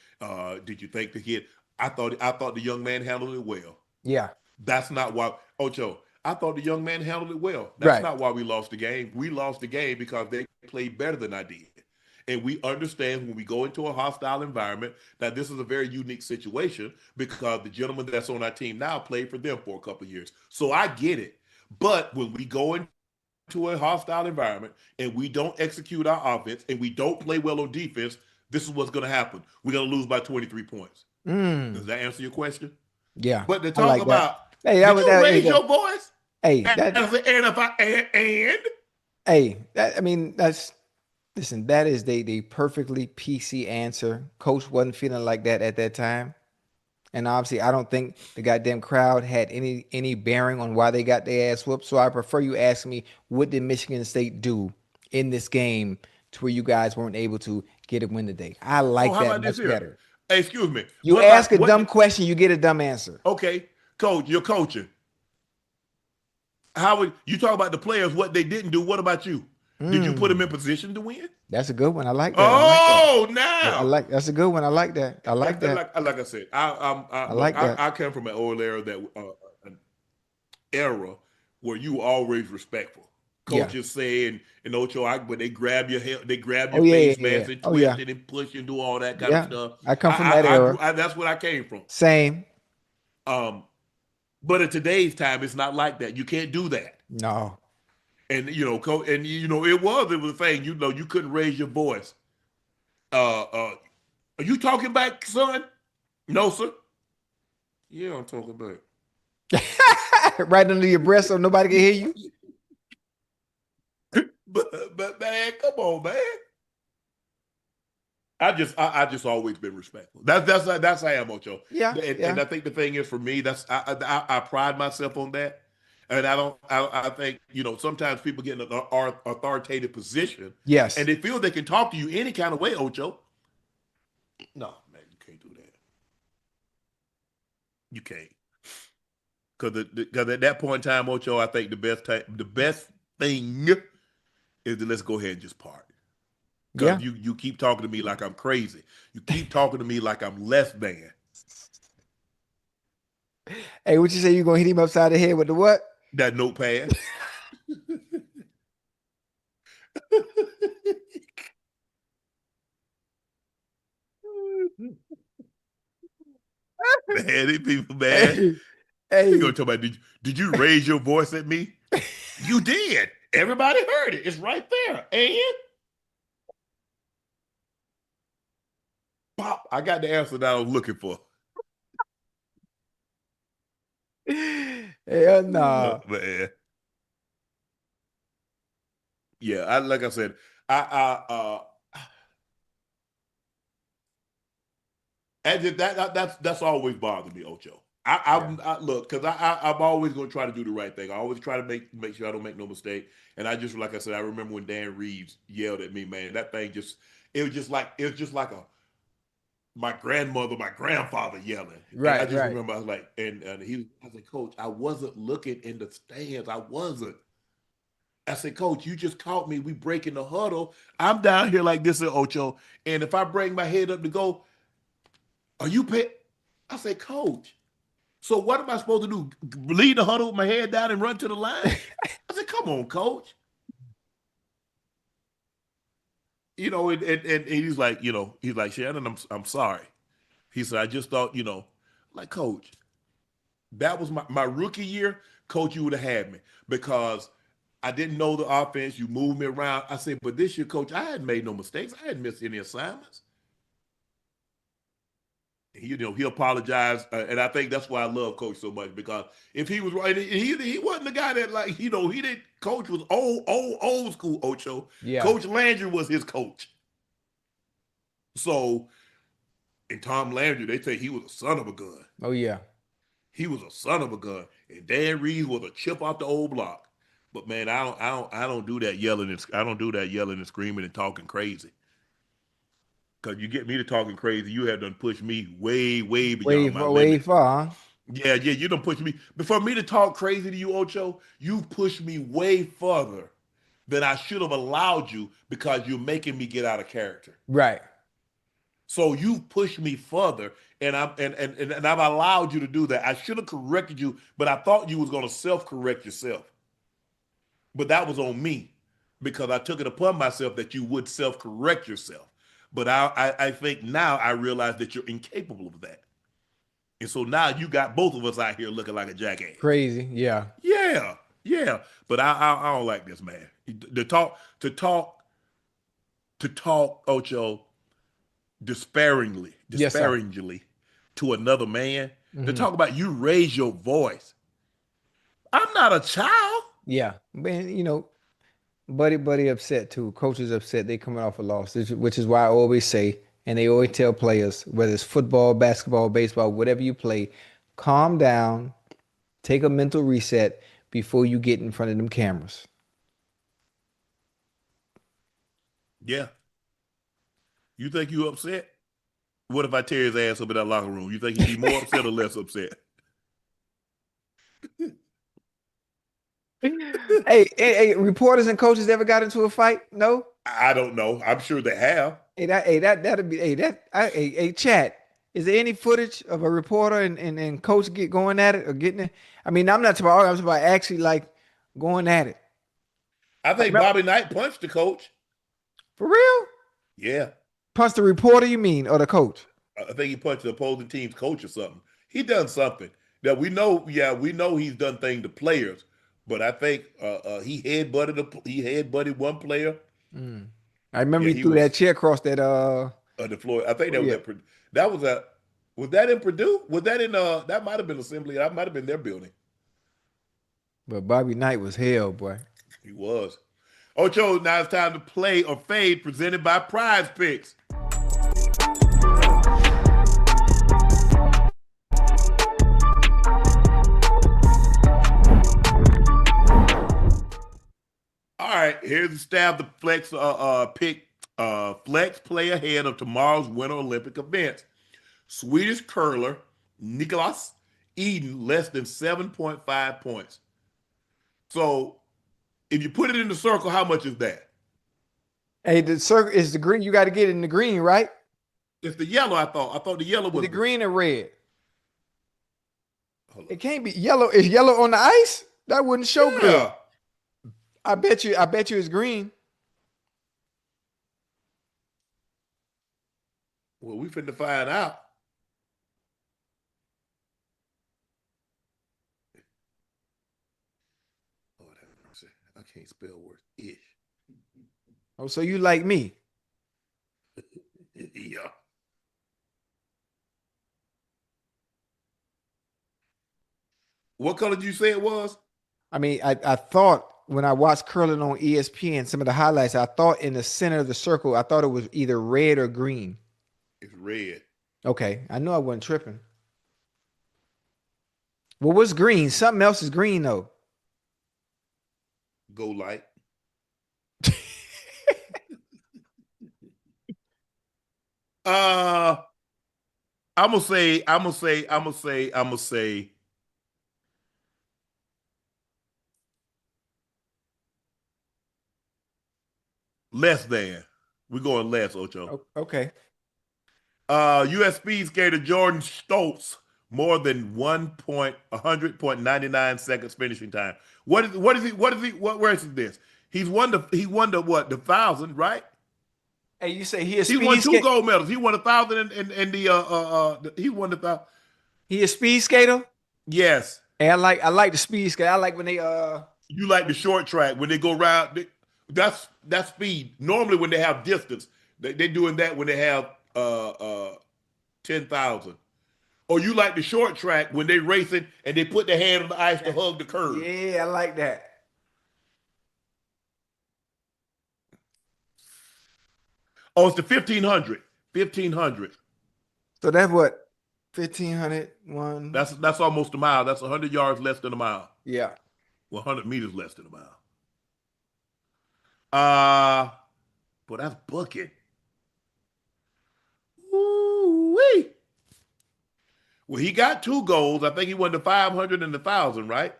Did you think the kid? I thought the young man handled it well.
Yeah.
That's not why, Ocho. I thought the young man handled it well. That's not why we lost the game. We lost the game because they played better than I did. And we understand when we go into a hostile environment that this is a very unique situation because the gentleman that's on our team now played for them for a couple of years. So I get it. But when we go into a hostile environment and we don't execute our offense and we don't play well on defense, this is what's going to happen. We're going to lose by 23 points. Does that answer your question?
Yeah.
But to talk about,
hey,
did you raise your voice?
Hey, listen, that is the perfectly PC answer. Coach wasn't feeling like that at that time. And obviously, I don't think the goddamn crowd had any bearing on why they got their ass whooped. So I prefer you ask me, what did Michigan State do in this game to where you guys weren't able to get a win today? I like that much better.
Hey, excuse me.
You ask a dumb question, you get a dumb answer.
Okay, Coach, you're coaching. How would you talk about the players, what they didn't do? What about you? Did you put them in position to win?
That's a good one. I like that.
Now
that's a good one. I like that. I like that.
Like I said, I come from an old era an era where you were always respectful. Coaches saying, and Ocho, when they grab your hair, they grab your face mask and twist it and push and do all that kind of stuff.
I come from that era.
That's what I came from.
Same.
But in today's time, it's not like that. You can't do that.
No.
And it was a thing. You couldn't raise your voice. Are you talking back, son? No, sir. Yeah, I'm talking back.
Right under your breast so nobody can hear you.
But man, come on, man. I just always been respectful. That's how I am, Ocho.
Yeah.
And I think the thing is for me, I pride myself on that. And I think, sometimes people get in an authoritative position.
Yes.
And they feel they can talk to you any kind of way, Ocho. No, man, you can't do that. You can't. Because at that point in time, Ocho, I think the best thing is to let's go ahead and just party. Because you keep talking to me like I'm crazy. You keep talking to me like I'm less than.
Hey, what you say? You gonna hit him upside the head with the what?
That notepad. Man, these people, man.
Hey,
You gonna talk about did you raise your voice at me? You did. Everybody heard it. It's right there. And pop, I got the answer that I was looking for.
hell nah.
Man. Yeah, like I said, I and that's always bothered me, Ocho. I look, because I'm always going to try to do the right thing. I always try to make sure I don't make no mistake. And I just, like I said, I remember when Dan Reeves yelled at me, man. That thing it was just like my grandmother, my grandfather yelling.
Right,
and I just
right.
remember I was like, and I was like, Coach, I wasn't looking in the stands. I wasn't. I said, Coach, you just caught me. We breaking the huddle. I'm down here like this at Ocho, and if I bring my head up to go, are you paying? I said, Coach. So what am I supposed to do? Lead the huddle with my head down and run to the line? I said, come on, Coach. And he's like, Shannon, I'm sorry. He said, I just thought, like, Coach, that was my rookie year. Coach, you would have had me because I didn't know the offense. You moved me around. I said, but this year, Coach, I hadn't made no mistakes. I hadn't missed any assignments. He apologized, and I think that's why I love Coach so much, because if he was right, he wasn't the guy that, like, he didn't. Coach was old school Ocho.
Yeah.
Coach Landry was his coach. So, and Tom Landry, they say he was a son of a gun.
Oh yeah,
he was a son of a gun, and Dan Reeves was a chip off the old block. But man, I don't do that yelling and screaming and talking crazy. Because you get me to talking crazy, you have done pushed me way beyond my limit.
Way far. Huh?
Yeah, you done pushed me. But for me to talk crazy to you, Ocho, you pushed me way further than I should have allowed you, because you're making me get out of character.
Right.
So you pushed me further, and I've allowed you to do that. I should have corrected you, but I thought you was going to self-correct yourself. But that was on me, because I took it upon myself that you would self-correct yourself. But I think now I realize that you're incapable of that. And so now you got both of us out here looking like a jackass.
Crazy, yeah.
Yeah. But I don't like this, man. To talk, Ocho, disparagingly to another man, to talk about you raise your voice. I'm not a child.
Yeah, man, buddy upset too. Coaches upset. They coming off a loss, which is why I always say, and they always tell players, whether it's football, basketball, baseball, whatever you play, calm down, take a mental reset before you get in front of them cameras.
Yeah. You think you upset? What if I tear his ass up in that locker room? You think he'd be more upset or less upset?
Hey, reporters and coaches ever got into a fight? No?
I don't know. I'm sure they have.
Chad, is there any footage of a reporter and coach going at it or getting it? I mean, I'm not talking about, I'm talking about actually like going at it.
I think Bobby Knight punched the coach.
For real?
Yeah.
Punched the reporter, you mean, or the coach?
I think he punched the opposing team's coach or something. He done something that we know. Yeah, we know he's done things to players. But I think he headbutted one player.
I remember he threw that chair across that
the floor. I think that was that in Purdue? Was that in that might have been Assembly? That might have been their building.
But Bobby Knight was hell, boy.
He was. Ocho, now it's time to play or fade, presented by Prize Picks. All right, here's the stab the flex pick flex play ahead of tomorrow's Winter Olympic events. Swedish curler Nicholas Eden less than 7.5 points. So if you put it in the circle, how much is that?
Hey, the circle is the green. You got to get it in the green, right?
It's the yellow. I thought the yellow was
the green or red. It can't be yellow. Is yellow on the ice? That wouldn't show good. I bet you it's green.
Well, we finna find out. Lord have mercy. I can't spell words. Ish.
Oh, so you like me?
Yeah. What color did you say it was?
I mean, I thought when I watched curling on ESPN, some of the highlights, I thought in the center of the circle, I thought it was either red or green.
It's red.
Okay, I know I wasn't tripping. Well, what's green? Something else is green though.
Go light. I'm gonna say less than. We're going less, Ocho.
Okay.
US speed skater Jordan Stoltz more than 100.99 seconds finishing time. What is he? Where is this? He won the what? The 1,000, right?
Hey, you say he
He won 2 gold medals. He won 1,000 and he won the 1,000.
He a speed skater?
Yes.
Hey, I like the speed skate. I like when they
You like the short track when they go around. That's speed. Normally when they have distance, they're doing that when they have 10,000. Or you like the short track when they racing and they put their hand on the ice to hug the curve.
Yeah, I like that.
Oh, it's the 1,500. 1,500.
So that's what 1,500 one.
That's almost a mile. That's 100 yards less than a mile.
Yeah.
100 meters less than a mile. But that's bucket. Woo-wee. Well, he got 2 goals. I think he won the 500 and the 1,000, right?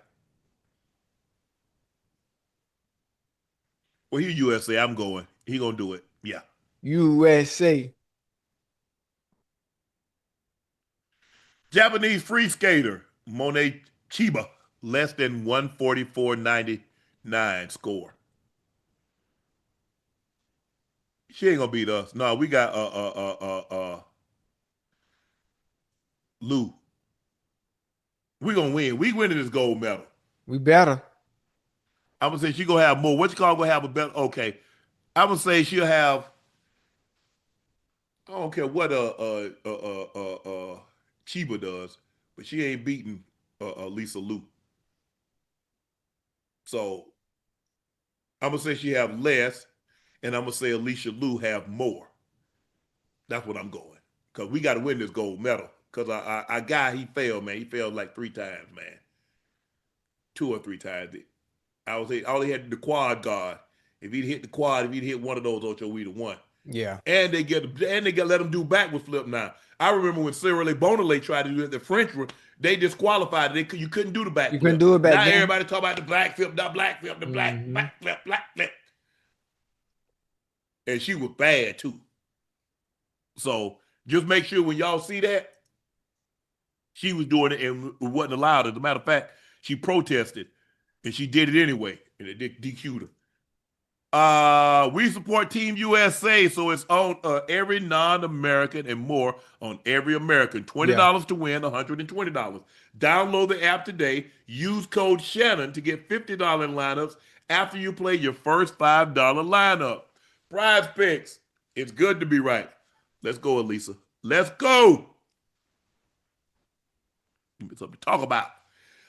Well, he USA. I'm going. He gonna do it. Yeah.
USA.
Japanese free skater Monet Chiba, less than 144.99 score. She ain't gonna beat us. No, we got Lou. We gonna win. We winning this gold medal.
We better.
I'm gonna say she gonna have more. What you call gonna have a better? Okay, I'm gonna say she'll have. I don't care what Chiba does, but she ain't beating Lisa Lou. So I'm gonna say she have less, and I'm gonna say Alicia Lou have more. That's what I'm going, because we got to win this gold medal. Because our guy, he failed, man. He failed like 3 times, man. 2 or 3 times. I would say all he had the quad guard. If he'd hit the quad, if he'd hit one of those, Ocho, we'd have won.
Yeah.
And they let him do backward flip now. I remember when Cyril Bonale tried to do it, the French were, they disqualified it. You couldn't do the back flip.
You couldn't do it back
now
then.
Everybody talk about the black flip, the black flip, the black flip. And she was bad too. So just make sure when y'all see that, she was doing it and it wasn't allowed. As a matter of fact, she protested and she did it anyway. And it DQ'd her. We support Team USA, so it's on every non-American and more on every American. $20 to win, $120. Download the app today. Use code Shannon to get $50 in lineups after you play your first $5 lineup. Prize picks. It's good to be right. Let's go, Elisa. Let's go. Give me something to talk about.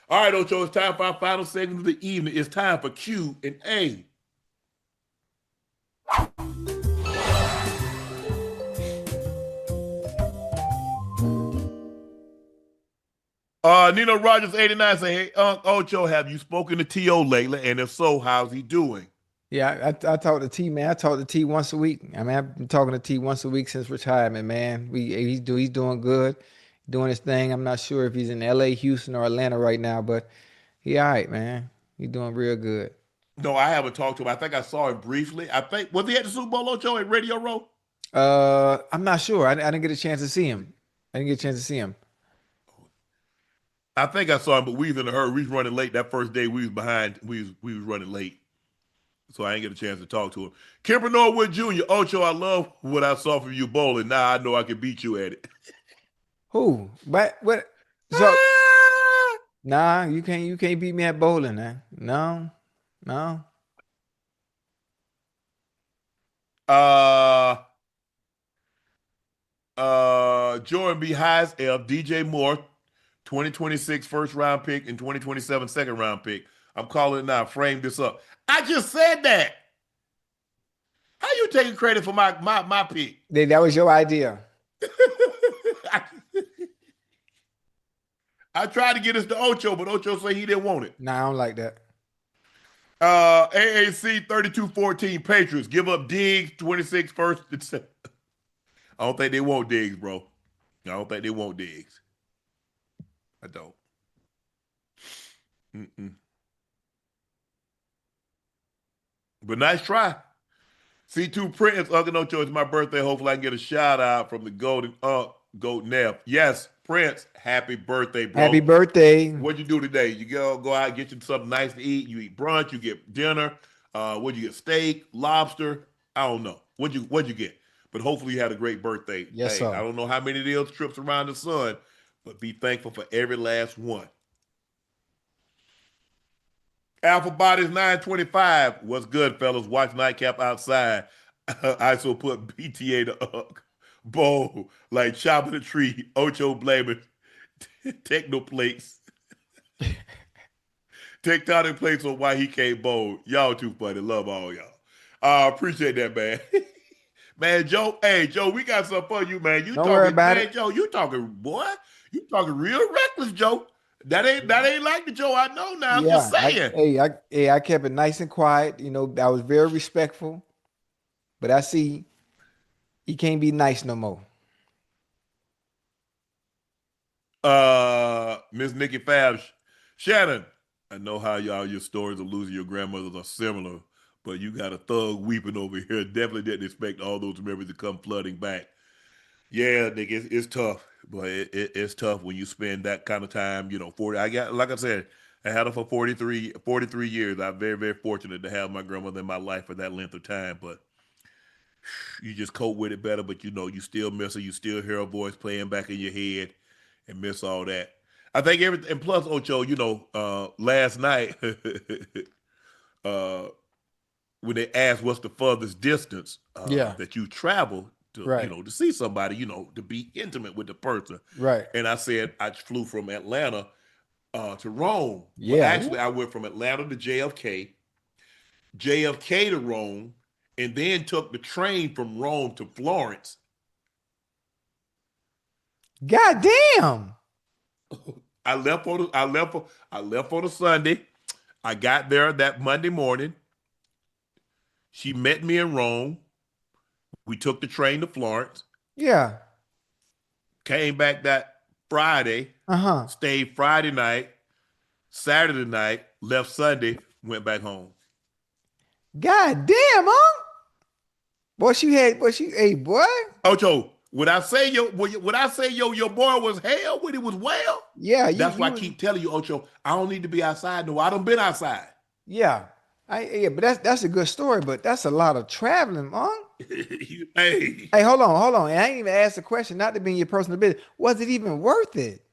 All right, Ocho, it's time for our final segment of the evening. It's time for Q&A. Nino Rogers 89 say, hey, Unc Ocho, have you spoken to T.O. lately? And if so, how's he doing?
Yeah, I talk to T, man. I talk to T once a week. I mean, I've been talking to T once a week since retirement, man. He's doing good, doing his thing. I'm not sure if he's in LA, Houston, or Atlanta right now, but he all right, man. He's doing real good.
No, I haven't talked to him. I think I saw him briefly. Was he at the Super Bowl, Ocho, at Radio Row?
I'm not sure. I didn't get a chance to see him.
I think I saw him, but we was in a hurry. We was running late. That first day we was behind. We was running late. so I ain't get a chance to talk to him. Kimber Norwood Jr. Ocho, I love what I saw from you bowling. Now I know I can beat you at it.
Who? But what? So nah, you can't beat me at bowling, man. No.
Jordan B. Highs F. DJ Moore, 2026 first round pick and 2027 second round pick. I'm calling it now. Frame this up. I just said that. How you taking credit for my pick?
That was your idea.
I tried to get us to Ocho, but Ocho said he didn't want it.
Nah, I don't like that.
AAC 32-14 Patriots. Give up Diggs, 26 first. I don't think they want Diggs, bro. I don't think they want Diggs. I don't. But nice try. C2 Prince, Unc Ocho, it's my birthday. Hopefully I can get a shout out from the Golden Goat Neff. Yes, Prince, happy birthday, bro.
Happy birthday.
What'd you do today? You go out, get you something nice to eat. You eat brunch, you get dinner. What'd you get? Steak, lobster? I don't know. What'd you get? But hopefully you had a great birthday.
Yes, sir.
I don't know how many of those trips around the sun, but be thankful for every last one. Alpha Bodies 925. What's good, fellas? Watch Nightcap outside. I so put BTA to Unc. Bowl, like chopping a tree. Ocho blaming techno plates. Tectonic plates on why he can't bowl. Y'all too funny. Love all y'all. Appreciate that, man. Man, Joe, hey, Joe, we got something for you, man.
Don't worry about
man,
it.
Joe, you talking, boy. You talking real reckless, Joe. That ain't like the Joe I know now. I'm just saying.
I kept it nice and quiet. You know, I was very respectful. But I see he can't be nice no more.
Miss Nikki Fabs. Shannon, I know how your stories of losing your grandmothers are similar, but you got a thug weeping over here. Definitely didn't expect all those memories to come flooding back. Yeah, Nick, it's tough, but it's tough when you spend that kind of time. 40. Like I said, I had her for 43 years. I'm very, very fortunate to have my grandmother in my life for that length of time, but you just cope with it better. But you still miss her. You still hear her voice playing back in your head and miss all that. I think everything, and plus, Ocho, last night, when they asked what's the furthest distance that you travel to, to see somebody, to be intimate with the person.
Right.
And I said, I flew from Atlanta to Rome.
Yeah.
Well, actually, I went from Atlanta to JFK to Rome, and then took the train from Rome to Florence.
God damn.
I left on a Sunday. I got there that Monday morning. She met me in Rome. We took the train to Florence.
Yeah.
Came back that Friday. Stayed Friday night, Saturday night, left Sunday, went back home.
God damn, huh? Hey, boy.
Ocho, would I say your boy was hell when he was well?
Yeah,
that's why I keep telling you, Ocho, I don't need to be outside. No, I done been outside.
Yeah. But that's a good story, but that's a lot of traveling, huh?
Hey,
hold on. And I ain't even asked the question, not to be in your personal business. Was it even worth it?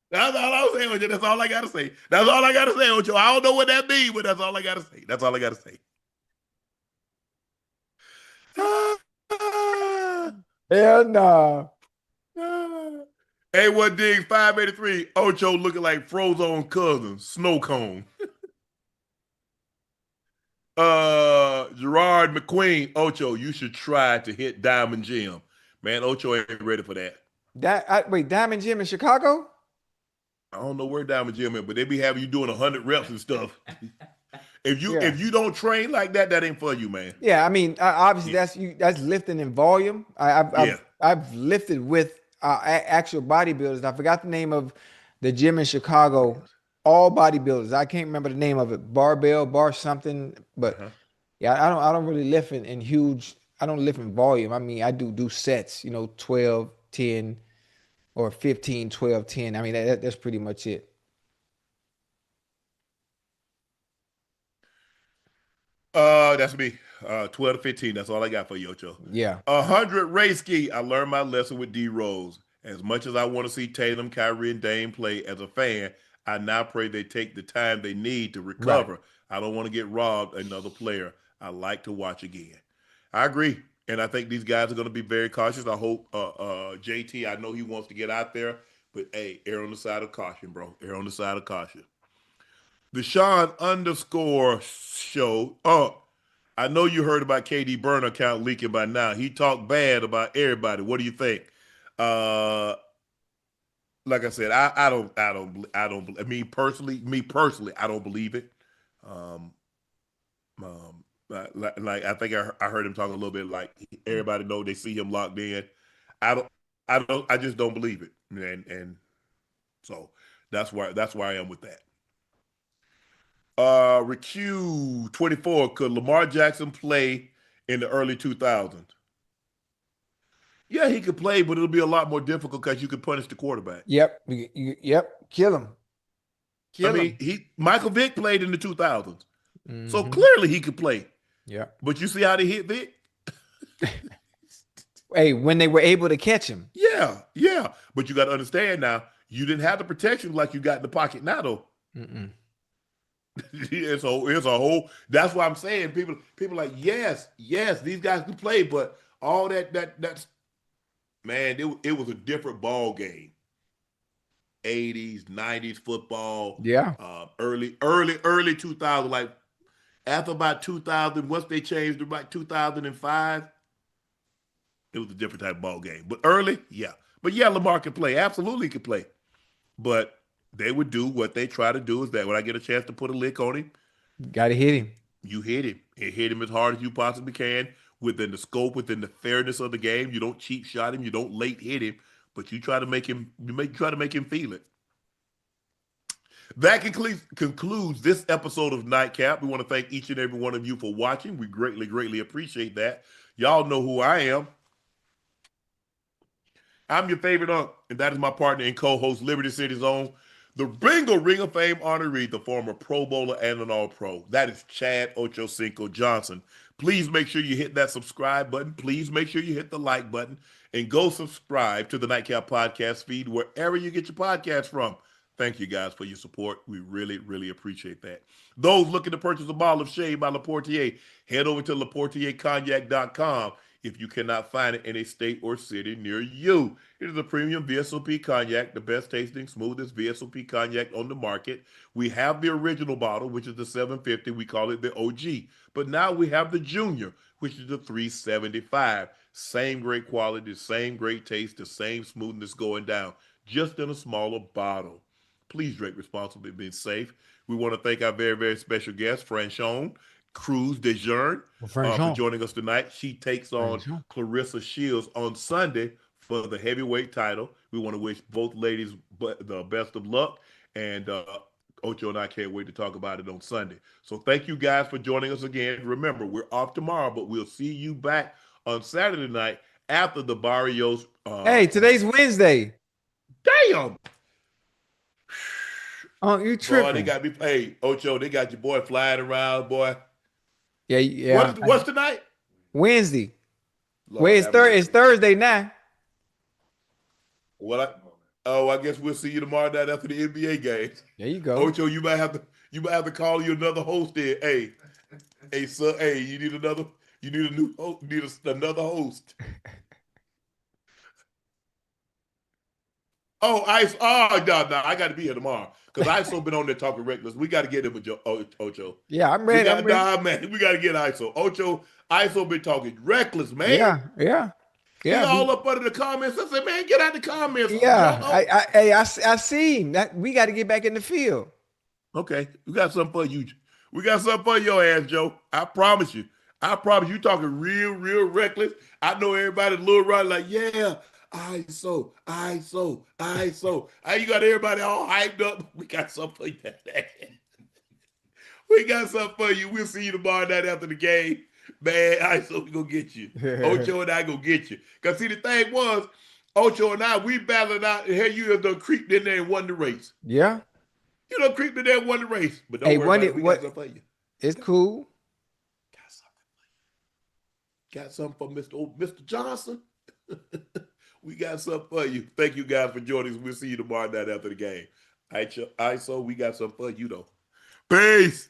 That's all I'm saying, Ocho. That's all I gotta say. That's all I gotta say, Ocho. I don't know what that means, but that's all I gotta say. That's all I gotta say.
Hell no.
A1 Diggs 583. Ocho looking like Frozone cousin, snow cone. Gerard McQueen. Ocho, you should try to hit Diamond Gym. Man, Ocho ain't ready for that.
Wait, Diamond Gym in Chicago?
I don't know where Diamond Gym is, but they be having you doing 100 reps and stuff. If you don't train like that, that ain't for you, man.
Yeah, I mean, obviously that's lifting in volume. I've lifted with actual bodybuilders. I forgot the name of the gym in Chicago. All bodybuilders. I can't remember the name of it. Bar something. But yeah, I don't really lift in huge. I don't lift in volume. I mean, I do sets. 12, 10, or 15, 12, 10. I mean, that's pretty much it.
That's me. 12 to 15. That's all I got for you, Ocho.
Yeah.
100 race ski. I learned my lesson with D Rose. As much as I want to see Tatum, Kyrie, and Dame play as a fan, I now pray they take the time they need to recover.
Right.
I don't want to get robbed another player. I like to watch again. I agree. And I think these guys are going to be very cautious. I hope JT, I know he wants to get out there, but hey, err on the side of caution, bro. Err on the side of caution. The Sean underscore show. Oh, I know you heard about KD burner account leaking by now. He talked bad about everybody. What do you think? Like I said, I don't. Me personally, I don't believe it. Like I think I heard him talking a little bit like everybody know they see him locked in. I just don't believe it, and so that's why I am with that. Recue 24. Could Lamar Jackson play in the early 2000s? Yeah, he could play, but it'll be a lot more difficult because you could punish the quarterback.
Yep. Yep. Kill him.
I mean, Michael Vick played in the 2000s, so clearly he could play.
Yeah.
But you see how they hit Vick?
Hey, when they were able to catch him.
Yeah. But you got to understand now, you didn't have the protection like you got in the pocket now, though. It's a whole. That's why I'm saying people like yes, these guys can play, but all that's man, it was a different ball game. 80s, 90s football.
Yeah.
Early 2000, like after about 2000, once they changed to about 2005, it was a different type of ball game. But early, yeah. But yeah, Lamar can play. Absolutely can play. But they would do what they try to do is that when I get a chance to put a lick on him,
got to hit him.
You hit him. And hit him as hard as you possibly can within the scope, within the fairness of the game. You don't cheap shot him. You don't late hit him, but you try to make him. Try to make him feel it. That concludes this episode of Nightcap. We want to thank each and every one of you for watching. We greatly appreciate that. Y'all know who I am. I'm your favorite Unc, and that is my partner and co-host, Liberty City's own, the Bingo Ring of Fame honoree, the former Pro Bowler and an All-Pro. That is Chad Ochocinco Johnson. Please make sure you hit that subscribe button. Please make sure you hit the like button and go subscribe to the Nightcap podcast feed wherever you get your podcast from. Thank you guys for your support. We really appreciate that. Those looking to purchase a bottle of Shade by LaPortier, head over to LaPortierCognac.com. If you cannot find it in a state or city near you, it is a premium VSOP cognac, the best tasting, smoothest VSOP cognac on the market. We have the original bottle, which is the 750. We call it the OG. But now we have the junior, which is the 375. Same great quality, same great taste, the same smoothness going down, just in a smaller bottle. Please drink responsibly, be safe. We want to thank our very special guest, Franchon Crews-Dezurn, for joining us tonight. She takes on Clarissa Shields on Sunday for the heavyweight title. We want to wish both ladies the best of luck, and Ocho and I can't wait to talk about it on Sunday. So thank you guys for joining us again. Remember, we're off tomorrow, but we'll see you back on Saturday night after the Barrios.
Hey, today's Wednesday.
Damn.
Oh, you tripping.
Boy, they got me. Hey, Ocho, they got your boy flying around, boy.
Yeah.
What's tonight?
Wednesday. Wait, it's Thursday now.
Well, I guess we'll see you tomorrow night after the NBA games.
There you go.
Ocho, you might have to call you another host there. Hey, sir, you need another host. Oh, Ice. Oh, no, I got to be here tomorrow because ISO been on there talking reckless. We got to get him with Ocho.
Yeah, I'm ready.
Nah, man, we got to get ISO. ISO been talking reckless, man.
Yeah.
He all up under the comments. I said, man, get out the comments.
Yeah, I seen that. We got to get back in the field.
Okay, we got something for you. We got something for your ass, Joe. I promise you. You talking real reckless. I know everybody little right like, yeah. ISO. You got everybody all hyped up. We got something for you. We got something for you. We'll see you tomorrow night after the game. Man, ISO, we gonna get you. Ocho and I gonna get you. Because see, the thing was, Ocho and I, we battling out, and here you have done creeped in there and won the race.
Yeah.
You done creeped in there and won the race. But don't
Hey,
worry
one
about
it-
it. We
what-
got something for you.
It's cool.
Got something for Mr. Johnson. We got something for you. Thank you guys for joining us. We'll see you tomorrow night after the game. All right, so we got something for you, though. Peace.